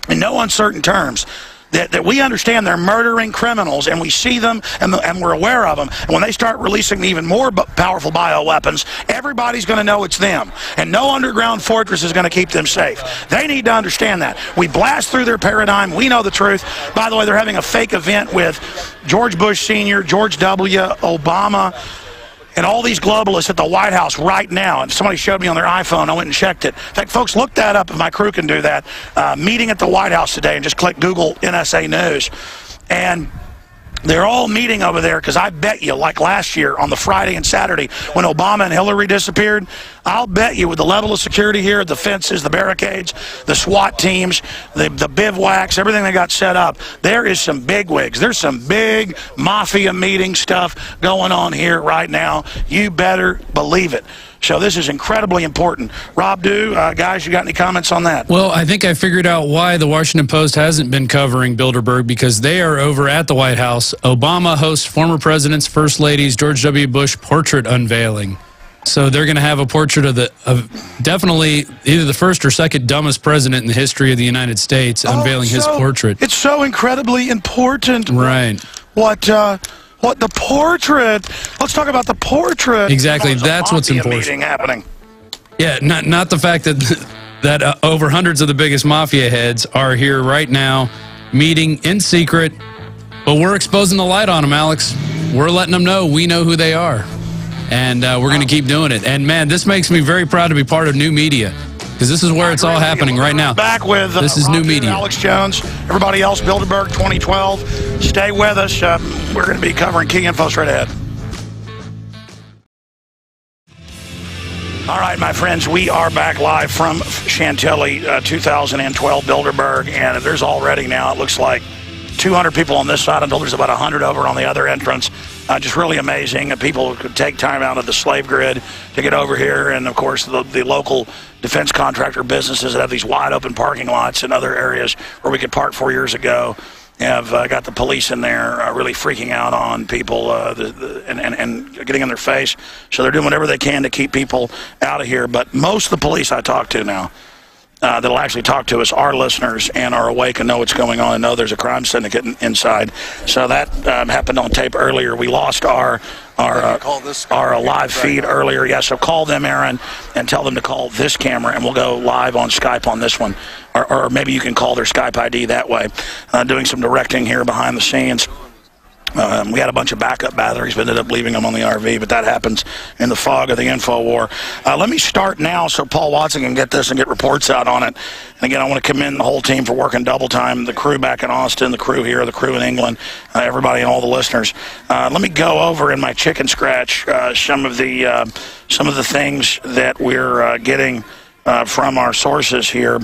in no uncertain terms, that we understand they're murdering criminals, and we see them, and we're aware of them. And when they start releasing even more powerful bioweapons, everybody's going to know it's them. And no underground fortress is going to keep them safe. They need to understand that. We blast through their paradigm. We know the truth. By the way, they're having a fake event with George Bush Sr., George W., Obama, and all these globalists at the White House right now. And somebody showed me on their iPhone. I went and checked it. In fact, folks, look that up if my crew can do that. Meeting at the White House today, and just click Google NSA News. And they're all meeting over there because I bet you, like last year on the Friday and Saturday when Obama and Hillary disappeared, I'll bet you with the level of security here, the fences, the barricades, the SWAT teams, the bivouacs, everything they got set up, there is some bigwigs. There's some big mafia meeting stuff going on here right now. You better believe it. So this is incredibly important. Rob Dew, guys, you got any comments on that? Well, I think I figured out why the Washington Post hasn't been covering Bilderberg, because they are over at the White House. Obama hosts former presidents, first ladies, George W. Bush portrait unveiling. So they're going to have a portrait of definitely either the first or second dumbest president in the history of the United States, unveiling his portrait. It's so incredibly important. Right. What the portrait? Let's talk about the portrait. Exactly. That's what's important. Meeting happening. Yeah, not the fact that over hundreds of the biggest mafia heads are here right now, meeting in secret. But we're exposing the light on them, Alex. We're letting them know we know who they are, and we're going to keep doing it. And man, this makes me very proud to be part of new media, because this is where it's all happening right now. Back with this is new media. Alex Jones, everybody else, Bilderberg 2012. Stay with us. We're going to be covering key info straight ahead. All right, my friends, we are back live from Chantilly, 2012 Bilderberg, and there's already now, it looks like, 200 people on this side until there's about 100 over on the other entrance. Just really amazing. People could take time out of the slave grid to get over here, and of course the local defense contractor businesses that have these wide open parking lots in other areas where we could park 4 years ago have got the police in there really freaking out on people and getting in their face. So they're doing whatever they can to keep people out of here. But most of the police I talk to now that'll actually talk to us are listeners and are awake and know what's going on and know there's a crime syndicate inside. So that happened on tape earlier. We lost our live feed earlier. Yeah, so call them, Aaron, and tell them to call this camera, and we'll go live on Skype on this one. Or maybe you can call their Skype ID that way. Doing some directing here behind the scenes. We had a bunch of backup batteries, but ended up leaving them on the RV, but that happens in the fog of the info war. Let me start now so Paul Watson can get this and get reports out on it. And again, I want to commend the whole team for working double time, the crew back in Austin, the crew here, the crew in England, everybody and all the listeners. Let me go over in my chicken scratch some of the things that we're getting from our sources here.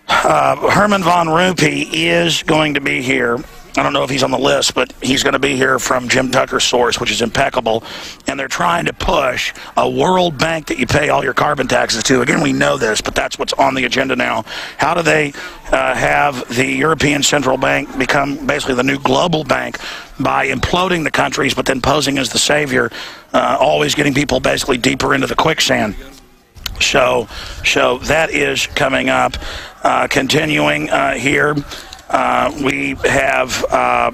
Herman von Ruppe is going to be here. I don't know if he's on the list, but he's going to be here from Jim Tucker's source, which is impeccable. And they're trying to push a world bank that you pay all your carbon taxes to. Again, we know this, but that's what's on the agenda now. How do they have the European Central Bank become basically the new global bank by imploding the countries, but then posing as the savior, always getting people basically deeper into the quicksand? So that is coming up. Continuing here. We have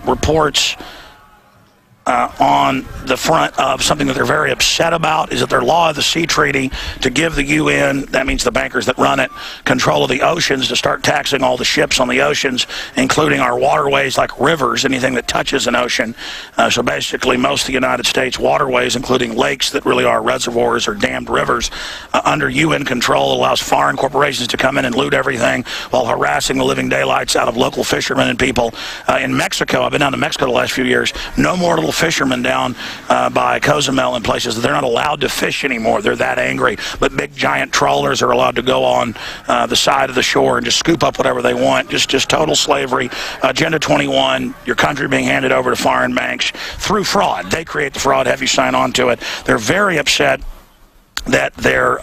reports on the front of something that they're very upset about, is that their law of the sea treaty to give the UN, that means the bankers that run it, control of the oceans, to start taxing all the ships on the oceans, including our waterways like rivers, anything that touches an ocean. So basically most of the United States waterways, including lakes that really are reservoirs or dammed rivers, under UN control, allows foreign corporations to come in and loot everything while harassing the living daylights out of local fishermen and people. In Mexico, I've been down to Mexico the last few years, no more little fishermen down by Cozumel and places. They're not allowed to fish anymore. They're that angry. But big giant trawlers are allowed to go on the side of the shore and just scoop up whatever they want. Just total slavery. Agenda 21, your country being handed over to foreign banks through fraud. They create the fraud, have you sign on to it. They're very upset that their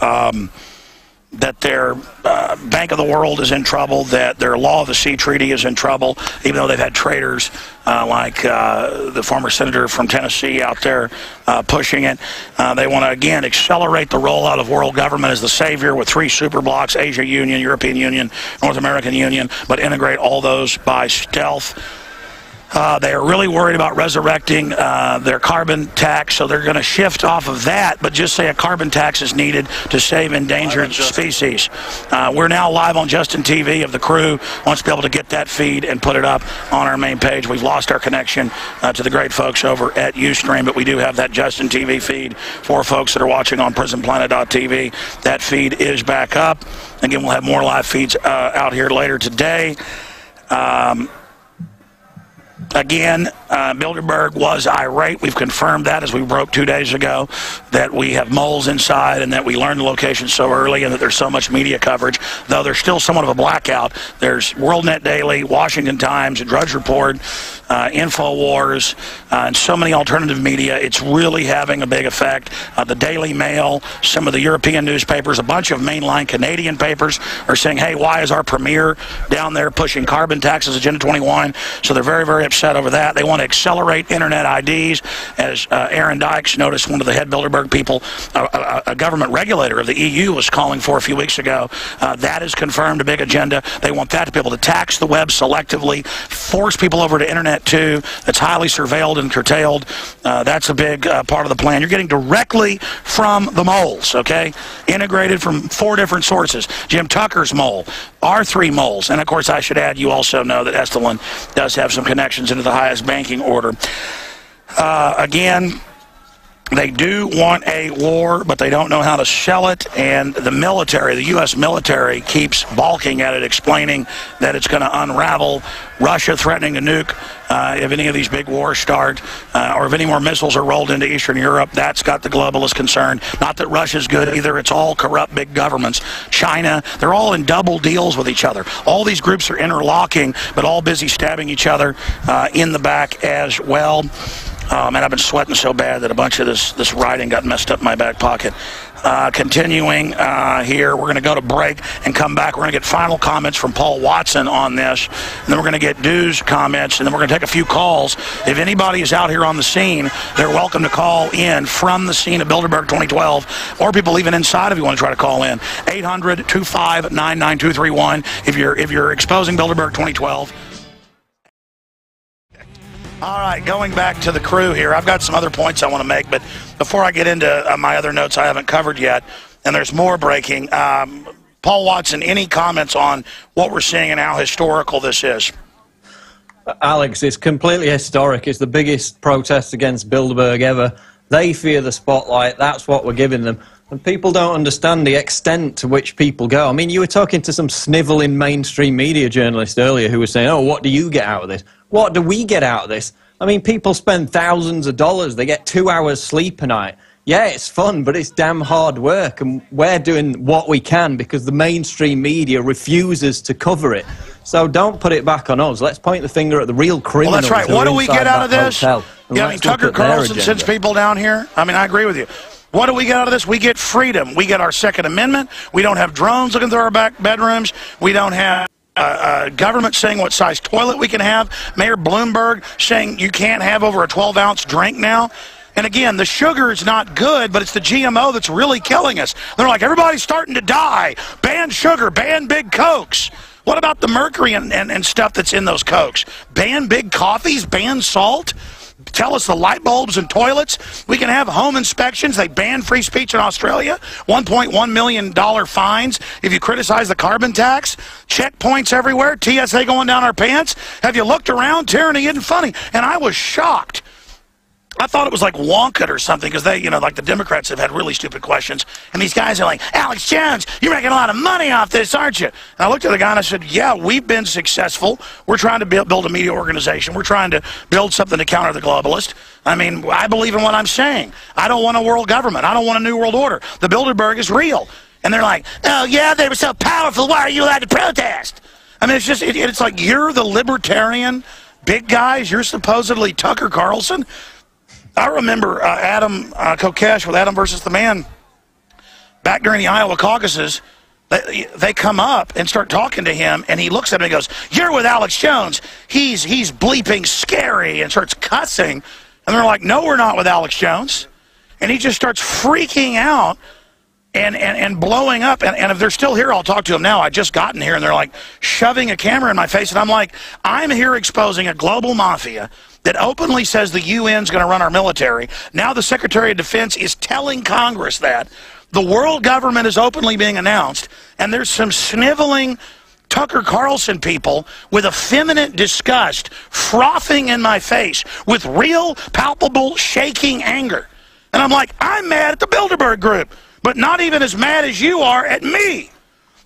Bank of the World is in trouble, that their law of the sea treaty is in trouble, even though they've had traitors like the former senator from Tennessee out there pushing it. They want to, again, accelerate the rollout of world government as the savior with 3 super blocks, Asia Union, European Union, North American Union, but integrate all those by stealth. They are really worried about resurrecting their carbon tax, so they're going to shift off of that, but just say a carbon tax is needed to save endangered species. We're now live on Justin TV. Of the crew wants to be able to get that feed and put it up on our main page. We've lost our connection to the great folks over at Ustream, but we do have that Justin TV feed for folks that are watching on PrisonPlanet.tv. That feed is back up. Again, we'll have more live feeds out here later today. Again, Bilderberg was irate. We've confirmed that, as we broke 2 days ago, that we have moles inside and that we learned the location so early and that there's so much media coverage, though there's still somewhat of a blackout. There's WorldNet Daily, Washington Times, Drudge Report, InfoWars, and so many alternative media. It's really having a big effect. The Daily Mail, some of the European newspapers, a bunch of mainline Canadian papers are saying, hey, why is our premier down there pushing carbon taxes, Agenda 21? So they're very, very upset over that. They want to accelerate internet IDs. As Aaron Dykes noticed, one of the head Bilderberg people, a government regulator of the EU, was calling for a few weeks ago. That is confirmed, a big agenda. They want that to be able to tax the web selectively, force people over to internet too, that's highly surveilled and curtailed. That's a big part of the plan. You're getting directly from the moles, okay? Integrated from 4 different sources. Jim Tucker's mole, our 3 moles, and of course I should add, you also know that Estulin does have some connections into the highest banking order. Again, They do want a war, but they don't know how to sell it, and the military, the U.S. military, keeps balking at it, explaining that it's going to unravel. Russia threatening to nuke if any of these big wars start, or if any more missiles are rolled into Eastern Europe. That's got the globalists concerned. Not that Russia's good either. It's all corrupt big governments. China, they're all in double deals with each other. All these groups are interlocking, but all busy stabbing each other in the back as well. Man, I've been sweating so bad that a bunch of this writing got messed up in my back pocket. Continuing here, we're going to go to break and come back. We're going to get final comments from Paul Watson on this, and then we're going to get Due's comments, and then we're going to take a few calls. If anybody is out here on the scene, they're welcome to call in from the scene of Bilderberg 2012, or people even inside if you want to try to call in. 800-259-9231 if you're exposing Bilderberg 2012. All right, going back to the crew here, I've got some other points I want to make, but before I get into my other notes I haven't covered yet, and there's more breaking, Paul Watson, any comments on what we're seeing and how historical this is? Alex, it's completely historic. It's the biggest protest against Bilderberg ever. They fear the spotlight. That's what we're giving them. And people don't understand the extent to which people go. I mean, you were talking to some sniveling mainstream media journalist earlier who was saying, oh, what do you get out of this? What do we get out of this? I mean, people spend thousands of dollars. They get 2 hours sleep a night. Yeah, it's fun, but it's damn hard work. And we're doing what we can because the mainstream media refuses to cover it. So don't put it back on us. Let's point the finger at the real criminals. Well, that's right. What do we get out of this? Yeah, I mean, Tucker Carlson sends people down here. I mean, I agree with you. What do we get out of this? We get freedom. We get our Second Amendment. We don't have drones looking through our back bedrooms. We don't have government saying what size toilet we can have. Mayor Bloomberg saying you can't have over a 12-ounce drink now. And again, the sugar is not good, but it's the GMO that's really killing us. They're like, everybody's starting to die. Ban sugar, ban big Cokes. What about the mercury and stuff that's in those Cokes? Ban big coffees, ban salt. Tell us the light bulbs and toilets. We can have home inspections. They ban free speech in Australia. $1.1 million fines if you criticize the carbon tax. Checkpoints everywhere. TSA going down our pants. Have you looked around? Tyranny isn't funny. And I was shocked. I thought it was like Wonka or something because they, like the Democrats have had really stupid questions. And these guys are like, Alex Jones, you're making a lot of money off this, aren't you? And I looked at the guy and I said, yeah, we've been successful. We're trying to build a media organization. We're trying to build something to counter the globalist. I mean, I believe in what I'm saying. I don't want a world government. I don't want a new world order. The Bilderberg is real. And they're like, oh, yeah, they were so powerful. Why are you allowed to protest? I mean, it's just, it's like you're the libertarian big guys. You're supposedly Tucker Carlson. I remember Adam Kokesh with Adam versus the Man back during the Iowa caucuses. They come up and start talking to him, and he looks at him and goes, you're with Alex Jones. He's bleeping scary and starts cussing. And they're like, no, we're not with Alex Jones. And he just starts freaking out and blowing up. And if they're still here, I'll talk to them now. I just gotten here, and they're like shoving a camera in my face. And I'm like, I'm here exposing a global mafia that openly says the UN's going to run our military. Now the Secretary of Defense is telling Congress that. The world government is openly being announced, and there's some sniveling Tucker Carlson people with effeminate disgust frothing in my face with real, palpable, shaking anger. And I'm like, I'm mad at the Bilderberg Group, but not even as mad as you are at me.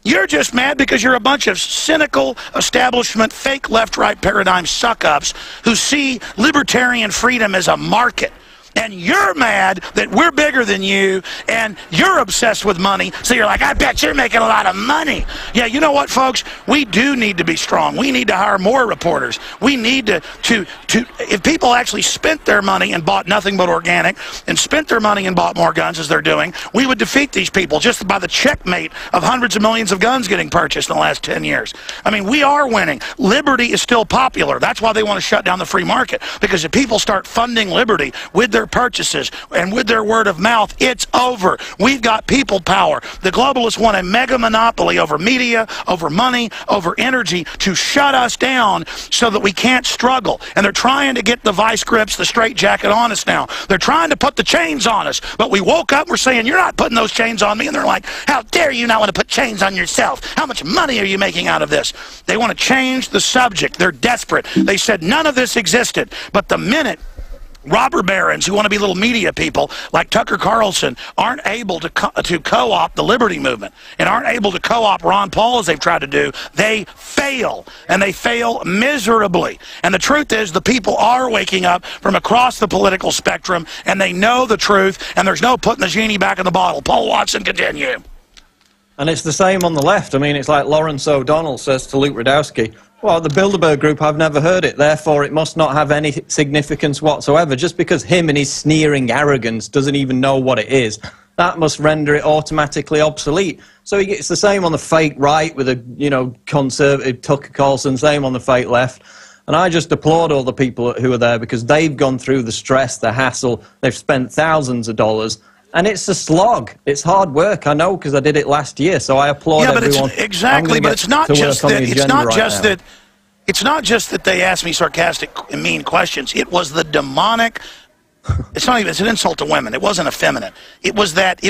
You're just mad because you're a bunch of cynical establishment, fake left-right paradigm suck-ups who see libertarian freedom as a market. And you're mad that we're bigger than you, and you're obsessed with money, so you're like, I bet you're making a lot of money. Yeah, you know what, folks? We do need to be strong. We need to hire more reporters. We need to if people actually spent their money and bought nothing but organic, and spent their money and bought more guns as they're doing, we would defeat these people just by the checkmate of hundreds of millions of guns getting purchased in the last 10 years. I mean, we are winning. Liberty is still popular. That's why they want to shut down the free market, because if people start funding liberty with their purchases and with their word of mouth, it's over. We've got people power. The globalists want a mega monopoly over media, over money, over energy to shut us down so that we can't struggle. And they're trying to get the vice grips, the straitjacket on us now. They're trying to put the chains on us. But we woke up, we're saying, you're not putting those chains on me. And they're like, how dare you not want to put chains on yourself? How much money are you making out of this? They want to change the subject. They're desperate. They said none of this existed. But the minute robber barons who want to be little media people like Tucker Carlson aren't able to co-opt the liberty movement and aren't able to co-opt Ron Paul as they've tried to do. They fail, and they fail miserably. And the truth is, the people are waking up from across the political spectrum, and they know the truth, and there's no putting the genie back in the bottle. Paul Watson, continue. And it's the same on the left. I mean, it's like Lawrence O'Donnell says to Luke Rudowski, well, the Bilderberg Group, I've never heard it, therefore it must not have any significance whatsoever. Just because him and his sneering arrogance doesn't even know what it is, that must render it automatically obsolete. So it's the same on the fake right with a, conservative Tucker Carlson, same on the fake left. And I just applaud all the people who are there because they've gone through the stress, the hassle, they've spent thousands of dollars. And it's a slog. It's hard work. I know because I did it last year. So I applaud everyone. Exactly, but it's not just that. It's not just that they asked me sarcastic and mean questions. It was the demonic. It's not even. It's an insult to women. It wasn't effeminate. It was that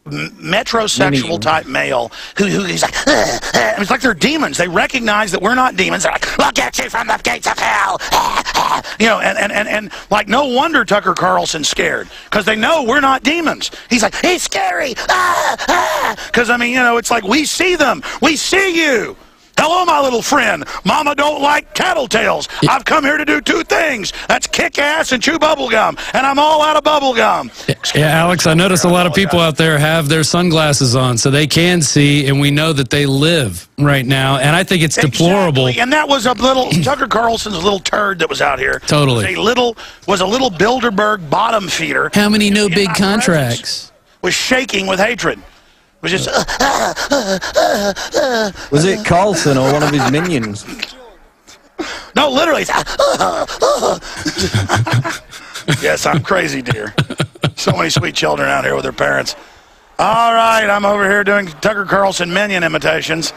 metrosexual type male who's like, it's like they're demons. They recognize that we're not demons. They're like, we'll get you from the gates of hell. And like, no wonder Tucker Carlson's scared, because they know we're not demons. He's like, he's scary. Because, I mean, it's like, we see them. We see you. Hello, my little friend. Mama don't like tattletales. I've come here to do two things. That's kick ass and chew bubble gum. And I'm all out of bubble gum. Yeah, Alex, I notice a lot of people out there have their sunglasses on so they can see, and we know that they live right now. And I think it's deplorable. Exactly. And that was a little, Tucker Carlson's little turd that was out here. Totally. Was a little Bilderberg bottom feeder. How many no big contracts? Was shaking with hatred. Was just was it Carlson or one of his minions? No, literally. Yes, I'm crazy, dear. So many sweet children out here with their parents. All right, I'm over here doing Tucker Carlson minion imitations.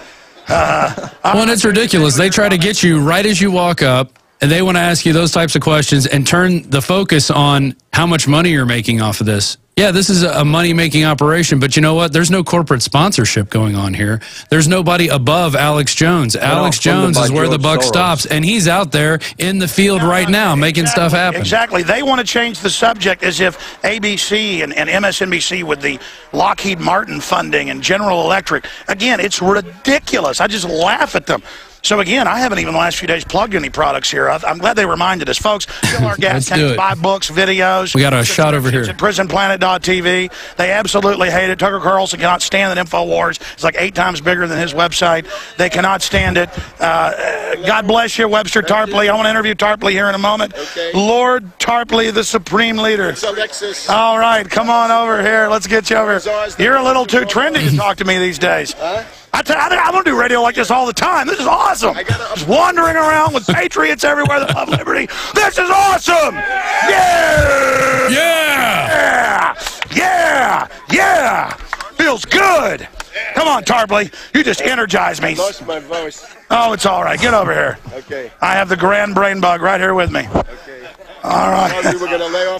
Well, and it's ridiculous. They try to get you right as you walk up, and they want to ask you those types of questions and turn the focus on how much money you're making off of this. Yeah, this is a money-making operation, but you know what? There's no corporate sponsorship going on here. There's nobody above Alex Jones. Alex Jones is where the buck stops, and he's out there in the field right now making stuff happen. Exactly. They want to change the subject as if ABC and MSNBC with the Lockheed Martin funding and General Electric. Again, it's ridiculous. I just laugh at them. So, again, I haven't even the last few days plugged any products here. I'm glad they reminded us. Folks, fill our gas tanks, buy books, videos. We got a shot over here. At prisonplanet.tv. They absolutely hate it. Tucker Carlson cannot stand that InfoWars. It's like 8 times bigger than his website. They cannot stand it. God bless you, Webster Tarpley. I want to interview Tarpley here in a moment. Okay. Lord Tarpley, the Supreme Leader. It's Alexis. All right, come on over here. Let's get you over here. You're a little too trendy to talk to me these days. Huh? I want to do radio like this all the time. This is awesome. Just wandering around with patriots everywhere that love liberty. This is awesome. Yeah. Yeah. Yeah. Yeah. Feels good. Come on, Tarpley. You just energize me. I lost my voice. Oh, it's all right. Get over here. Okay. I have the grand brain bug right here with me. Okay. All right. I thought we were going to lay off.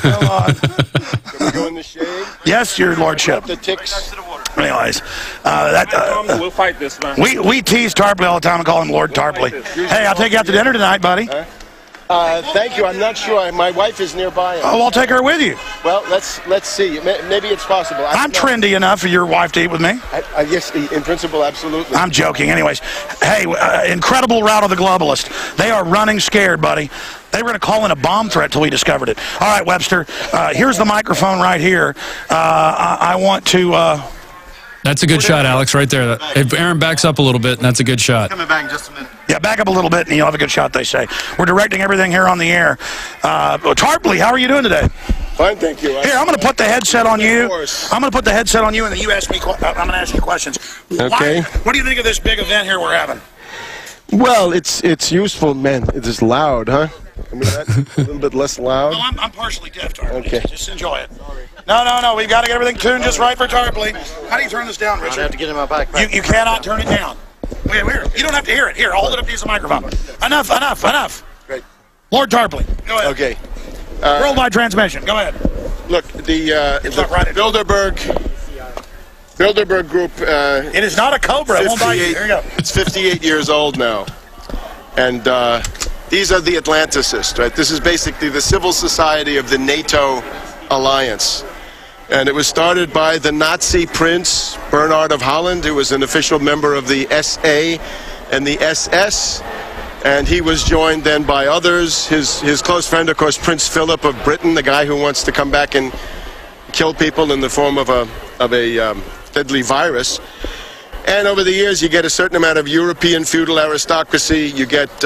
Come on. Can we go in the shade? Yes, your lordship. The ticks. Anyways, we'll fight this, man. We tease Tarpley all the time and call him Lord Tarpley. Hey, I'll take you out to dinner tonight, buddy. Thank you. I'm not sure. My wife is nearby. Oh, I'll take her with you. Well, let's see. Maybe it's possible. I'm trendy enough for your wife to eat with me. Yes, in principle, absolutely. I'm joking. Anyways, hey, incredible route of the globalist. They are running scared, buddy. They were going to call in a bomb threat till we discovered it. All right, Webster, here's the microphone right here. I want to... That's a good shot, Alex, right there. If Aaron backs up a little bit, that's a good shot. Coming back in just a minute. Yeah, back up a little bit, and you'll have a good shot, they say. We're directing everything here on the air. Tarpley, how are you doing today? Fine, thank you. Here, I'm going to put the headset on you. I'm going to put the headset on you, and then you ask me. I'm going to ask you questions. Okay. What do you think of this big event here we're having? Well, it's useful, man. It is loud, huh? I mean, that's a little bit less loud. No, I'm partially deaf, Tarpley. Okay. Just enjoy it. No. We've got to get everything tuned just right for Tarpley. How do you turn this down, Richard? I have to get in my backpack. You cannot turn it down. Wait, you don't have to hear it. Here, hold it up to the microphone. Enough. Great. Lord Tarpley, go ahead. Okay. Worldwide transmission. Go ahead. Look, the Bilderberg Group. It is not a Cobra. It won't bite you. There you go. It's 58 years old now, and the These are the Atlanticists, right? This is basically the civil society of the NATO alliance. And it was started by the Nazi prince, Bernard of Holland, who was an official member of the SA and the SS. And he was joined then by others. His close friend, of course, Prince Philip of Britain, the guy who wants to come back and kill people in the form of a deadly virus. And over the years, you get a certain amount of European feudal aristocracy. You get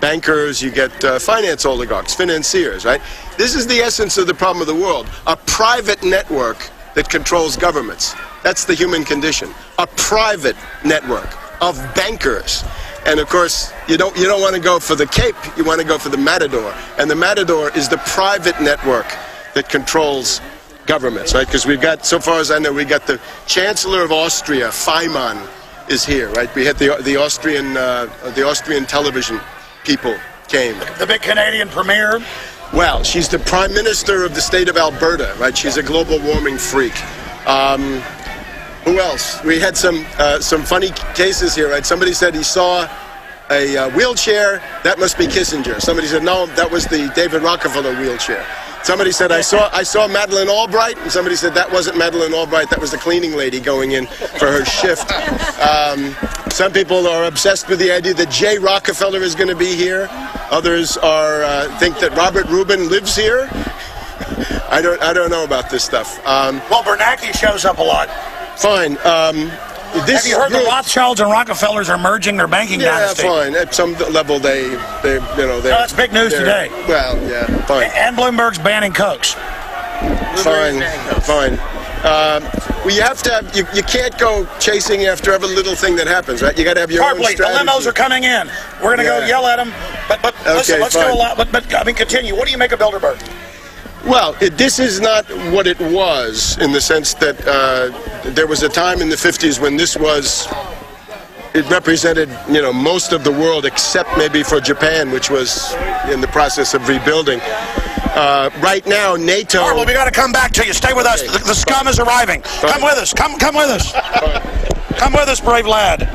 bankers, you get finance oligarchs, financiers, right? This is the essence of the problem of the world. A private network that controls governments. That's the human condition. A private network of bankers. And of course, you don't want to go for the Cape, you want to go for the Matador. And the Matador is the private network that controls governments, right? Because we've got, so far as I know, we got the Chancellor of Austria, Faymann, is here, right? We had the Austrian television people came. The big Canadian premier? Well, she's the Prime Minister of the state of Alberta, right? She's a global warming freak. Who else? We had some funny cases here, right? Somebody said he saw a wheelchair. That must be Kissinger. Somebody said, no, that was the David Rockefeller wheelchair. Somebody said, I saw Madeleine Albright, and somebody said that wasn't Madeleine Albright, that was the cleaning lady going in for her shift. Some people are obsessed with the idea that Jay Rockefeller is going to be here. Others are think that Robert Rubin lives here. I don't know about this stuff. Well, Bernanke shows up a lot. Fine. Have you heard the Rothschilds and Rockefellers are merging their banking dynasty? Yeah, fine. At some level, they that's big news today. Well, yeah, fine. And Bloomberg's banning Cokes. Fine. Well, you have to have, you can't go chasing after every little thing that happens, right? You got to have your own strategy. The limos are coming in. We're going to go yell at them. But okay, listen, let's go a lot. But I mean, continue. What do you make of Bilderberg? Well, this is not what it was in the sense that there was a time in the 50s when it represented, most of the world except maybe for Japan, which was in the process of rebuilding. Right now, NATO... Well, we got to come back to you. Stay with us. The scum is arriving. Come with us. Come with us. Come with us, brave lad.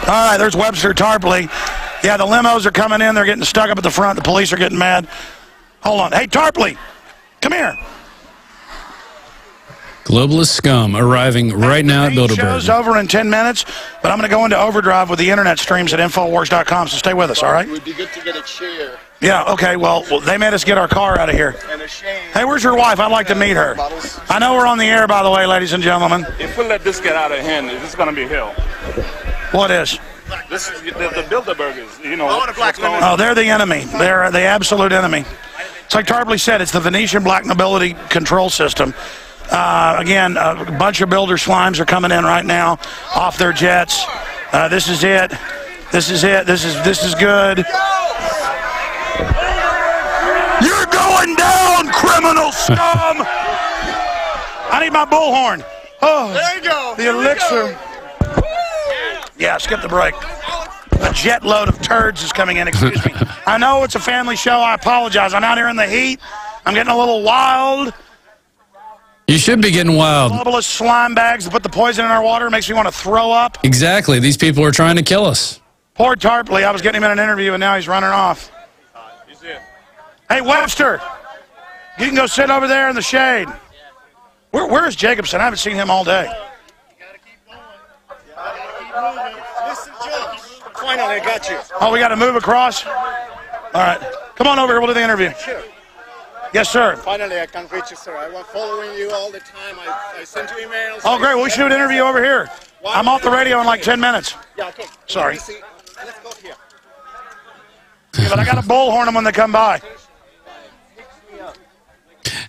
All right, there's Webster Tarpley. Yeah, the limos are coming in. They're getting stuck up at the front. The police are getting mad. Hold on. Hey, Tarpley, come here. Globalist scum arriving right now at Bilderberg. Show's over in 10 minutes, but I'm going to go into overdrive with the internet streams at Infowars.com, so stay with us, all right? It would be good to get a chair. Yeah, okay, well, they made us get our car out of here. Hey, where's your wife? I'd like to meet her. I know we're on the air, by the way, ladies and gentlemen. If we let this get out of hand, this is going to be hell. What is? This is the Bilderbergers, Oh, they're the enemy. They're the absolute enemy. It's like Tarpley said, it's the Venetian black nobility control system. Again, a bunch of builder slimes are coming in right now off their jets. This is it. This is it. This is good. You're going down, criminal scum! I need my bullhorn. Oh, there you go. The elixir. Yeah, skip the break. A jet load of turds is coming in. Excuse me. I know it's a family show. I apologize. I'm out here in the heat. I'm getting a little wild. You should be getting wild. Globalist slime bags that put the poison in our water makes me want to throw up. Exactly. These people are trying to kill us. Poor Tarpley. I was getting him in an interview, and now he's running off. Hey, Webster. You can go sit over there in the shade. Where is Jacobson? I haven't seen him all day. Finally, I got you. Oh, we got to move across? All right. Come on over here. We'll do the interview. Sure. Yes, sir. Finally, I can reach you, sir. I was following you all the time. I sent you emails. Oh, great. We'll shoot an interview over here. I'm off the radio in like 10 minutes. Yeah, okay. Sorry. Let's go here. Yeah, but I got to bullhorn them when they come by.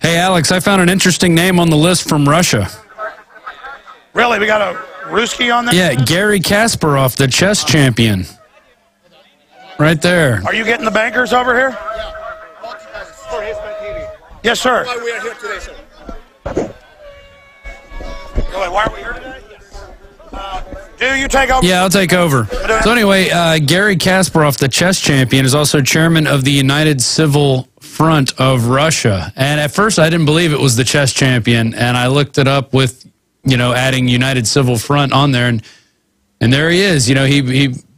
Hey, Alex, I found an interesting name on the list from Russia. Really? We got a Ruski on there? Yeah, Garry Kasparov, the chess champion. Right there. Are you getting the bankers over here? Yes, sir. Why we are here today, sir? Why are we here today? Do you take over? Yeah, I'll take over. So anyway, Garry Kasparov, the chess champion, is also chairman of the United Civil Front of Russia. And at first I didn't believe it was the chess champion, and I looked it up with, adding United Civil Front on there, and there he is. He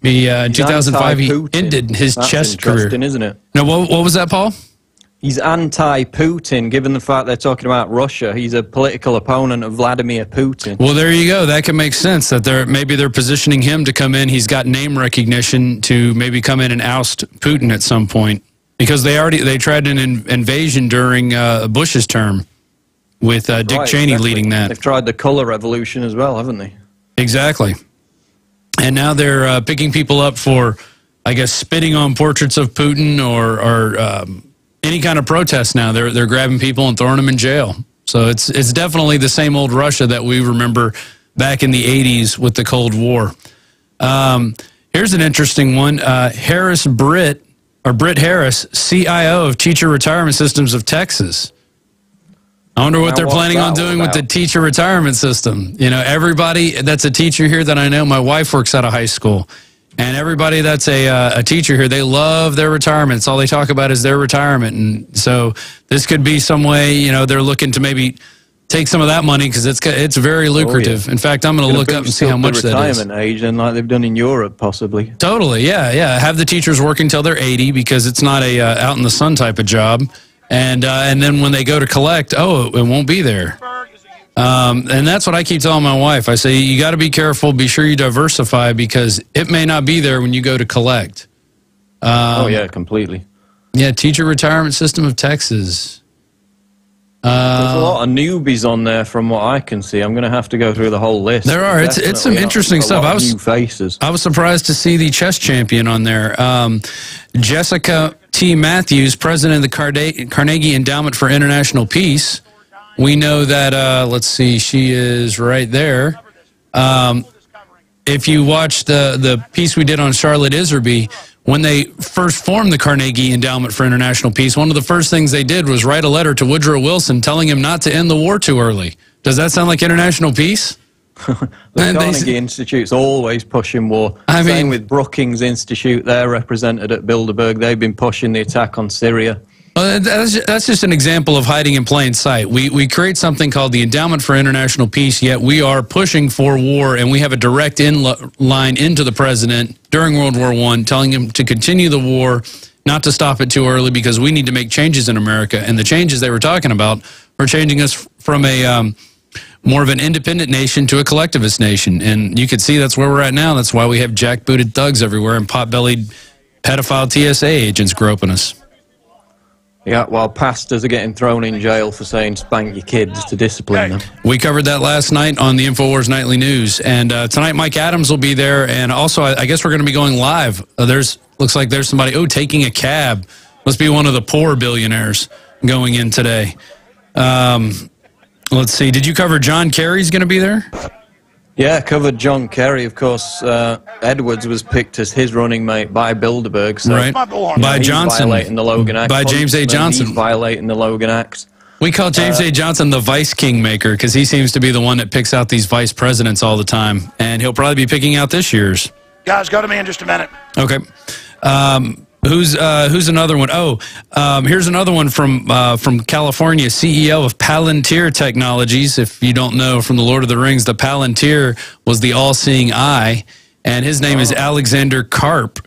In 2005, he ended his chess career. Isn't it? No, what was that, Paul? He's anti-Putin, given the fact they're talking about Russia. He's a political opponent of Vladimir Putin. Well, there you go. That can make sense, that maybe they're positioning him to come in. He's got name recognition to maybe come in and oust Putin at some point. Because they tried an invasion during Bush's term with Dick Cheney leading that. They've tried the color revolution as well, haven't they? Exactly. And now they're picking people up for, I guess, spitting on portraits of Putin or any kind of protest now. They're grabbing people and throwing them in jail. So it's definitely the same old Russia that we remember back in the 80s with the Cold War. Here's an interesting one. Britt Harris, CIO of Teacher Retirement Systems of Texas. I wonder what they're planning on doing with the teacher retirement system. You know, everybody that's a teacher here that I know, my wife works out of high school, and everybody that's a teacher here, they love their retirement. It's all they talk about is their retirement. And so this could be some way, you know, they're looking to maybe take some of that money because it's very lucrative. In fact, I'm going to look up and see how much that is. Retirement age, and like they've done in Europe, possibly. Totally, yeah. Have the teachers working until they're 80 because it's not a out in the sun type of job, and then when they go to collect, it won't be there. And that's what I keep telling my wife. I say you got to be careful. Be sure you diversify because it may not be there when you go to collect. Yeah, completely. Yeah, Teacher Retirement System of Texas. There's a lot of newbies on there from what I can see. I'm going to have to go through the whole list. There are. It's some interesting stuff. New faces. I was surprised to see the chess champion on there. Jessica T. Matthews, president of the Carnegie Endowment for International Peace. We know that, let's see, she is right there. If you watch the piece we did on Charlotte Iserby, when they first formed the Carnegie Endowment for International Peace, one of the first things they did was write a letter to Woodrow Wilson telling him not to end the war too early. Does that sound like international peace? The Carnegie Institute's always pushing war. Same with Brookings Institute. They're represented at Bilderberg. They've been pushing the attack on Syria. That's just an example of hiding in plain sight. We create something called the Endowment for International Peace, yet we are pushing for war, and we have a direct line into the president during World War I, telling him to continue the war, not to stop it too early, because we need to make changes in America. And the changes they were talking about are changing us from a more of an independent nation to a collectivist nation. And you can see that's where we're at now. That's why we have jackbooted thugs everywhere and pot-bellied pedophile TSA agents groping us. Yeah, while pastors are getting thrown in jail for saying spank your kids to discipline them. We covered that last night on the InfoWars Nightly News. And tonight Mike Adams will be there. And also, I guess we're going to be going live. Looks like there's somebody, taking a cab. Must be one of the poor billionaires going in today. Let's see. Did you cover John Kerry's going to be there? Yeah, covered John Kerry. Of course, Edwards was picked as his running mate by Bilderberg. So, right. By Johnson. Violating the Logan Act. By James A. Johnson. He's violating the Logan Act. We call James A. Johnson the vice kingmaker because he seems to be the one that picks out these vice presidents all the time. And he'll probably be picking out this year's. Guys, go to me in just a minute. Okay. Who's another one? Here's another one from California, CEO of Palantir Technologies. If you don't know from the Lord of the Rings, the Palantir was the all-seeing eye, and his name is Alexander Karp.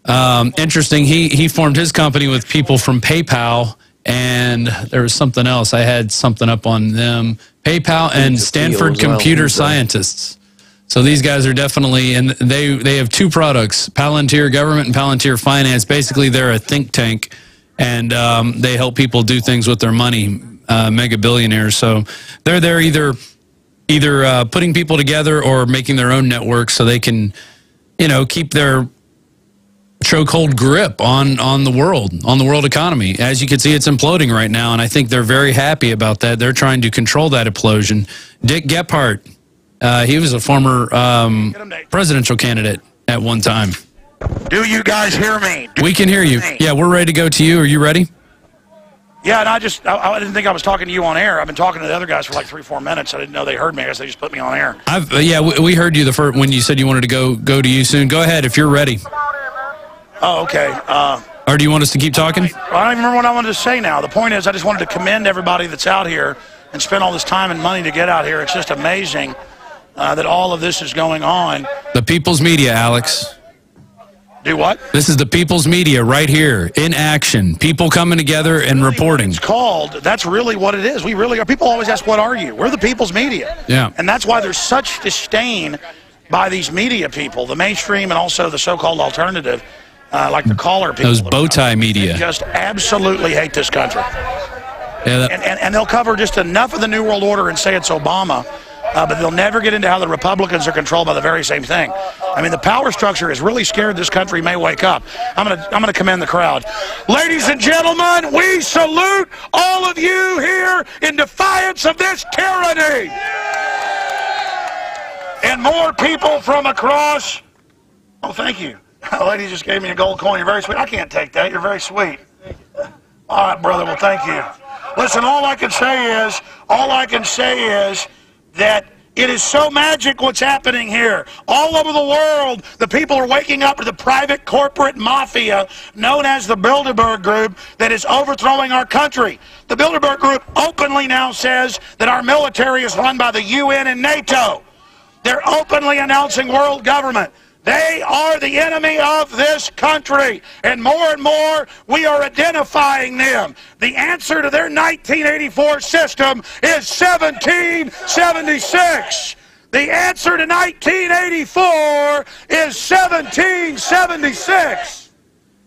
Interesting. He formed his company with people from PayPal, and there was something else. I had something up on them. PayPal and Stanford computer scientists. So these guys are definitely, and they have two products, Palantir Government and Palantir Finance. Basically, they're a think tank, and they help people do things with their money, mega billionaires. So they're there either putting people together or making their own networks so they can, keep their chokehold grip on the world economy. As you can see, it's imploding right now, and I think they're very happy about that. They're trying to control that implosion. Dick Gephardt. He was a former presidential candidate at one time. Do you guys hear me? We can hear you. Yeah, we're ready to go to you. Are you ready? Yeah, and I didn't think I was talking to you on air. I've been talking to the other guys for like 3-4 minutes. I didn't know they heard me. I guess they just put me on air. We heard you the first when you said you wanted to go to you soon. Go ahead if you're ready. Oh, okay. Or do you want us to keep talking? Well, I don't even remember what I wanted to say now. The point is I just wanted to commend everybody that's out here and spend all this time and money to get out here. It's just amazing that all of this is going on. The people's media, Alex. Do what? This is the people's media right here in action. People coming together and reporting. It's called. That's really what it is. We really are. People always ask, what are you? We're the people's media. Yeah. And that's why there's such disdain by these media people, the mainstream and also the so-called alternative, like the caller people. Those bow tie media. They just absolutely hate this country. Yeah, and they'll cover just enough of the New World Order and say it's Obama, but they'll never get into how the Republicans are controlled by the very same thing. I mean, the power structure is really scared this country may wake up. I'm gonna commend the crowd. Ladies and gentlemen, we salute all of you here in defiance of this tyranny. And more people from across. Oh, thank you. A lady just gave me a gold coin. You're very sweet. I can't take that. You're very sweet. All right, brother. Well, thank you. Listen, all I can say is that it is so magic what's happening here. All over the world, the people are waking up to the private corporate mafia known as the Bilderberg Group that is overthrowing our country. The Bilderberg Group openly now says that our military is run by the UN and NATO. They're openly announcing world government. They are the enemy of this country, and more we are identifying them. The answer to their 1984 system is 1776. The answer to 1984 is 1776.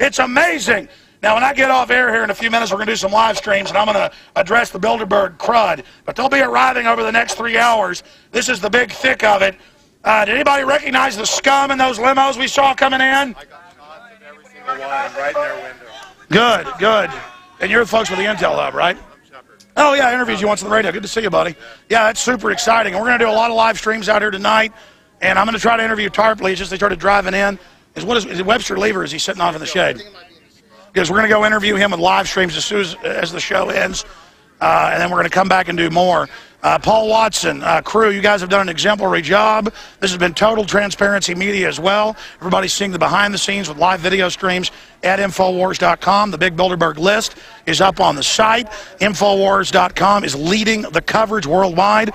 It's amazing. Now, when I get off air here in a few minutes, we're going to do some live streams, and I'm going to address the Bilderberg crud. But they'll be arriving over the next 3 hours. This is the big thick of it. Did anybody recognize the scum in those limos we saw coming in? I got shots of every single one right in their window. Good, good. And you're the folks with the Intel Hub, right? Oh, yeah, I interviewed you once on the radio. Good to see you, buddy. Yeah, that's super exciting. And we're going to do a lot of live streams out here tonight. And I'm going to try to interview Tarpley. It's just they started driving in. Is it Webster Lever? Is he sitting off in the shade? Because we're going to go interview him with live streams as soon as the show ends. And then we're going to come back and do more. Paul Watson, crew, you guys have done an exemplary job. This has been total transparency media as well. Everybody's seeing the behind the scenes with live video streams at Infowars.com. The big Bilderberg list is up on the site. Infowars.com is leading the coverage worldwide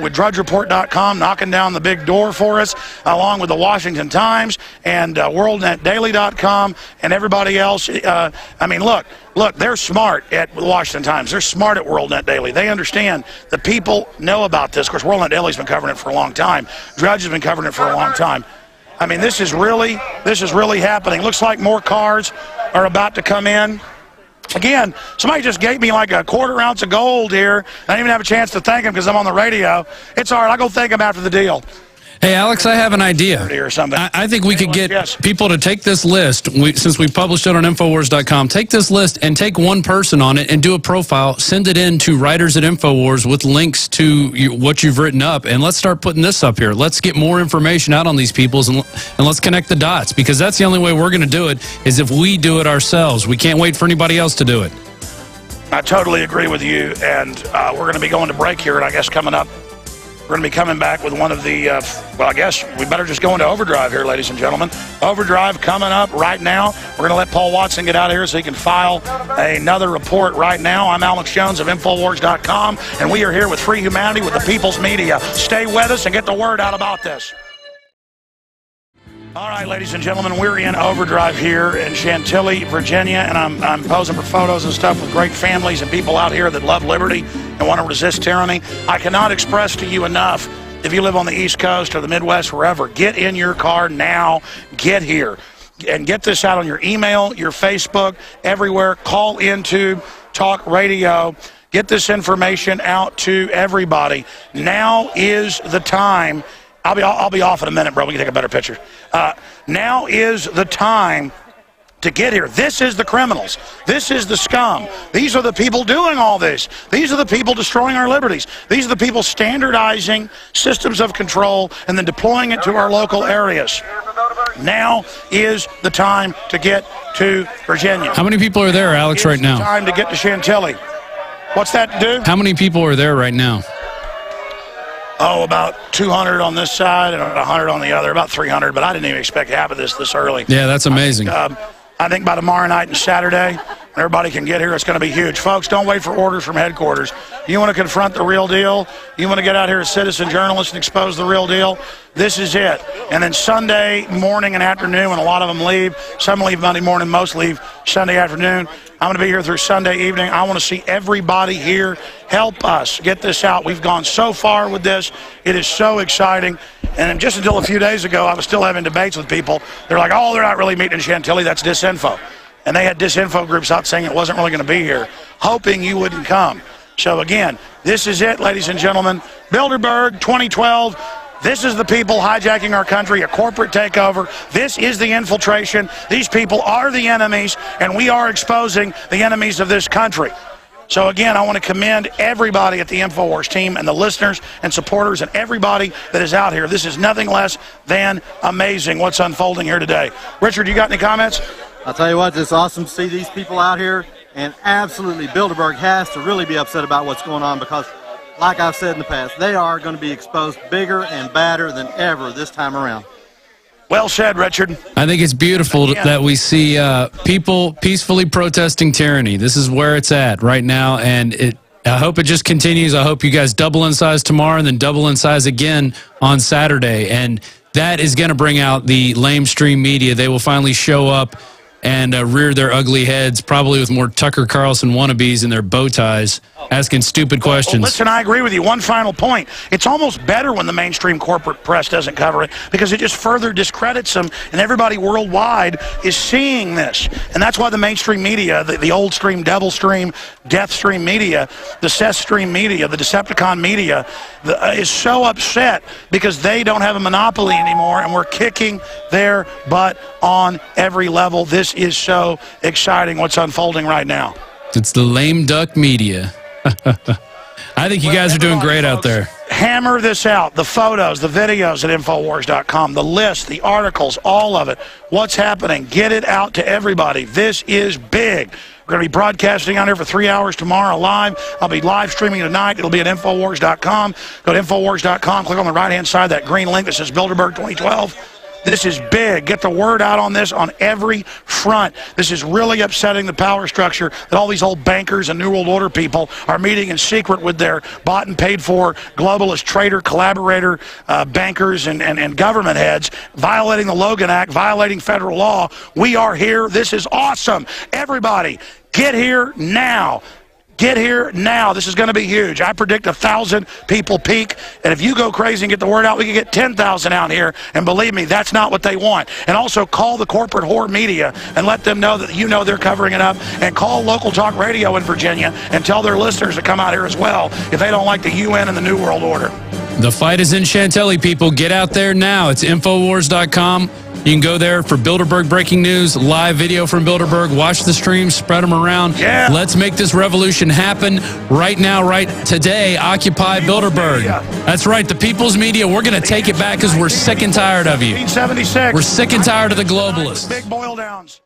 with DrudgeReport.com knocking down the big door for us, along with the Washington Times and WorldNetDaily.com and everybody else. I mean, look, they're smart at the Washington Times. They're smart at WorldNet Daily. They understand the people know about this. Of course, WorldNet Daily's been covering it for a long time. Drudge has been covering it for a long time. I mean, this is really happening. Looks like more cars are about to come in. Again, somebody just gave me like a quarter ounce of gold here. I didn't even have a chance to thank him because I'm on the radio. It's all right. I'll go thank him after the deal. Hey, Alex, I have an idea. I think we could get people to take this list, since we published it on Infowars.com, take this list and take one person on it and do a profile, send it in to writers at Infowars with links to what you've written up, and let's start putting this up here. Let's get more information out on these people, and let's connect the dots, because that's the only way we're going to do it, is if we do it ourselves. We can't wait for anybody else to do it. I totally agree with you, and we're going to be going to break here, and I guess coming up, we're going to be coming back with one of the, well, I guess we better just go into overdrive here, ladies and gentlemen. Overdrive coming up right now. We're going to let Paul Watson get out of here so he can file another report right now. I'm Alex Jones of Infowars.com, and we are here with Free Humanity with the People's Media. Stay with us and get the word out about this. All right, ladies and gentlemen, we're in overdrive here in Chantilly, Virginia, and I'm posing for photos and stuff with great families and people out here that love liberty and want to resist tyranny. I cannot express to you enough, if you live on the East Coast or the Midwest, wherever, get in your car now, get here, and get this out on your email, your Facebook, everywhere. Call into talk radio. Get this information out to everybody. Now is the time. I'll be off in a minute, bro. We can take a better picture. Now is the time to get here. This is the criminals. This is the scum. These are the people doing all this. These are the people destroying our liberties. These are the people standardizing systems of control and then deploying it to our local areas. Now is the time to get to Virginia. How many people are there, Alex, right now? It's time to get to Chantilly. What's that, dude? How many people are there right now? Oh, about 200 on this side and 100 on the other, about 300, but I didn't even expect half of this early. Yeah, that's amazing. I think by tomorrow night and Saturday, Everybody can get here. It's going to be huge. Folks, don't wait for orders from headquarters. You want to confront the real deal? You want to get out here as citizen journalists and expose the real deal? This is it. And then Sunday morning and afternoon, when a lot of them leave, some leave Monday morning, most leave Sunday afternoon. I'm going to be here through Sunday evening. I want to see everybody here. Help us get this out. We've gone so far with this. It is so exciting. And just until a few days ago, I was still having debates with people. They're like, oh, they're not really meeting in Chantilly. That's disinfo. And they had disinfo groups out saying it wasn't really going to be here, hoping you wouldn't come. So again, this is it, ladies and gentlemen. Bilderberg 2012. This is the people hijacking our country, a corporate takeover. This is the infiltration. These people are the enemies, and we are exposing the enemies of this country. So again, I want to commend everybody at the InfoWars team and the listeners and supporters and everybody that is out here. This is nothing less than amazing what's unfolding here today. Richard, you got any comments? I'll tell you what, it's awesome to see these people out here, and absolutely Bilderberg has to really be upset about what's going on because, like I've said in the past, they are going to be exposed bigger and badder than ever this time around. Well said, Richard. I think it's beautiful that we see people peacefully protesting tyranny. This is where it's at right now, and I hope it just continues. I hope you guys double in size tomorrow and then double in size again on Saturday, and that is going to bring out the lamestream media. They will finally show up and rear their ugly heads, probably with more Tucker Carlson wannabes in their bow ties, asking stupid questions. Well, listen, I agree with you. One final point. It's almost better when the mainstream corporate press doesn't cover it because it just further discredits them, and everybody worldwide is seeing this. And that's why the mainstream media, the old stream, devil stream, death stream media, the Seth stream media, the Decepticon media, is so upset because they don't have a monopoly anymore, and we're kicking their butt on every level. This is so exciting what's unfolding right now. It's the lame duck media. I think you guys are doing great out there. Hammer this out. The photos, the videos at Infowars.com, the list, the articles, all of it. What's happening? Get it out to everybody. This is big. We're going to be broadcasting on here for 3 hours tomorrow live. I'll be live streaming tonight. It'll be at Infowars.com. Go to Infowars.com. Click on the right-hand side, that green link that says Bilderberg 2012. This is big. Get the word out on this on every front. This is really upsetting the power structure that all these old bankers and New World Order people are meeting in secret with their bought and paid for globalist trader, collaborator, bankers and government heads, violating the Logan Act, violating federal law. We are here. This is awesome. Everybody, get here now. Get here now. This is going to be huge. I predict 1,000 people peak. And if you go crazy and get the word out, we can get 10,000 out here. And believe me, that's not what they want. And also call the corporate whore media and let them know that you know they're covering it up. And call local talk radio in Virginia and tell their listeners to come out here as well if they don't like the UN and the New World Order. The fight is in Chantilly, people. Get out there now. It's Infowars.com. You can go there for Bilderberg breaking news, live video from Bilderberg. Watch the streams, spread them around. Yeah. Let's make this revolution happen right now, right today. Occupy Bilderberg. That's right, the people's media. We're going to take it back because we're sick and tired of you. 1976. We're sick and tired of the globalists. Big boil downs.